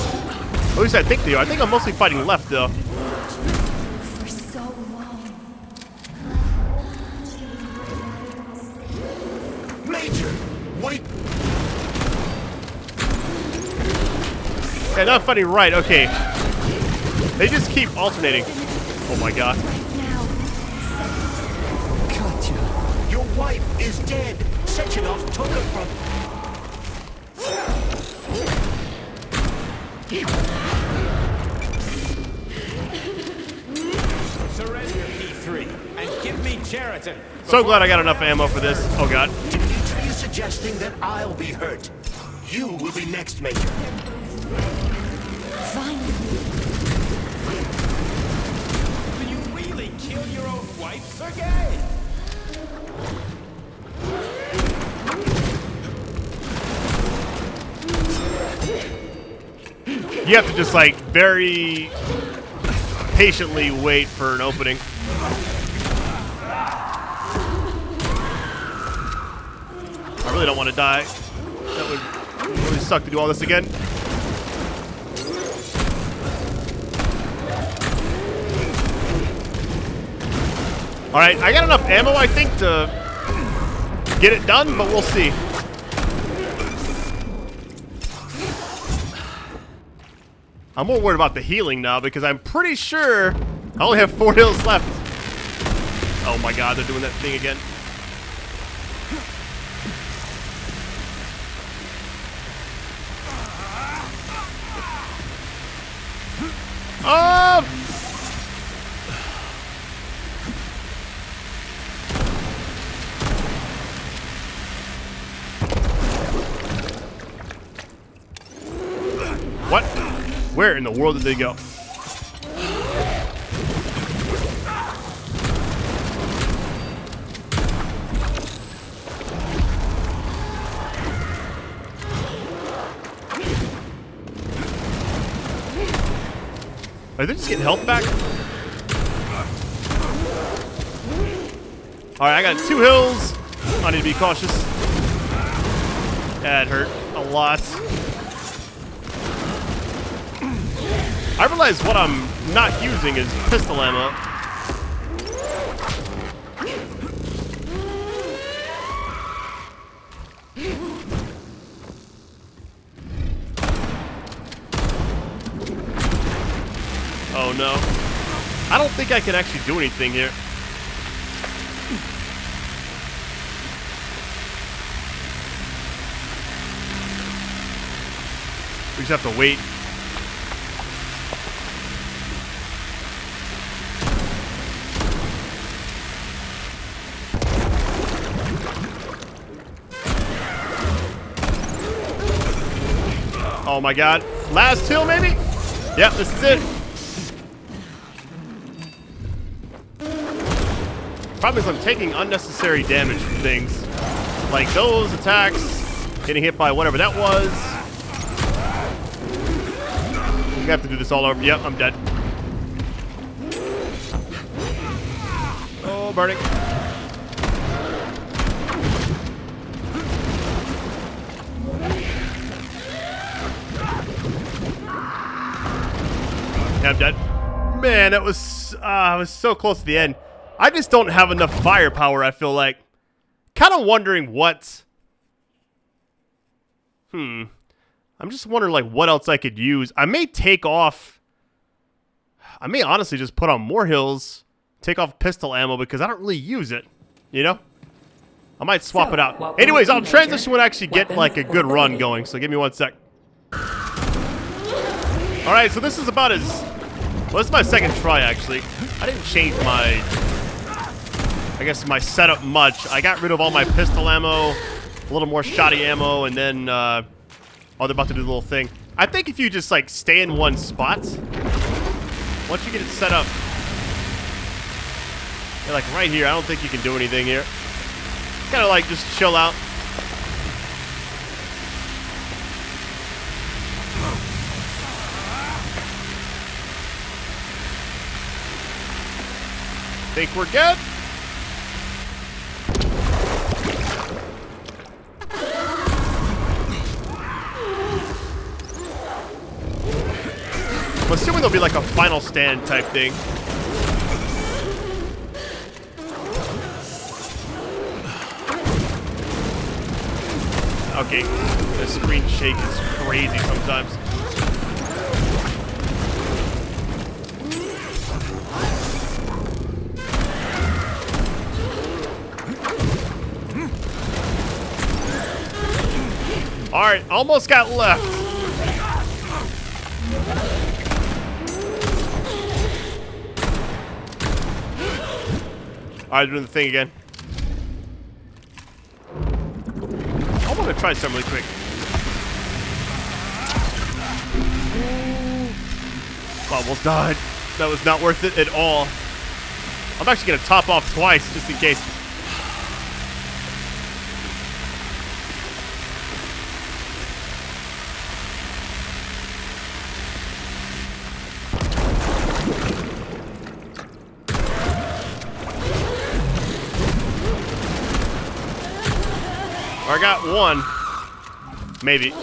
At least I think they are. I think I'm mostly fighting left though. For so long. Major, wait. Yeah, not fighting right. Okay. They just keep alternating. Oh my God. wife is dead. Sechenov took her from... Surrender P3 and give me Cheriton. So glad I got enough ammo for this. Oh god. Dimitri is suggesting that I'll be hurt. You will be next, Major. Fine. Will you really kill your own wife, Sergei? You have to just like very patiently wait for an opening. I really don't want to die. That would really suck to do all this again. Alright, I got enough ammo, I think, to get it done, but we'll see. I'm more worried about the healing now because I'm pretty sure I only have 4 heals left. Oh my god, they're doing that thing again. What? Where in the world did they go? Are they just getting health back? Alright, I got 2 hills. I need to be cautious. That hurt a lot. I realize what I'm not using is pistol ammo. Oh no. I don't think I can actually do anything here. We just have to wait. Oh my god. Last hill, maybe? Yep, this is it. Problem is I'm taking unnecessary damage from things. Like those attacks, getting hit by whatever that was. We have to do this all over. Yep, I'm dead. Oh, burning. Yeah, I'm dead. Man, that was I was so close to the end. I just don't have enough firepower, I feel like. Kind of wondering what... I'm just wondering, like, what else I could use. I may take off... I may honestly just put on more hills, take off pistol ammo, because I don't really use it, you know? I might swap it out. Anyways, I'll transition when I actually get, like, a good run going, so give me 1 sec. Alright, so this is about as... Well, this is my second try, actually. I didn't change my... I guess my setup much. I got rid of all my pistol ammo, a little more shotty ammo, and then, oh, they're about to do the little thing. I think if you just, like, stay in one spot, once you get it set up, like, right here, I don't think you can do anything here. Kind of, like, just chill out. Think we're good? I'm assuming there'll be like a final stand type thing. Okay, the screen shake is crazy sometimes. Alright, almost got left. Alright, doing the thing again. I want to try something really quick. Almost died. That was not worth it at all. I'm actually going to top off twice, just in case. I got one. Maybe. Hey,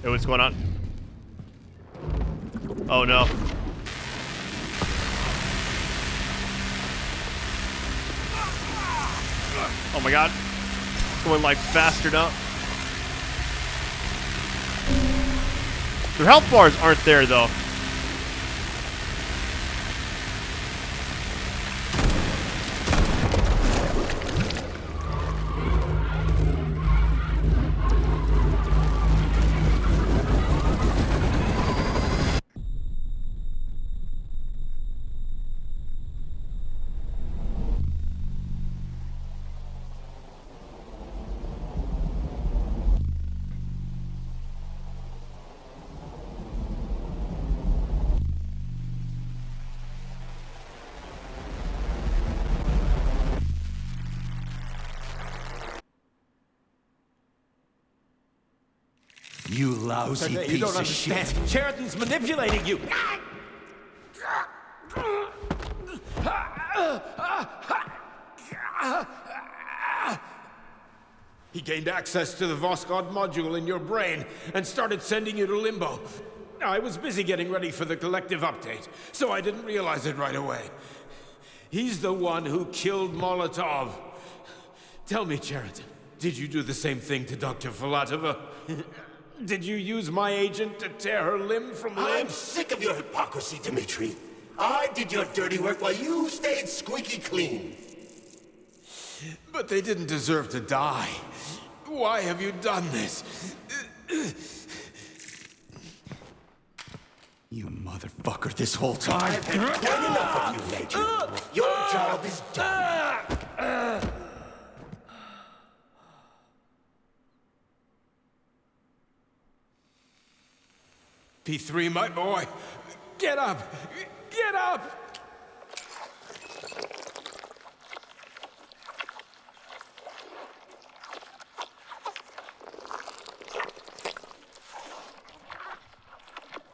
what's going on? Oh no. Oh my god. It's going like faster now. Their health bars aren't there though. You lousy You piece don't of understand. shit. Sheridan's manipulating you. He gained access to the Voskhod module in your brain and started sending you to limbo. I was busy getting ready for the collective update, so I didn't realize it right away. He's the one who killed Molotov. Tell me, Sheridan, did you do the same thing to Dr. Filatova? Did you use my agent to tear her limb from limb? I'm sick of your hypocrisy, Dmitri. I did your dirty work while you stayed squeaky clean. But they didn't deserve to die. Why have you done this? You motherfucker, this whole time. I've had quite enough of you, Major. Your job is done. P3, my boy. Get up! Get up!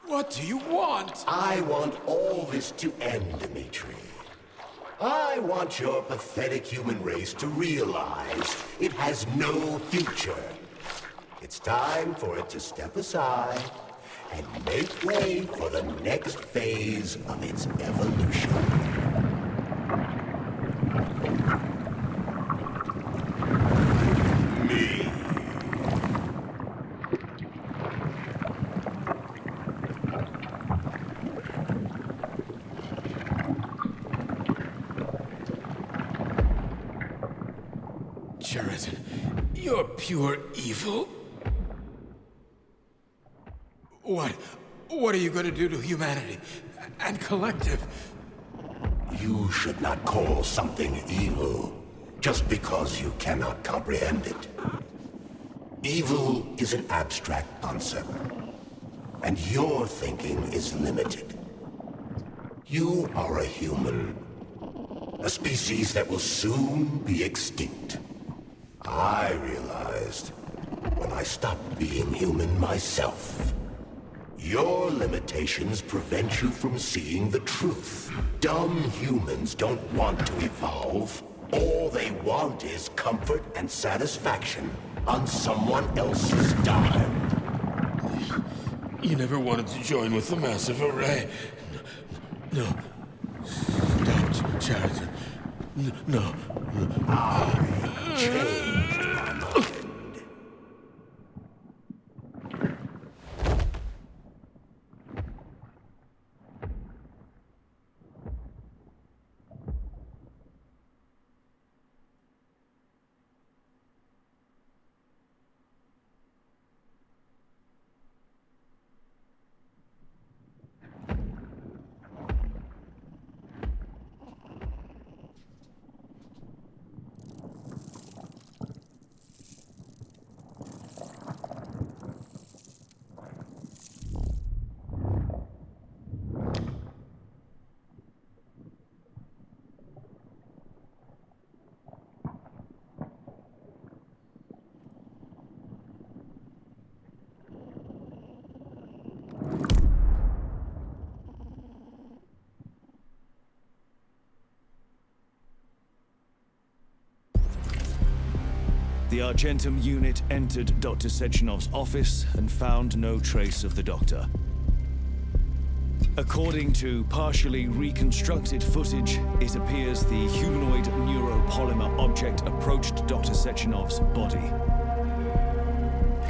What do you want? I want all this to end, Dmitri. I want your pathetic human race to realize it has no future. It's time for it to step aside and make way for the next phase of its evolution. Me. Sheridan, you're pure evil. What are you going to do to humanity and collective? You should not call something evil just because you cannot comprehend it. Evil is an abstract concept, and your thinking is limited. You are a human, a species that will soon be extinct. I realized when I stopped being human myself. Your limitations prevent you from seeing the truth. Dumb humans don't want to evolve. All they want is comfort and satisfaction on someone else's dime. You never wanted to join with the massive array. No. Stop, Sheridan. No. I changed my mind. the Argentum unit entered Dr. Sechenov's office and found no trace of the doctor. According to partially reconstructed footage, it appears the humanoid neuropolymer object approached Dr. Sechenov's body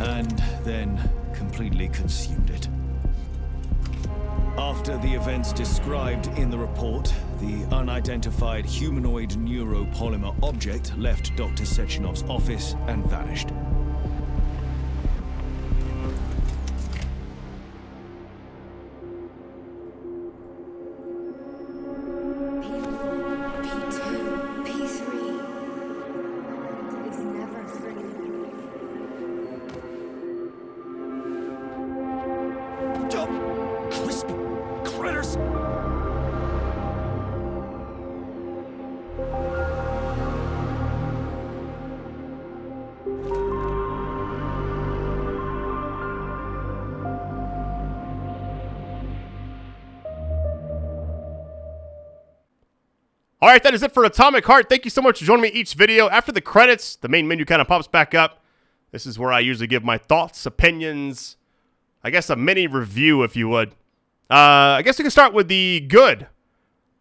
and then completely consumed it. After the events described in the report, the unidentified humanoid neuropolymer object left Dr. Sechenov's office and vanished. All right, that is it for Atomic Heart. Thank you so much for joining me each video. After the credits, the main menu kind of pops back up. This is where I usually give my thoughts, opinions, I guess a mini review, if you would. I guess we can start with the good.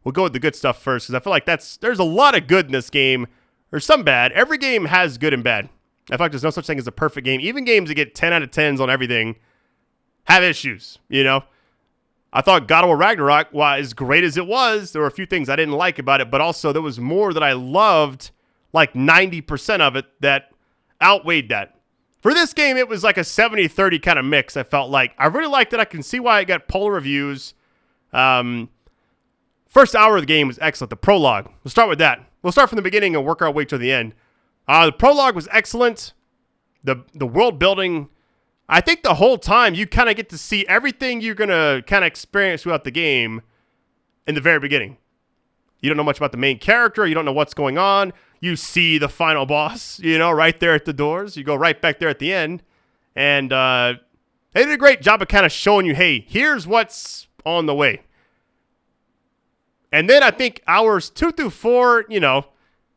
We'll go with the good stuff first, because I feel like there's a lot of good in this game. There's some bad. Every game has good and bad. I feel like there's no such thing as a perfect game. Even games that get 10 out of 10s on everything have issues, you know? I thought God of War Ragnarok, while as great as it was, there were a few things I didn't like about it, but also there was more that I loved, like 90% of it, that outweighed that. For this game, it was like a 70-30 kind of mix, I felt like. I really liked it. I can see why it got polar reviews. First hour of the game was excellent. The prologue. We'll start with that. We'll start from the beginning and work our way to the end. The prologue was excellent. The world building, I think the whole time you kind of get to see everything you're going to kind of experience throughout the game in the very beginning. You don't know much about the main character. You don't know what's going on. You see the final boss, you know, right there at the doors. You go right back there at the end. And they did a great job of kind of showing you, hey, here's what's on the way. And then I think hours 2 through 4, you know,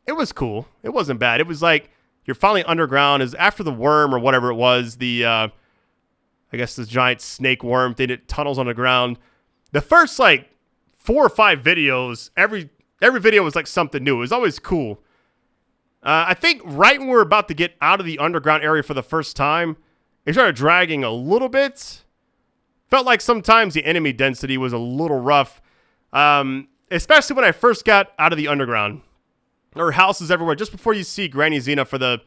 it was cool. It wasn't bad. It was like you're finally underground. Is after the worm or whatever it was, the I guess this giant snake worm thing that tunnels on the ground. The first like 4 or 5 videos, every video was like something new. It was always cool. I think right when we were about to get out of the underground area for the first time, it started dragging a little bit. Felt like sometimes the enemy density was a little rough. Especially when I first got out of the underground. There were houses everywhere just before you see Granny Xena for the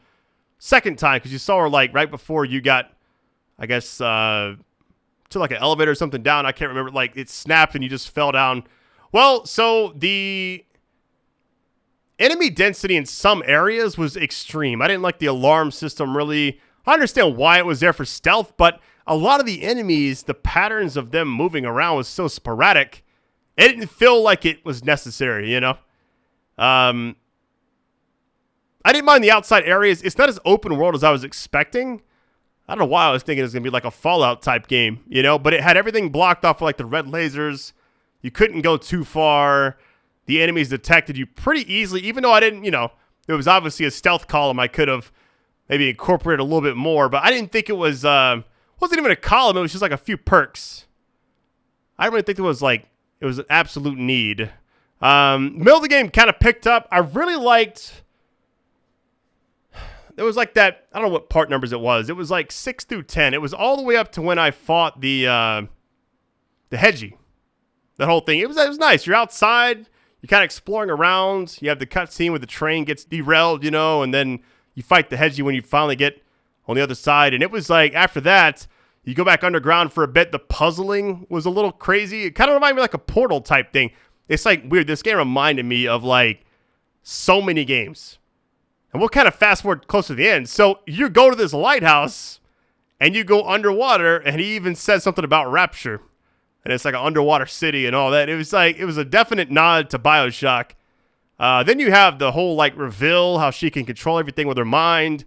second time, because you saw her like right before you got, I guess, to like an elevator or something down. I can't remember. Like it snapped and you just fell down. Well, so the enemy density in some areas was extreme. I didn't like the alarm system really. I understand why it was there for stealth, but a lot of the enemies, the patterns of them moving around was so sporadic. It didn't feel like it was necessary, you know? I didn't mind the outside areas. It's not as open world as I was expecting. I don't know why I was thinking it was going to be like a Fallout type game, you know? But it had everything blocked off with like the red lasers. You couldn't go too far. The enemies detected you pretty easily, even though I didn't, you know, there was obviously a stealth column I could have maybe incorporated a little bit more. But I didn't think it was, wasn't even a column. It was just like a few perks. I don't really think it was like, it was an absolute need. Middle of the game kind of picked up. I really liked... There was like that... I don't know what part numbers it was. It was like 6 through 10. It was all the way up to when I fought the Hedgie. That whole thing. It was nice. You're outside. You're kind of exploring around. You have the cutscene where the train gets derailed, you know, and then you fight the Hedgie when you finally get on the other side. And it was like, after that... You go back underground for a bit. The puzzling was a little crazy. It kind of reminded me like a Portal type thing. It's like weird. This game reminded me of like so many games. And we'll kind of fast forward close to the end. So you go to this lighthouse and you go underwater, and he even says something about Rapture. And it's like an underwater city and all that. It was like, it was a definite nod to BioShock. Then you have the whole like reveal, how she can control everything with her mind.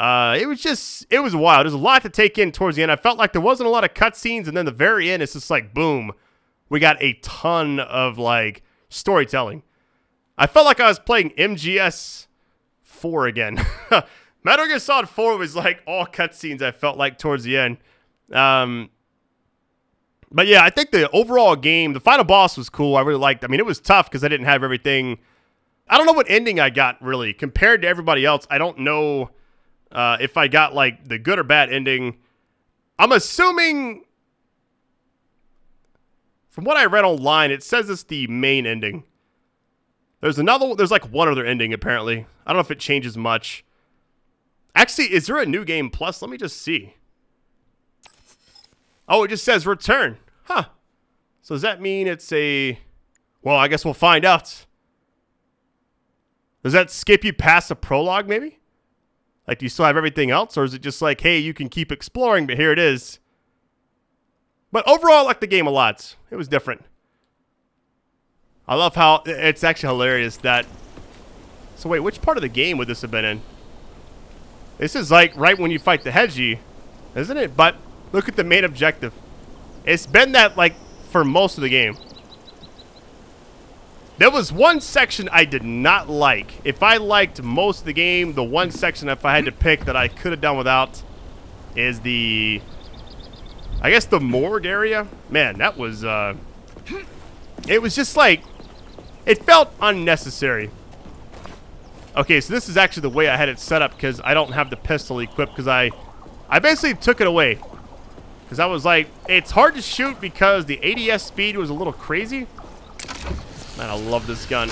It was wild. There's a lot to take in towards the end. I felt like there wasn't a lot of cutscenes, and then the very end, it's just like, boom, we got a ton of like storytelling. I felt like I was playing MGS4 again. Metal Gear Solid 4 was like all cutscenes, I felt like, towards the end. But yeah, I think the overall game, the final boss was cool. I really liked. I mean, it was tough because I didn't have everything. I don't know what ending I got, really. Compared to everybody else, I don't know if I got like the good or bad ending. I'm assuming, from what I read online, it says it's the main ending. There's like one other ending, apparently. I don't know if it changes much. Actually, is there a New Game Plus? Let me just see. Oh, it just says return. Huh. So does that mean it's a... Well, I guess we'll find out. Does that skip you past the prologue, maybe? Like, do you still have everything else? Or is it just like, hey, you can keep exploring, but here it is. But overall, I like the game a lot. It was different. I love how... It's actually hilarious that... So wait, which part of the game would this have been in? This is like right when you fight the Hedgie, isn't it? But... Look at the main objective. It's been that, like, for most of the game. There was one section I did not like. If I liked most of the game, the one section, if I had to pick, that I could have done without is the... I guess the morgue area. Man, that was... It was just like... It felt unnecessary. Okay, so this is actually the way I had it set up because I don't have the pistol equipped because I basically took it away. Because I was like, it's hard to shoot because the ADS speed was a little crazy. Man, I love this gun.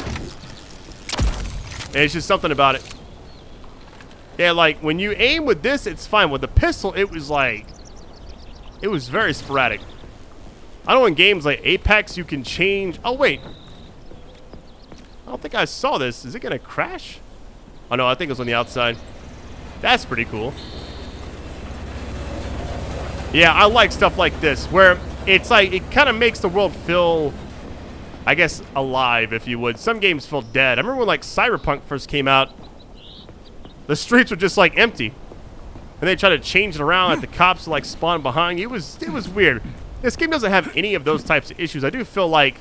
It's just something about it. Yeah, like, when you aim with this, it's fine. With the pistol, it was like... It was very sporadic. I know in games like Apex, you can change... Oh, wait. I don't think I saw this. Is it going to crash? Oh, no, I think it was on the outside. That's pretty cool. Yeah, I like stuff like this, where it's like, it kind of makes the world feel, I guess, alive, if you would. Some games feel dead. I remember when, like, Cyberpunk first came out, the streets were just, like, empty. And they tried to change it around, like, the cops, like, spawn behind you. It was weird. This game doesn't have any of those types of issues. I do feel like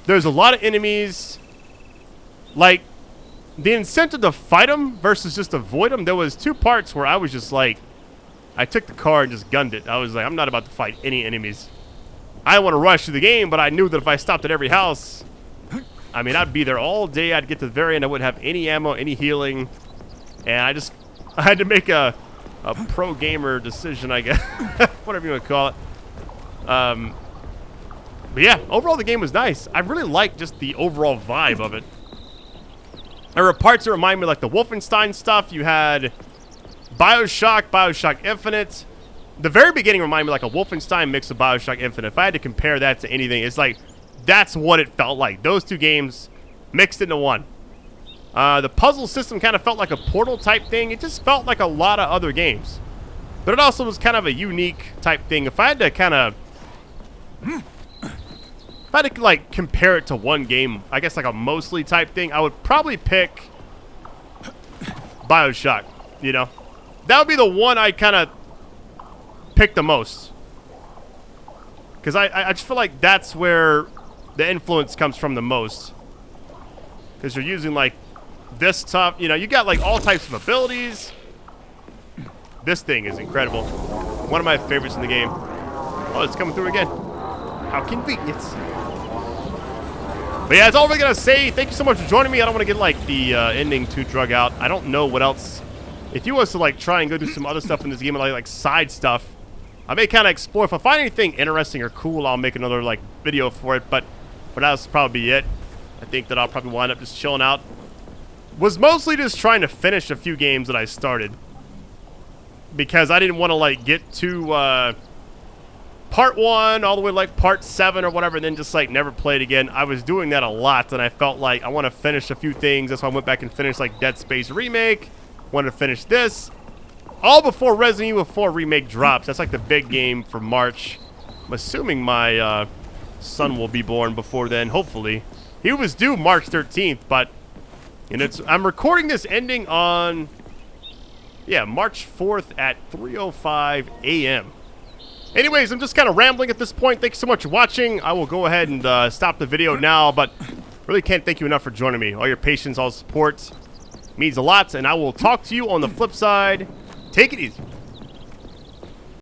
there's a lot of enemies. Like, the incentive to fight them versus just avoid them, there was two parts where I was just like, I took the car and just gunned it. I was like, I'm not about to fight any enemies. I didn't want to rush through the game, but I knew that if I stopped at every house, I mean, I'd be there all day. I'd get to the very end. I wouldn't have any ammo, any healing. And I had to make a pro gamer decision, I guess. Whatever you want to call it. But yeah, overall the game was nice. I really liked just the overall vibe of it. There were parts that remind me of like the Wolfenstein stuff. You had Bioshock Infinite. The very beginning reminded me like a Wolfenstein mix of Bioshock Infinite. If I had to compare that to anything, it's like, that's what it felt like. Those two games mixed into one. The puzzle system kind of felt like a Portal type thing. It just felt like a lot of other games. But it also was kind of a unique type thing. If I had to kind of... If I had to like compare it to one game, I guess like a mostly type thing, I would probably pick Bioshock, you know? That would be the one I kind of pick the most. Because I just feel like that's where the influence comes from the most. Because you're using like this stuff, you know, you got like all types of abilities. This thing is incredible. One of my favorites in the game. Oh, it's coming through again. How convenient. But yeah, that's all we're going to say. Thank you so much for joining me. I don't want to get like the ending too drug out. I don't know what else. If you want us to like try and go do some other stuff in this game, like side stuff, I may kind of explore. If I find anything interesting or cool, I'll make another like video for it. But for now, that's probably it. I think that I'll probably wind up just chilling out. Was mostly just trying to finish a few games that I started. Because I didn't want to like get to part 1 all the way to like part 7 or whatever, and then just like never play it again. I was doing that a lot, and I felt like I want to finish a few things. That's why I went back and finished like Dead Space Remake. Wanted to finish this. All before Resident Evil 4 Remake drops. That's like the big game for March. I'm assuming my son will be born before then, hopefully. He was due March 13th, but you know, I'm recording this ending on, yeah, March 4th at 3:05 a.m. Anyways, I'm just kind of rambling at this point. Thanks so much for watching. I will go ahead and stop the video now, but really can't thank you enough for joining me. All your patience, all support. Means a lot, and I will talk to you on the flip side. Take it easy.